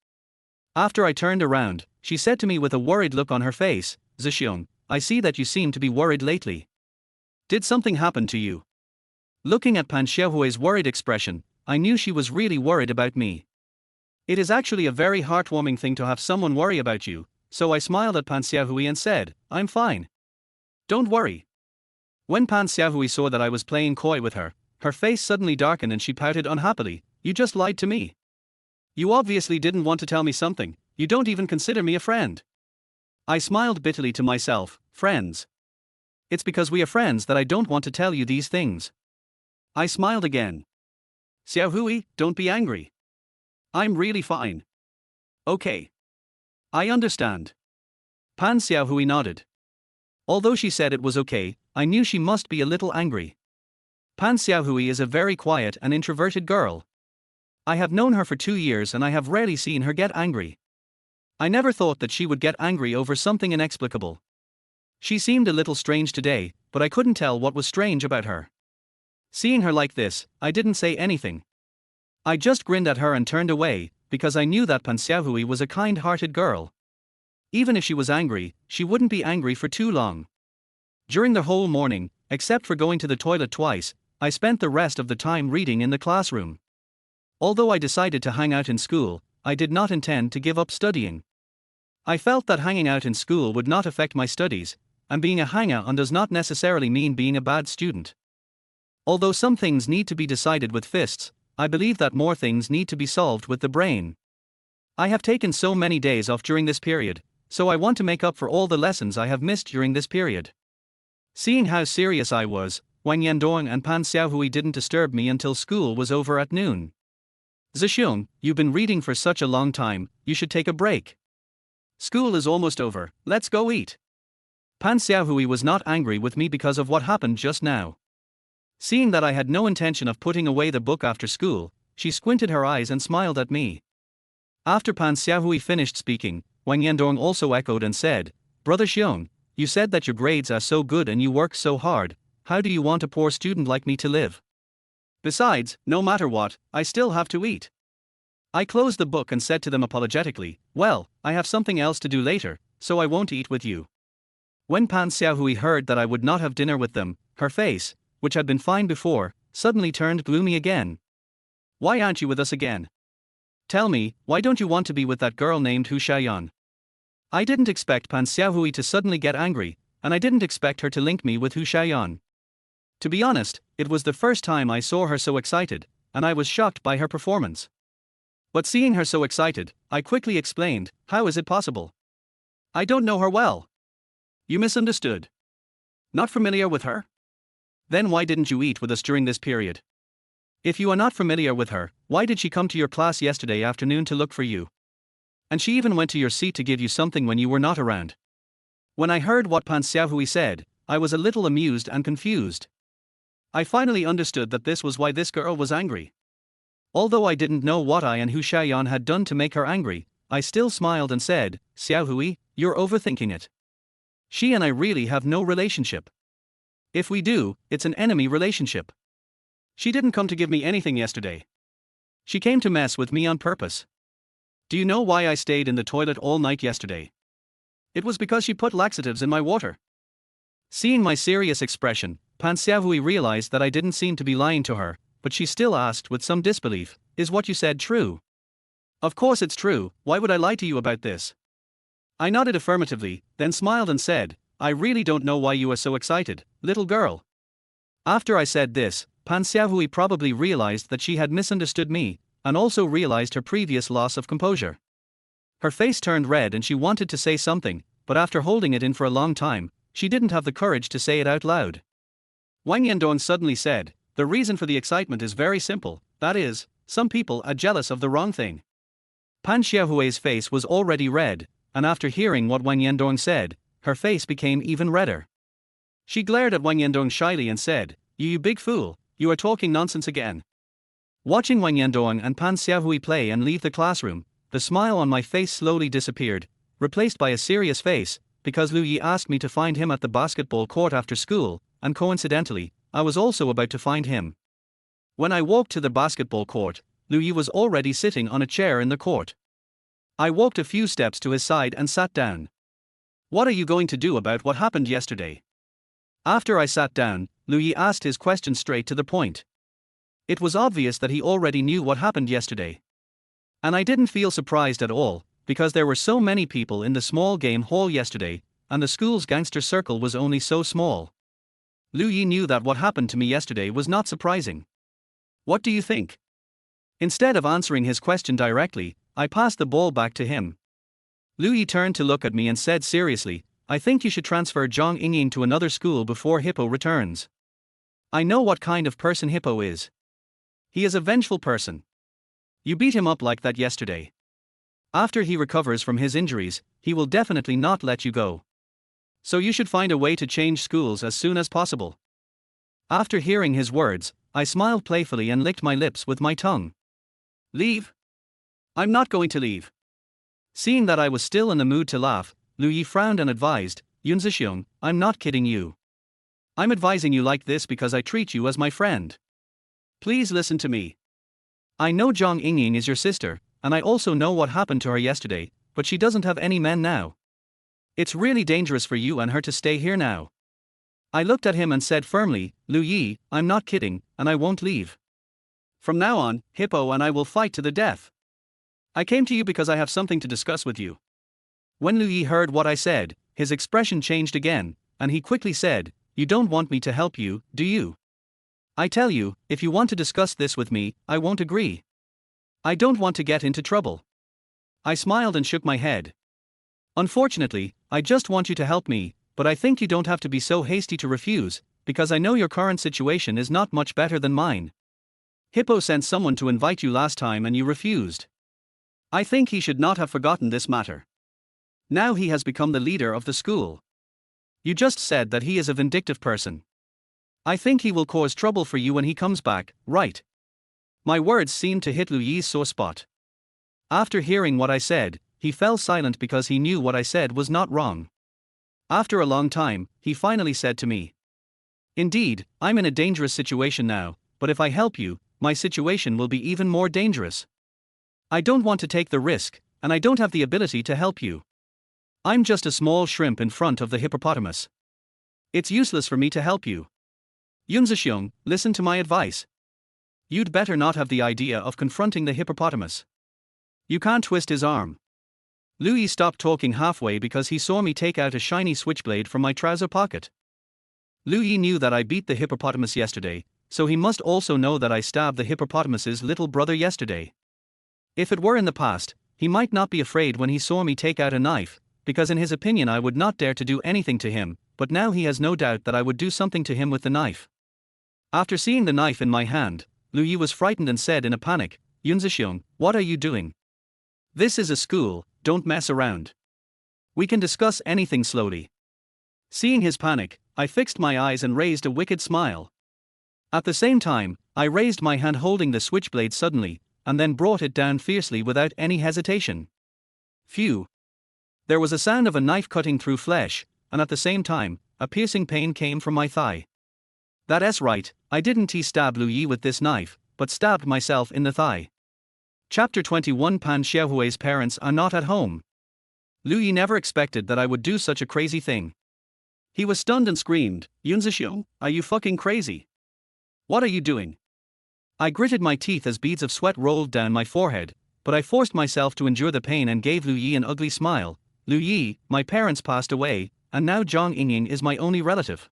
After I turned around, she said to me with a worried look on her face, "Zhixiong, I see that you seem to be worried lately. Did something happen to you?" Looking at Pan Xiaohui's worried expression, I knew she was really worried about me. It is actually a very heartwarming thing to have someone worry about you, so I smiled at Pan Xiaohui and said, "I'm fine. Don't worry." When Pan Xiaohui saw that I was playing coy with her, her face suddenly darkened and she pouted unhappily, "You just lied to me. You obviously didn't want to tell me something, you don't even consider me a friend." I smiled bitterly to myself, "Friends? It's because we are friends that I don't want to tell you these things." I smiled again. "Xiaohui, don't be angry. I'm really fine. Okay. I understand." Pan Xiaohui nodded. Although she said it was okay, I knew she must be a little angry. Pan Xiaohui is a very quiet and introverted girl. I have known her for 2 years and I have rarely seen her get angry. I never thought that she would get angry over something inexplicable. She seemed a little strange today, but I couldn't tell what was strange about her. Seeing her like this, I didn't say anything. I just grinned at her and turned away, because I knew that Pan Xiaohui was a kind-hearted girl. Even if she was angry, she wouldn't be angry for too long. During the whole morning, except for going to the toilet twice, I spent the rest of the time reading in the classroom. Although I decided to hang out in school, I did not intend to give up studying. I felt that hanging out in school would not affect my studies, and being a hanger-on does not necessarily mean being a bad student. Although some things need to be decided with fists, I believe that more things need to be solved with the brain. I have taken so many days off during this period, so I want to make up for all the lessons I have missed during this period. Seeing how serious I was, Wang Yandong and Pan Xiaohui didn't disturb me until school was over at noon. "Zhixiong, you've been reading for such a long time, you should take a break. School is almost over, let's go eat." Pan Xiaohui was not angry with me because of what happened just now. Seeing that I had no intention of putting away the book after school, she squinted her eyes and smiled at me. After Pan Xiaohui finished speaking, Wang Yandong also echoed and said, "Brother Xiong, you said that your grades are so good and you work so hard, how do you want a poor student like me to live? Besides, no matter what, I still have to eat." I closed the book and said to them apologetically, "Well, I have something else to do later, so I won't eat with you." When Pan Xiaohui heard that I would not have dinner with them, her face, which had been fine before, suddenly turned gloomy again. "Why aren't you with us again? Tell me, why don't you want to be with that girl named Hu Xiaoyan?" I didn't expect Pan Xiaohui to suddenly get angry, and I didn't expect her to link me with Hu Xiaoyan. To be honest, it was the first time I saw her so excited, and I was shocked by her performance. But seeing her so excited, I quickly explained, "How is it possible? I don't know her well." "You misunderstood. Not familiar with her? Then why didn't you eat with us during this period? If you are not familiar with her, why did she come to your class yesterday afternoon to look for you? And she even went to your seat to give you something when you were not around." When I heard what Pan Xiaohui said, I was a little amused and confused. I finally understood that this was why this girl was angry. Although I didn't know what I and Hu Xiaoyan had done to make her angry, I still smiled and said, "Xiaohui, you're overthinking it. She and I really have no relationship. If we do, it's an enemy relationship. She didn't come to give me anything yesterday. She came to mess with me on purpose. Do you know why I stayed in the toilet all night yesterday? It was because she put laxatives in my water." Seeing my serious expression, Pan Xiaohui realized that I didn't seem to be lying to her, but she still asked with some disbelief, "Is what you said true?" "Of course it's true, why would I lie to you about this?" I nodded affirmatively, then smiled and said, "I really don't know why you are so excited, little girl." After I said this, Pan Xiaohui probably realized that she had misunderstood me, and also realized her previous loss of composure. Her face turned red and she wanted to say something, but after holding it in for a long time, she didn't have the courage to say it out loud. Wang Yandong suddenly said, "The reason for the excitement is very simple, that is, some people are jealous of the wrong thing." Pan Xiaohui's face was already red, and after hearing what Wang Yandong said, her face became even redder. She glared at Wang Yandong shyly and said, You big fool, you are talking nonsense again." Watching Wang Yandong and Pan Xiaohui play and leave the classroom, the smile on my face slowly disappeared, replaced by a serious face, because Lu Yi asked me to find him at the basketball court after school, and coincidentally, I was also about to find him. When I walked to the basketball court, Lu Yi was already sitting on a chair in the court. I walked a few steps to his side and sat down. "What are you going to do about what happened yesterday?" After I sat down, Lu Yi asked his question straight to the point. It was obvious that he already knew what happened yesterday. And I didn't feel surprised at all, because there were so many people in the small game hall yesterday, and the school's gangster circle was only so small. Lu Yi knew that what happened to me yesterday was not surprising. "What do you think?" Instead of answering his question directly, I passed the ball back to him. Lu Yi turned to look at me and said seriously, "I think you should transfer Zhang Yingying to another school before Hippo returns. I know what kind of person Hippo is. He is a vengeful person. You beat him up like that yesterday. After he recovers from his injuries, he will definitely not let you go. So you should find a way to change schools as soon as possible." After hearing his words, I smiled playfully and licked my lips with my tongue. "Leave? I'm not going to leave." Seeing that I was still in the mood to laugh, Lu Yi frowned and advised, "Yunzixiong, I'm not kidding you. I'm advising you like this because I treat you as my friend. Please listen to me. I know Zhang Yingying is your sister, and I also know what happened to her yesterday, but she doesn't have any men now. It's really dangerous for you and her to stay here now." I looked at him and said firmly, "Lu Yi, I'm not kidding, and I won't leave. From now on, Hippo and I will fight to the death. I came to you because I have something to discuss with you." When Lu Yi heard what I said, his expression changed again, and he quickly said, "You don't want me to help you, do you? I tell you, if you want to discuss this with me, I won't agree. I don't want to get into trouble." I smiled and shook my head. "Unfortunately, I just want you to help me, but I think you don't have to be so hasty to refuse, because I know your current situation is not much better than mine. Hippo sent someone to invite you last time and you refused. I think he should not have forgotten this matter. Now he has become the leader of the school. You just said that he is a vindictive person. I think he will cause trouble for you when he comes back, right?" My words seemed to hit Lu Yi's sore spot. After hearing what I said, he fell silent because he knew what I said was not wrong. After a long time, he finally said to me, "Indeed, I'm in a dangerous situation now, but if I help you, my situation will be even more dangerous. I don't want to take the risk, and I don't have the ability to help you. I'm just a small shrimp in front of the hippopotamus. It's useless for me to help you. Yunzixiong, listen to my advice. You'd better not have the idea of confronting the hippopotamus. You can't twist his arm." Lu Yi stopped talking halfway because he saw me take out a shiny switchblade from my trouser pocket. Lu Yi knew that I beat the hippopotamus yesterday, so he must also know that I stabbed the hippopotamus's little brother yesterday. If it were in the past, he might not be afraid when he saw me take out a knife, because in his opinion I would not dare to do anything to him, but now he has no doubt that I would do something to him with the knife. After seeing the knife in my hand, Lu Yi was frightened and said in a panic, "Yunzixiong, what are you doing? This is a school, don't mess around. We can discuss anything slowly." Seeing his panic, I fixed my eyes and raised a wicked smile. At the same time, I raised my hand holding the switchblade suddenly, and then brought it down fiercely without any hesitation. Phew! There was a sound of a knife cutting through flesh, and at the same time, a piercing pain came from my thigh. That's right, I didn't stab Lu Yi with this knife, but stabbed myself in the thigh. Chapter 21 Pan Xiaohui's parents are not at home. Lu Yi never expected that I would do such a crazy thing. He was stunned and screamed, "Yunzixiong, are you fucking crazy? What are you doing?" I gritted my teeth as beads of sweat rolled down my forehead, but I forced myself to endure the pain and gave Lu Yi an ugly smile. "Lu Yi, my parents passed away, and now Zhang Yingying is my only relative.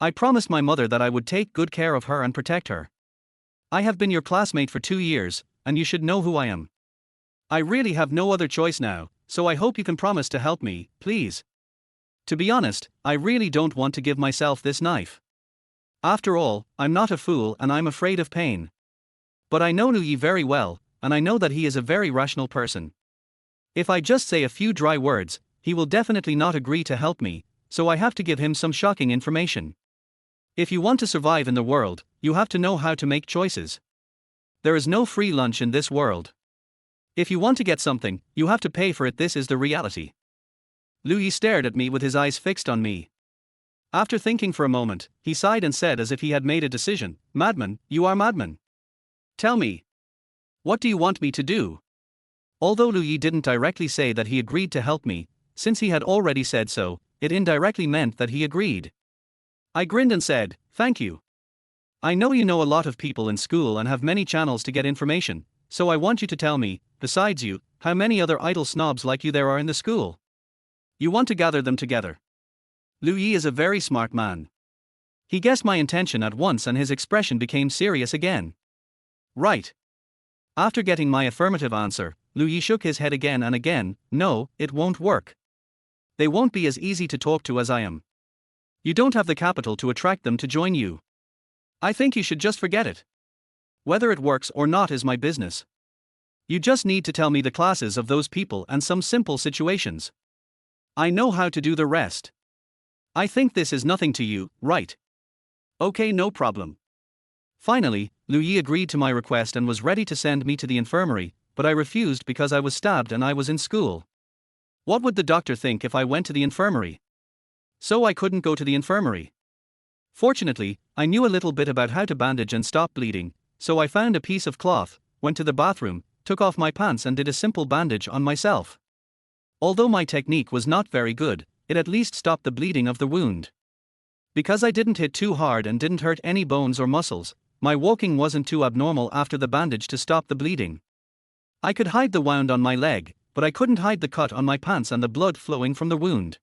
I promised my mother that I would take good care of her and protect her. I have been your classmate for 2 years, and you should know who I am. I really have no other choice now, so I hope you can promise to help me, please. To be honest, I really don't want to give myself this knife. After all, I'm not a fool and I'm afraid of pain. But I know Lu Yi very well, and I know that he is a very rational person. If I just say a few dry words, he will definitely not agree to help me, so I have to give him some shocking information. If you want to survive in the world, you have to know how to make choices. There is no free lunch in this world. If you want to get something, you have to pay for it. This is the reality. Liu Yi stared at me with his eyes fixed on me. After thinking for a moment, he sighed and said as if he had made a decision, "Madman, you are madman. Tell me. What do you want me to do?" Although Liu Yi didn't directly say that he agreed to help me, since he had already said so, it indirectly meant that he agreed. I grinned and said, "Thank you. I know you know a lot of people in school and have many channels to get information, so I want you to tell me, besides you, how many other idle snobs like you there are in the school. You want to gather them together." Liu Yi is a very smart man. He guessed my intention at once and his expression became serious again. Right. After getting my affirmative answer, Liu Yi shook his head again and again. "No, it won't work. They won't be as easy to talk to as I am. You don't have the capital to attract them to join you. I think you should just forget it. Whether it works or not is my business. You just need to tell me the classes of those people and some simple situations. I know how to do the rest. I think this is nothing to you, right? Okay, no problem." Finally, Liu Yi agreed to my request and was ready to send me to the infirmary, but I refused because I was stabbed and I was in school. What would the doctor think if I went to the infirmary? So I couldn't go to the infirmary. Fortunately, I knew a little bit about how to bandage and stop bleeding, so I found a piece of cloth, went to the bathroom, took off my pants and did a simple bandage on myself. Although my technique was not very good, it at least stopped the bleeding of the wound. Because I didn't hit too hard and didn't hurt any bones or muscles, my walking wasn't too abnormal after the bandage to stop the bleeding. I could hide the wound on my leg, but I couldn't hide the cut on my pants and the blood flowing from the wound.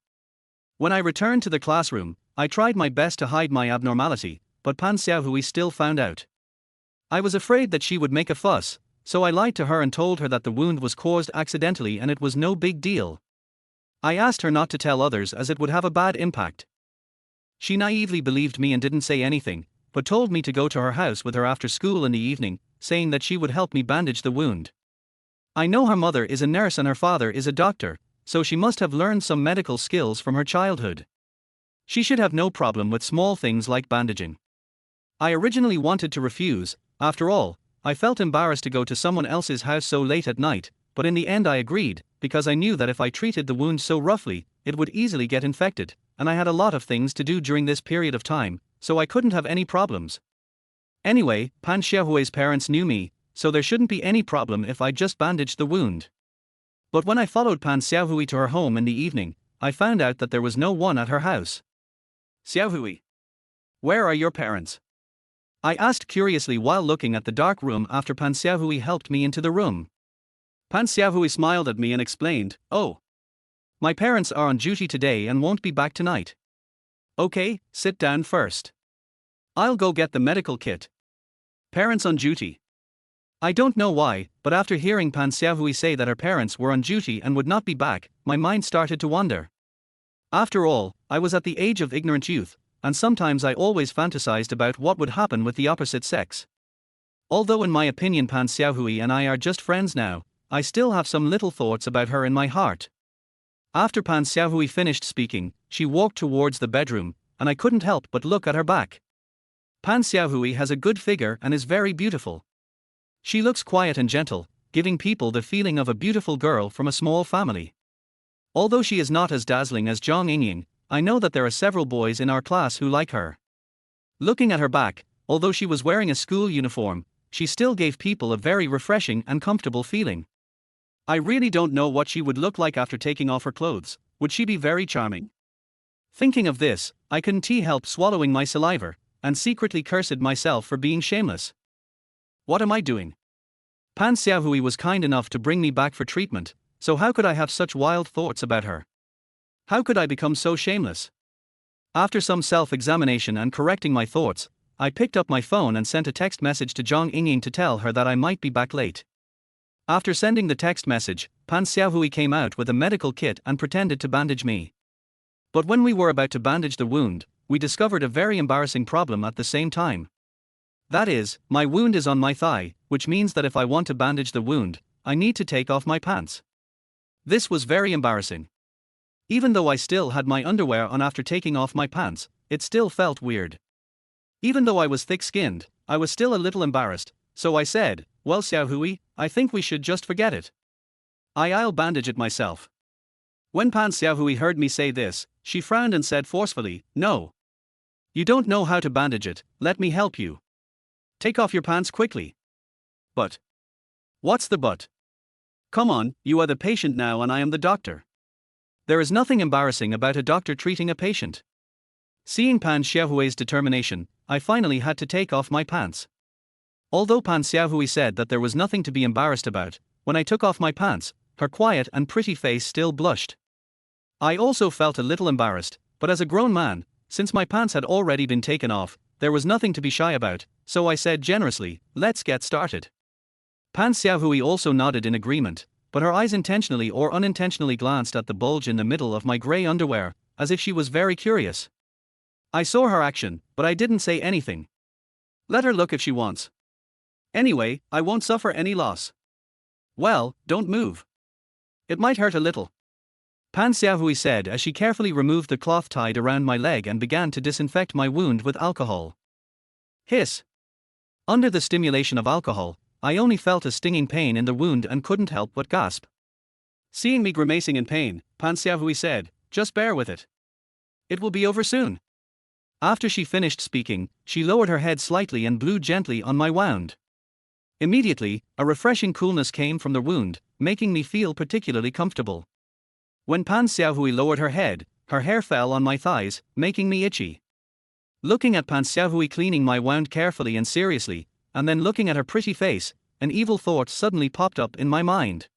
When I returned to the classroom, I tried my best to hide my abnormality, but Pan Xiaohui still found out. I was afraid that she would make a fuss, so I lied to her and told her that the wound was caused accidentally and it was no big deal. I asked her not to tell others as it would have a bad impact. She naively believed me and didn't say anything, but told me to go to her house with her after school in the evening, saying that she would help me bandage the wound. I know her mother is a nurse and her father is a doctor, so she must have learned some medical skills from her childhood. She should have no problem with small things like bandaging. I originally wanted to refuse. After all, I felt embarrassed to go to someone else's house so late at night, but in the end I agreed, because I knew that if I treated the wound so roughly, it would easily get infected, and I had a lot of things to do during this period of time, so I couldn't have any problems. Anyway, Pan Xiaohui's parents knew me, so there shouldn't be any problem if I just bandaged the wound. But when I followed Pan Xiaohui to her home in the evening, I found out that there was no one at her house. "Xiaohui, where are your parents?" I asked curiously while looking at the dark room after Pan Xiaohui helped me into the room. Pan Xiaohui smiled at me and explained, "Oh, my parents are on duty today and won't be back tonight." "Okay, sit down first. I'll go get the medical kit." Parents on duty. I don't know why, but after hearing Pan Xiaohui say that her parents were on duty and would not be back, my mind started to wander. After all, I was at the age of ignorant youth, and sometimes I always fantasized about what would happen with the opposite sex. Although in my opinion Pan Xiaohui and I are just friends now, I still have some little thoughts about her in my heart. After Pan Xiaohui finished speaking, she walked towards the bedroom, and I couldn't help but look at her back. Pan Xiaohui has a good figure and is very beautiful. She looks quiet and gentle, giving people the feeling of a beautiful girl from a small family. Although she is not as dazzling as Zhang Yingying, I know that there are several boys in our class who like her. Looking at her back, although she was wearing a school uniform, she still gave people a very refreshing and comfortable feeling. I really don't know what she would look like after taking off her clothes. Would she be very charming? Thinking of this, I couldn't help swallowing my saliva, and secretly cursed myself for being shameless. What am I doing? Pan Xiaohui was kind enough to bring me back for treatment, so how could I have such wild thoughts about her? How could I become so shameless? After some self-examination and correcting my thoughts, I picked up my phone and sent a text message to Zhang Yingying to tell her that I might be back late. After sending the text message, Pan Xiaohui came out with a medical kit and pretended to bandage me. But when we were about to bandage the wound, we discovered a very embarrassing problem at the same time. That is, my wound is on my thigh, which means that if I want to bandage the wound, I need to take off my pants. This was very embarrassing. Even though I still had my underwear on after taking off my pants, it still felt weird. Even though I was thick-skinned, I was still a little embarrassed, so I said, "Well Xiaohui, I think we should just forget it." I'll bandage it myself. When Pan Xiaohui heard me say this, she frowned and said forcefully, "No. You don't know how to bandage it, let me help you. Take off your pants quickly." "But. What's the but? Come on, you are the patient now and I am the doctor. There is nothing embarrassing about a doctor treating a patient." Seeing Pan Xiaohui's determination, I finally had to take off my pants. Although Pan Xiaohui said that there was nothing to be embarrassed about, when I took off my pants, her quiet and pretty face still blushed. I also felt a little embarrassed, but as a grown man, since my pants had already been taken off, there was nothing to be shy about, so I said generously, "Let's get started." Pan Xiaohui also nodded in agreement, but her eyes intentionally or unintentionally glanced at the bulge in the middle of my grey underwear, as if she was very curious. I saw her action, but I didn't say anything. Let her look if she wants. Anyway, I won't suffer any loss. Well, don't move. It might hurt a little. Pan Xiaohui said as she carefully removed the cloth tied around my leg and began to disinfect my wound with alcohol. Hiss. Under the stimulation of alcohol, I only felt a stinging pain in the wound and couldn't help but gasp. Seeing me grimacing in pain, Pan Xiaohui said, "Just bear with it. It will be over soon." After she finished speaking, she lowered her head slightly and blew gently on my wound. Immediately, a refreshing coolness came from the wound, making me feel particularly comfortable. When Pan Xiaohui lowered her head, her hair fell on my thighs, making me itchy. Looking at Pan Xiaohui cleaning my wound carefully and seriously, and then looking at her pretty face, an evil thought suddenly popped up in my mind.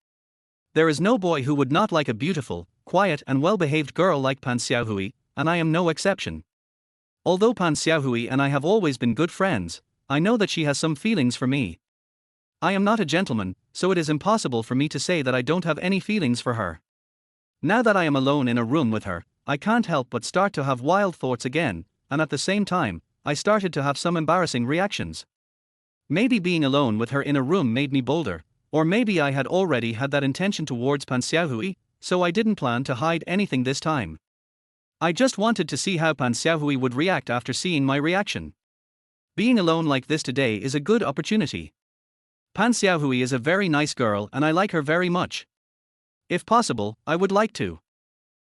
There is no boy who would not like a beautiful, quiet and well-behaved girl like Pan Xiaohui, and I am no exception. Although Pan Xiaohui and I have always been good friends, I know that she has some feelings for me. I am not a gentleman, so it is impossible for me to say that I don't have any feelings for her. Now that I am alone in a room with her, I can't help but start to have wild thoughts again, and at the same time, I started to have some embarrassing reactions. Maybe being alone with her in a room made me bolder, or maybe I had already had that intention towards Pan Xiaohui, so I didn't plan to hide anything this time. I just wanted to see how Pan Xiaohui would react after seeing my reaction. Being alone like this today is a good opportunity. Pan Xiaohui is a very nice girl and I like her very much. If possible, I would like to.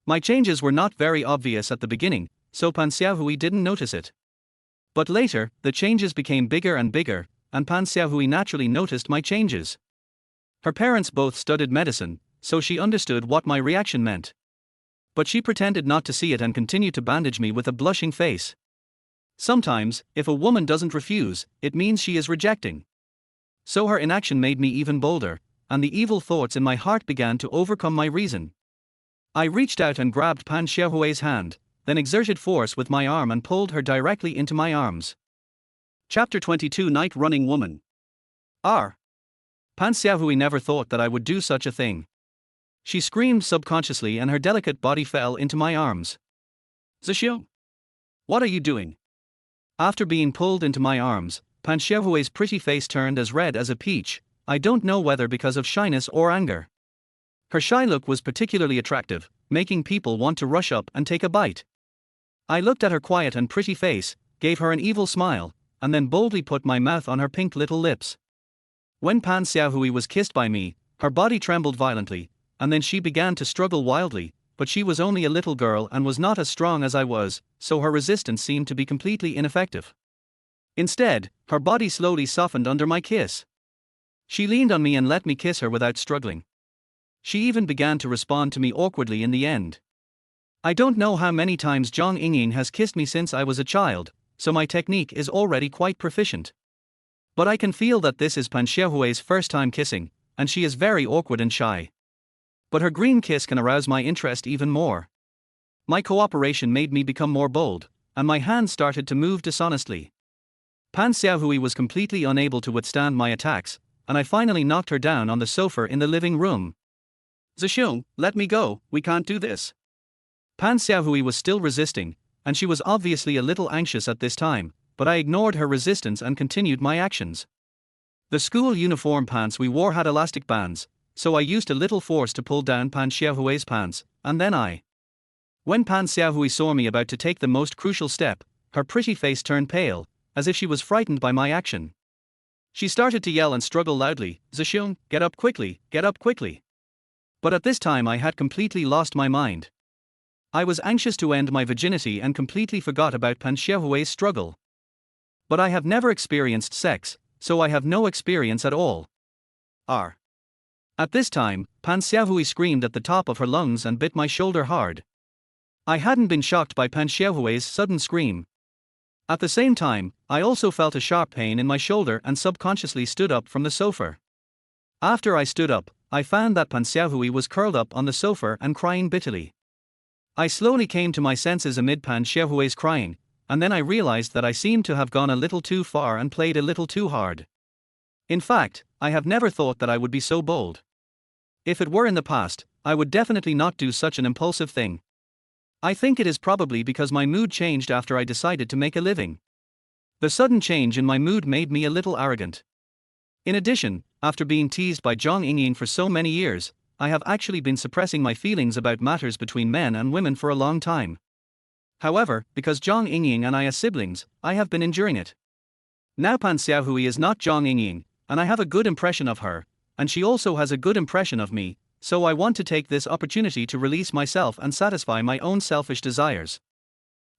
My changes were not very obvious at the beginning, so Pan Xiaohui didn't notice it. But later, the changes became bigger and bigger, and Pan Xiaohui naturally noticed my changes. Her parents both studied medicine, so she understood what my reaction meant. But she pretended not to see it and continued to bandage me with a blushing face. Sometimes, if a woman doesn't refuse, it means she is rejecting. So her inaction made me even bolder, and the evil thoughts in my heart began to overcome my reason. I reached out and grabbed Pan Xiaohui's hand, then exerted force with my arm and pulled her directly into my arms. Chapter 22 Night Running Woman. R. Pan Xiaohui never thought that I would do such a thing. She screamed subconsciously and her delicate body fell into my arms. "Zhixiu! What are you doing?" After being pulled into my arms, Pan Xiaohui's pretty face turned as red as a peach, I don't know whether because of shyness or anger. Her shy look was particularly attractive, making people want to rush up and take a bite. I looked at her quiet and pretty face, gave her an evil smile, and then boldly put my mouth on her pink little lips. When Pan Xiaohui was kissed by me, her body trembled violently, and then she began to struggle wildly, but she was only a little girl and was not as strong as I was, so her resistance seemed to be completely ineffective. Instead, her body slowly softened under my kiss. She leaned on me and let me kiss her without struggling. She even began to respond to me awkwardly in the end. I don't know how many times Zhang Yingying has kissed me since I was a child, so my technique is already quite proficient. But I can feel that this is Pan Xiaohui's first time kissing, and she is very awkward and shy. But her green kiss can arouse my interest even more. My cooperation made me become more bold, and my hands started to move dishonestly. Pan Xiaohui was completely unable to withstand my attacks, and I finally knocked her down on the sofa in the living room. "Zhixiu, let me go, we can't do this." Pan Xiaohui was still resisting, and she was obviously a little anxious at this time, but I ignored her resistance and continued my actions. The school uniform pants we wore had elastic bands, so I used a little force to pull down Pan Xiaohui's pants, and then When Pan Xiaohui saw me about to take the most crucial step, her pretty face turned pale, as if she was frightened by my action. She started to yell and struggle loudly, "Zhixiu, get up quickly, get up quickly." But at this time I had completely lost my mind. I was anxious to end my virginity and completely forgot about Pan Xiaohui's struggle. But I have never experienced sex, so I have no experience at all. R. At this time, Pan Xiaohui screamed at the top of her lungs and bit my shoulder hard. I hadn't been shocked by Pan Xiaohui's sudden scream. At the same time, I also felt a sharp pain in my shoulder and subconsciously stood up from the sofa. After I stood up, I found that Pan Xiaohui was curled up on the sofa and crying bitterly. I slowly came to my senses amid Pan Xiaohui's crying, and then I realized that I seemed to have gone a little too far and played a little too hard. In fact, I have never thought that I would be so bold. If it were in the past, I would definitely not do such an impulsive thing. I think it is probably because my mood changed after I decided to make a living. The sudden change in my mood made me a little arrogant. In addition, after being teased by Zhang Yingying for so many years, I have actually been suppressing my feelings about matters between men and women for a long time. However, because Zhang Yingying and I are siblings, I have been enduring it. Now Pan Xiaohui is not Zhang Yingying, and I have a good impression of her, and she also has a good impression of me, so I want to take this opportunity to release myself and satisfy my own selfish desires.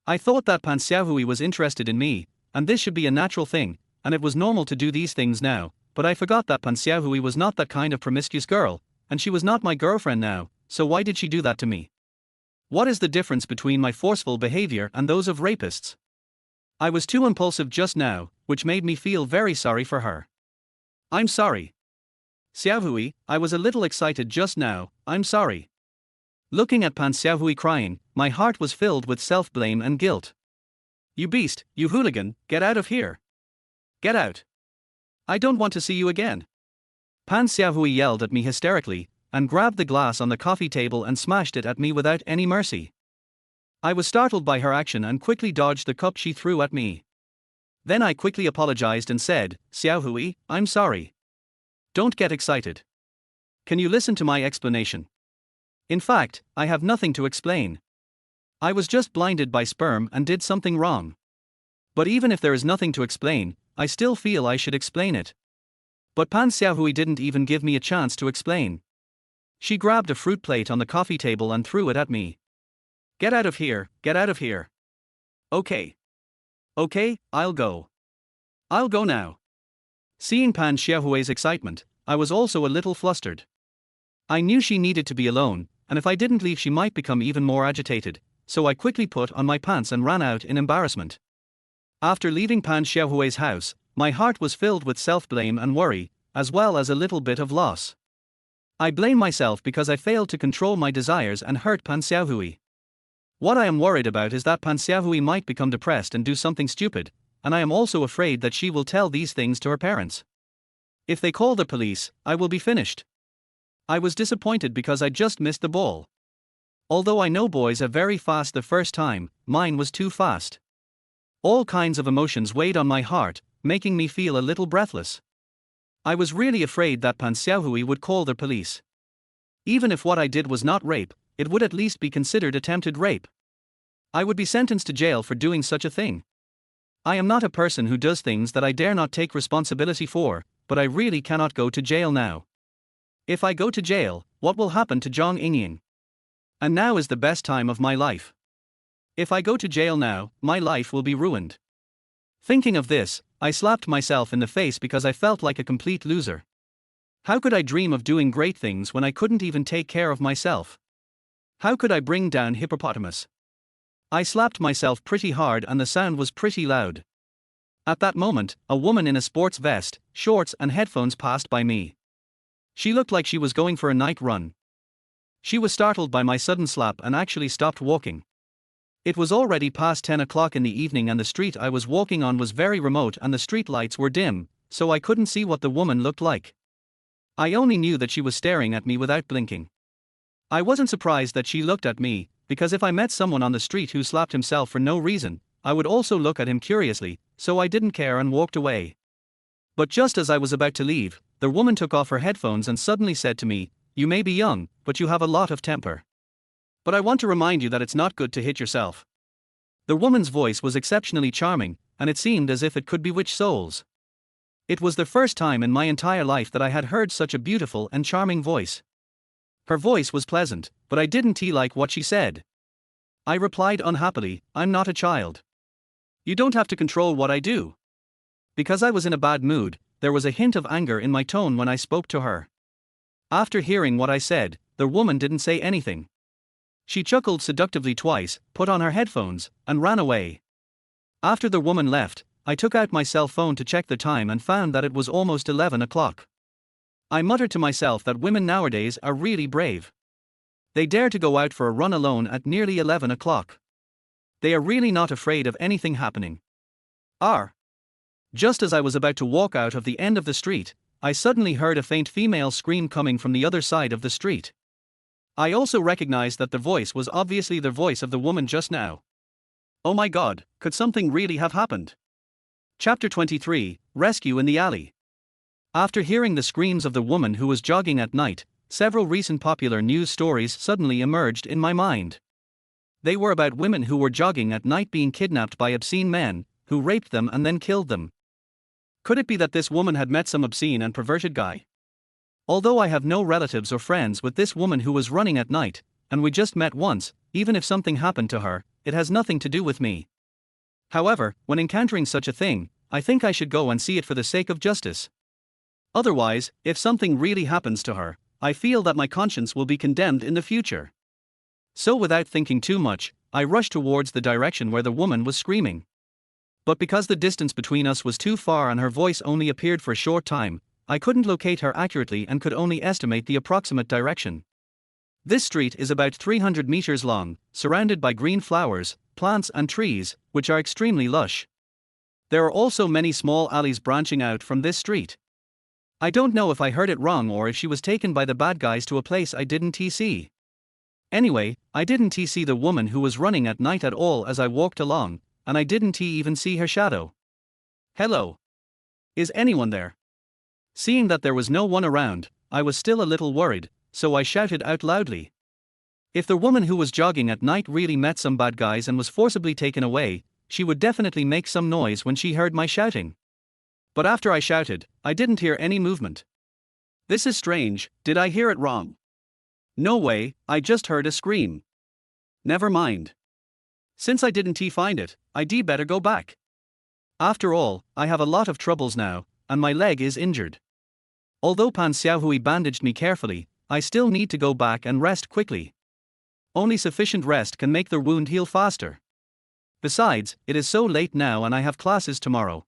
I thought that Pan Xiaohui was interested in me, and this should be a natural thing, and it was normal to do these things now, but I forgot that Pan Xiaohui was not that kind of promiscuous girl, and she was not my girlfriend now, so why did she do that to me? What is the difference between my forceful behavior and those of rapists? I was too impulsive just now, which made me feel very sorry for her. I'm sorry. Xiaohui, I was a little excited just now, I'm sorry. Looking at Pan Xiaohui crying, my heart was filled with self-blame and guilt. You beast, you hooligan, get out of here. Get out. I don't want to see you again. Pan Xiaohui yelled at me hysterically, and grabbed the glass on the coffee table and smashed it at me without any mercy. I was startled by her action and quickly dodged the cup she threw at me. Then I quickly apologized and said, Xiaohui, I'm sorry. Don't get excited. Can you listen to my explanation? In fact, I have nothing to explain. I was just blinded by sperm and did something wrong. But even if there is nothing to explain, I still feel I should explain it. But Pan Xiaohui didn't even give me a chance to explain. She grabbed a fruit plate on the coffee table and threw it at me. Get out of here, get out of here. Okay. Okay, I'll go. I'll go now. Seeing Pan Xiaohui's excitement, I was also a little flustered. I knew she needed to be alone, and if I didn't leave she might become even more agitated, so I quickly put on my pants and ran out in embarrassment. After leaving Pan Xiaohui's house, my heart was filled with self-blame and worry, as well as a little bit of loss. I blame myself because I failed to control my desires and hurt Pan Xiaohui. What I am worried about is that Pan Xiaohui might become depressed and do something stupid, and I am also afraid that she will tell these things to her parents. If they call the police, I will be finished. I was disappointed because I just missed the ball. Although I know boys are very fast the first time, mine was too fast. All kinds of emotions weighed on my heart, making me feel a little breathless. I was really afraid that Pan Xiaohui would call the police. Even if what I did was not rape, it would at least be considered attempted rape. I would be sentenced to jail for doing such a thing. I am not a person who does things that I dare not take responsibility for, but I really cannot go to jail now. If I go to jail, what will happen to Zhang Yingying? And now is the best time of my life. If I go to jail now, my life will be ruined. Thinking of this, I slapped myself in the face because I felt like a complete loser. How could I dream of doing great things when I couldn't even take care of myself? How could I bring down hippopotamus? I slapped myself pretty hard and the sound was pretty loud. At that moment, a woman in a sports vest, shorts and headphones passed by me. She looked like she was going for a night run. She was startled by my sudden slap and actually stopped walking. It was already past 10 o'clock in the evening and the street I was walking on was very remote and the street lights were dim, so I couldn't see what the woman looked like. I only knew that she was staring at me without blinking. I wasn't surprised that she looked at me, because if I met someone on the street who slapped himself for no reason, I would also look at him curiously, so I didn't care and walked away. But just as I was about to leave, the woman took off her headphones and suddenly said to me, "You may be young, but you have a lot of temper. But I want to remind you that it's not good to hit yourself." The woman's voice was exceptionally charming, and it seemed as if it could bewitch souls. It was the first time in my entire life that I had heard such a beautiful and charming voice. Her voice was pleasant, but I didn't like what she said. I replied unhappily, "I'm not a child. You don't have to control what I do." Because I was in a bad mood, there was a hint of anger in my tone when I spoke to her. After hearing what I said, the woman didn't say anything. She chuckled seductively twice, put on her headphones, and ran away. After the woman left, I took out my cell phone to check the time and found that it was almost 11 o'clock. I muttered to myself that women nowadays are really brave. They dare to go out for a run alone at nearly 11 o'clock. They are really not afraid of anything happening. Just as I was about to walk out of the end of the street, I suddenly heard a faint female scream coming from the other side of the street. I also recognized that the voice was obviously the voice of the woman just now. Oh my God, could something really have happened? Chapter 23, Rescue in the Alley. After hearing the screams of the woman who was jogging at night, several recent popular news stories suddenly emerged in my mind. They were about women who were jogging at night being kidnapped by obscene men, who raped them and then killed them. Could it be that this woman had met some obscene and perverted guy? Although I have no relatives or friends with this woman who was running at night, and we just met once, even if something happened to her, it has nothing to do with me. However, when encountering such a thing, I think I should go and see it for the sake of justice. Otherwise, if something really happens to her, I feel that my conscience will be condemned in the future. So without thinking too much, I rushed towards the direction where the woman was screaming. But because the distance between us was too far and her voice only appeared for a short time, I couldn't locate her accurately and could only estimate the approximate direction. This street is about 300 meters long, surrounded by green flowers, plants and trees, which are extremely lush. There are also many small alleys branching out from this street. I don't know if I heard it wrong or if she was taken by the bad guys to a place I didn't see. Anyway, I didn't see the woman who was running at night at all as I walked along, and I didn't even see her shadow. Hello? Is anyone there? Seeing that there was no one around, I was still a little worried, so I shouted out loudly. If the woman who was jogging at night really met some bad guys and was forcibly taken away, she would definitely make some noise when she heard my shouting. But after I shouted, I didn't hear any movement. This is strange, did I hear it wrong? No way, I just heard a scream. Never mind. Since I didn't find it, I'd better go back. After all, I have a lot of troubles now, and my leg is injured. Although Pan Xiaohui bandaged me carefully, I still need to go back and rest quickly. Only sufficient rest can make the wound heal faster. Besides, it is so late now and I have classes tomorrow.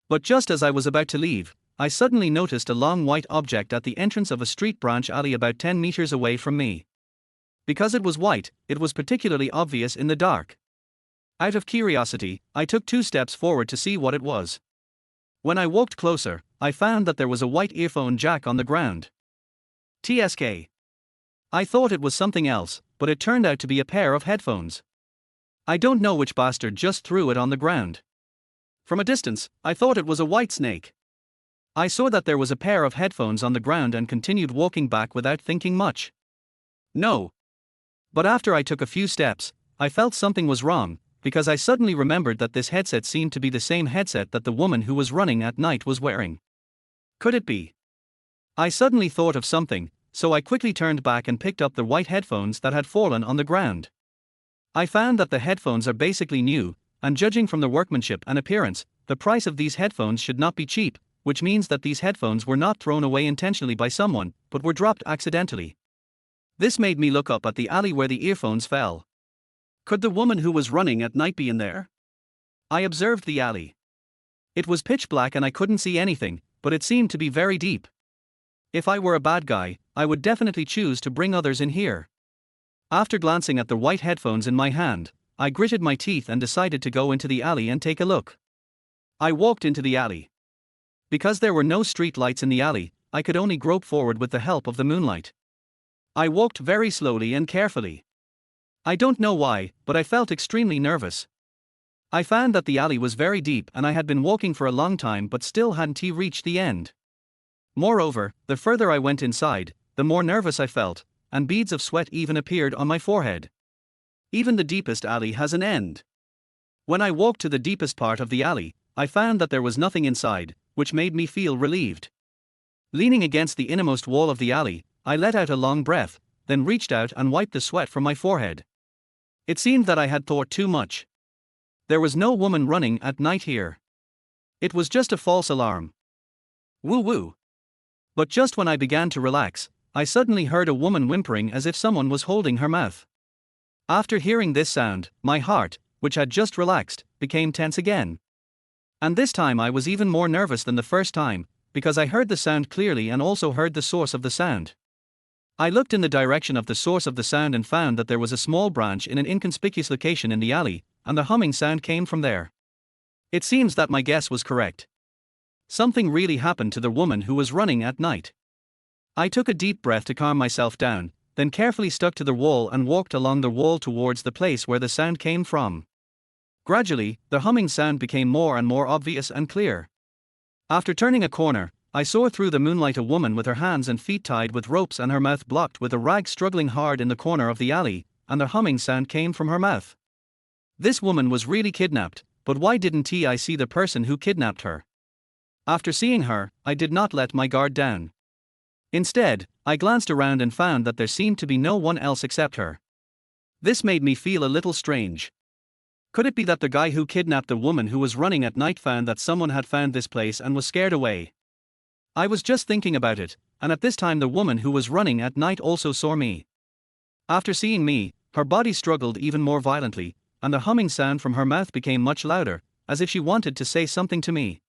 But just as I was about to leave, I suddenly noticed a long white object at the entrance of a street branch alley about 10 meters away from me. Because it was white, it was particularly obvious in the dark. Out of curiosity, I took 2 steps forward to see what it was. When I walked closer, I found that there was a white earphone jack on the ground. TSK. I thought it was something else, but it turned out to be a pair of headphones. I don't know which bastard just threw it on the ground. From a distance, I thought it was a white snake. I saw that there was a pair of headphones on the ground and continued walking back without thinking much. No. But after I took a few steps, I felt something was wrong, because I suddenly remembered that this headset seemed to be the same headset that the woman who was running at night was wearing. Could it be? I suddenly thought of something, so I quickly turned back and picked up the white headphones that had fallen on the ground. I found that the headphones are basically new, and judging from the workmanship and appearance, the price of these headphones should not be cheap, which means that these headphones were not thrown away intentionally by someone, but were dropped accidentally. This made me look up at the alley where the earphones fell. Could the woman who was running at night be in there? I observed the alley. It was pitch black and I couldn't see anything, but it seemed to be very deep. If I were a bad guy, I would definitely choose to bring others in here. After glancing at the white headphones in my hand, I gritted my teeth and decided to go into the alley and take a look. I walked into the alley. Because there were no street lights in the alley, I could only grope forward with the help of the moonlight. I walked very slowly and carefully. I don't know why, but I felt extremely nervous. I found that the alley was very deep and I had been walking for a long time but still hadn't reached the end. Moreover, the further I went inside, the more nervous I felt, and beads of sweat even appeared on my forehead. Even the deepest alley has an end. When I walked to the deepest part of the alley, I found that there was nothing inside, which made me feel relieved. Leaning against the innermost wall of the alley, I let out a long breath, then reached out and wiped the sweat from my forehead. It seemed that I had thought too much. There was no woman running at night here. It was just a false alarm. Woo woo. But just when I began to relax, I suddenly heard a woman whimpering as if someone was holding her mouth. After hearing this sound, my heart, which had just relaxed, became tense again. And this time I was even more nervous than the first time, because I heard the sound clearly and also heard the source of the sound. I looked in the direction of the source of the sound and found that there was a small branch in an inconspicuous location in the alley, and the humming sound came from there. It seems that my guess was correct. Something really happened to the woman who was running at night. I took a deep breath to calm myself down, then carefully stuck to the wall and walked along the wall towards the place where the sound came from. Gradually, the humming sound became more and more obvious and clear. After turning a corner, I saw through the moonlight a woman with her hands and feet tied with ropes and her mouth blocked with a rag struggling hard in the corner of the alley, and the humming sound came from her mouth. This woman was really kidnapped, but why didn't I see the person who kidnapped her? After seeing her, I did not let my guard down. Instead, I glanced around and found that there seemed to be no one else except her. This made me feel a little strange. Could it be that the guy who kidnapped the woman who was running at night found that someone had found this place and was scared away? I was just thinking about it, and at this time the woman who was running at night also saw me. After seeing me, her body struggled even more violently, and the humming sound from her mouth became much louder, as if she wanted to say something to me.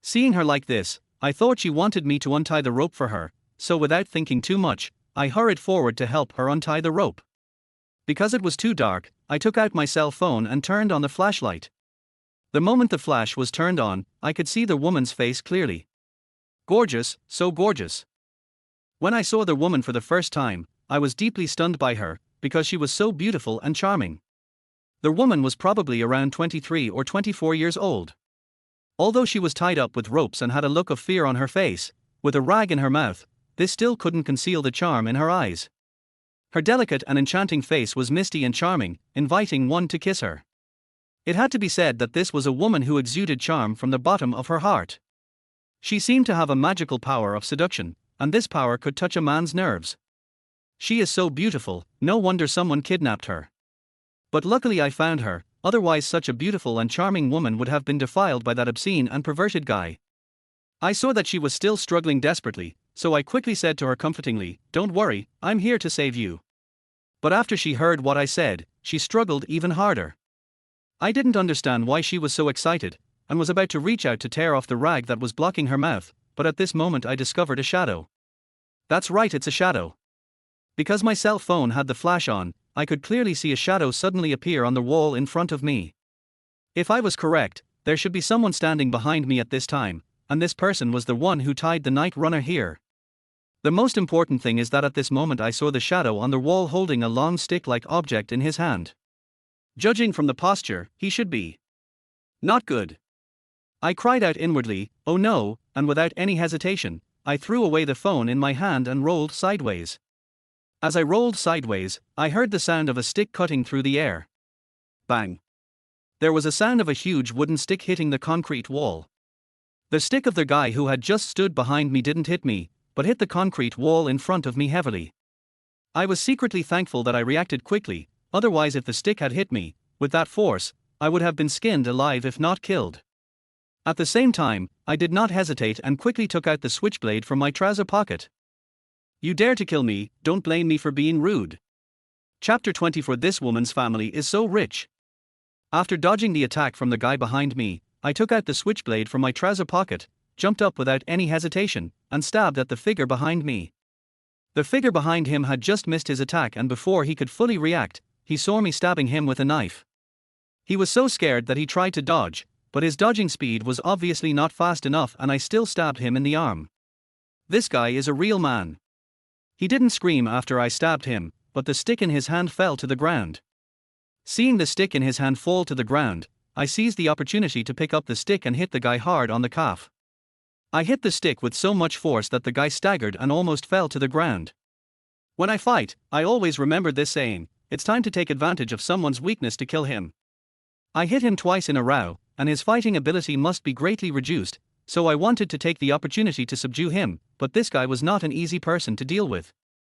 Seeing her like this, I thought she wanted me to untie the rope for her, so without thinking too much, I hurried forward to help her untie the rope. Because it was too dark, I took out my cell phone and turned on the flashlight. The moment the flash was turned on, I could see the woman's face clearly. Gorgeous, so gorgeous. When I saw the woman for the first time, I was deeply stunned by her, because she was so beautiful and charming. The woman was probably around 23 or 24 years old. Although she was tied up with ropes and had a look of fear on her face, with a rag in her mouth, this still couldn't conceal the charm in her eyes. Her delicate and enchanting face was misty and charming, inviting one to kiss her. It had to be said that this was a woman who exuded charm from the bottom of her heart. She seemed to have a magical power of seduction, and this power could touch a man's nerves. She is so beautiful, no wonder someone kidnapped her. But luckily I found her, otherwise such a beautiful and charming woman would have been defiled by that obscene and perverted guy. I saw that she was still struggling desperately, so I quickly said to her comfortingly, "Don't worry, I'm here to save you." But after she heard what I said, she struggled even harder. I didn't understand why she was so excited, and was about to reach out to tear off the rag that was blocking her mouth, but at this moment I discovered a shadow. That's right, it's a shadow. Because my cell phone had the flash on, I could clearly see a shadow suddenly appear on the wall in front of me. If I was correct, there should be someone standing behind me at this time, and this person was the one who tied the night runner here. The most important thing is that at this moment I saw the shadow on the wall holding a long stick-like object in his hand. Judging from the posture, he should be not good. I cried out inwardly, "Oh no," and without any hesitation, I threw away the phone in my hand and rolled sideways. As I rolled sideways, I heard the sound of a stick cutting through the air. Bang! There was a sound of a huge wooden stick hitting the concrete wall. The stick of the guy who had just stood behind me didn't hit me, but hit the concrete wall in front of me heavily. I was secretly thankful that I reacted quickly, otherwise if the stick had hit me, with that force, I would have been skinned alive if not killed. At the same time, I did not hesitate and quickly took out the switchblade from my trouser pocket. You dare to kill me, don't blame me for being rude. Chapter 24. This woman's family is so rich. After dodging the attack from the guy behind me, I took out the switchblade from my trouser pocket, jumped up without any hesitation, and stabbed at the figure behind me. The figure behind him had just missed his attack, and before he could fully react, he saw me stabbing him with a knife. He was so scared that he tried to dodge, but his dodging speed was obviously not fast enough and I still stabbed him in the arm. This guy is a real man. He didn't scream after I stabbed him, but the stick in his hand fell to the ground. Seeing the stick in his hand fall to the ground, I seized the opportunity to pick up the stick and hit the guy hard on the calf. I hit the stick with so much force that the guy staggered and almost fell to the ground. When I fight, I always remember this saying: it's time to take advantage of someone's weakness to kill him. I hit him twice in a row, and his fighting ability must be greatly reduced, so I wanted to take the opportunity to subdue him, but this guy was not an easy person to deal with.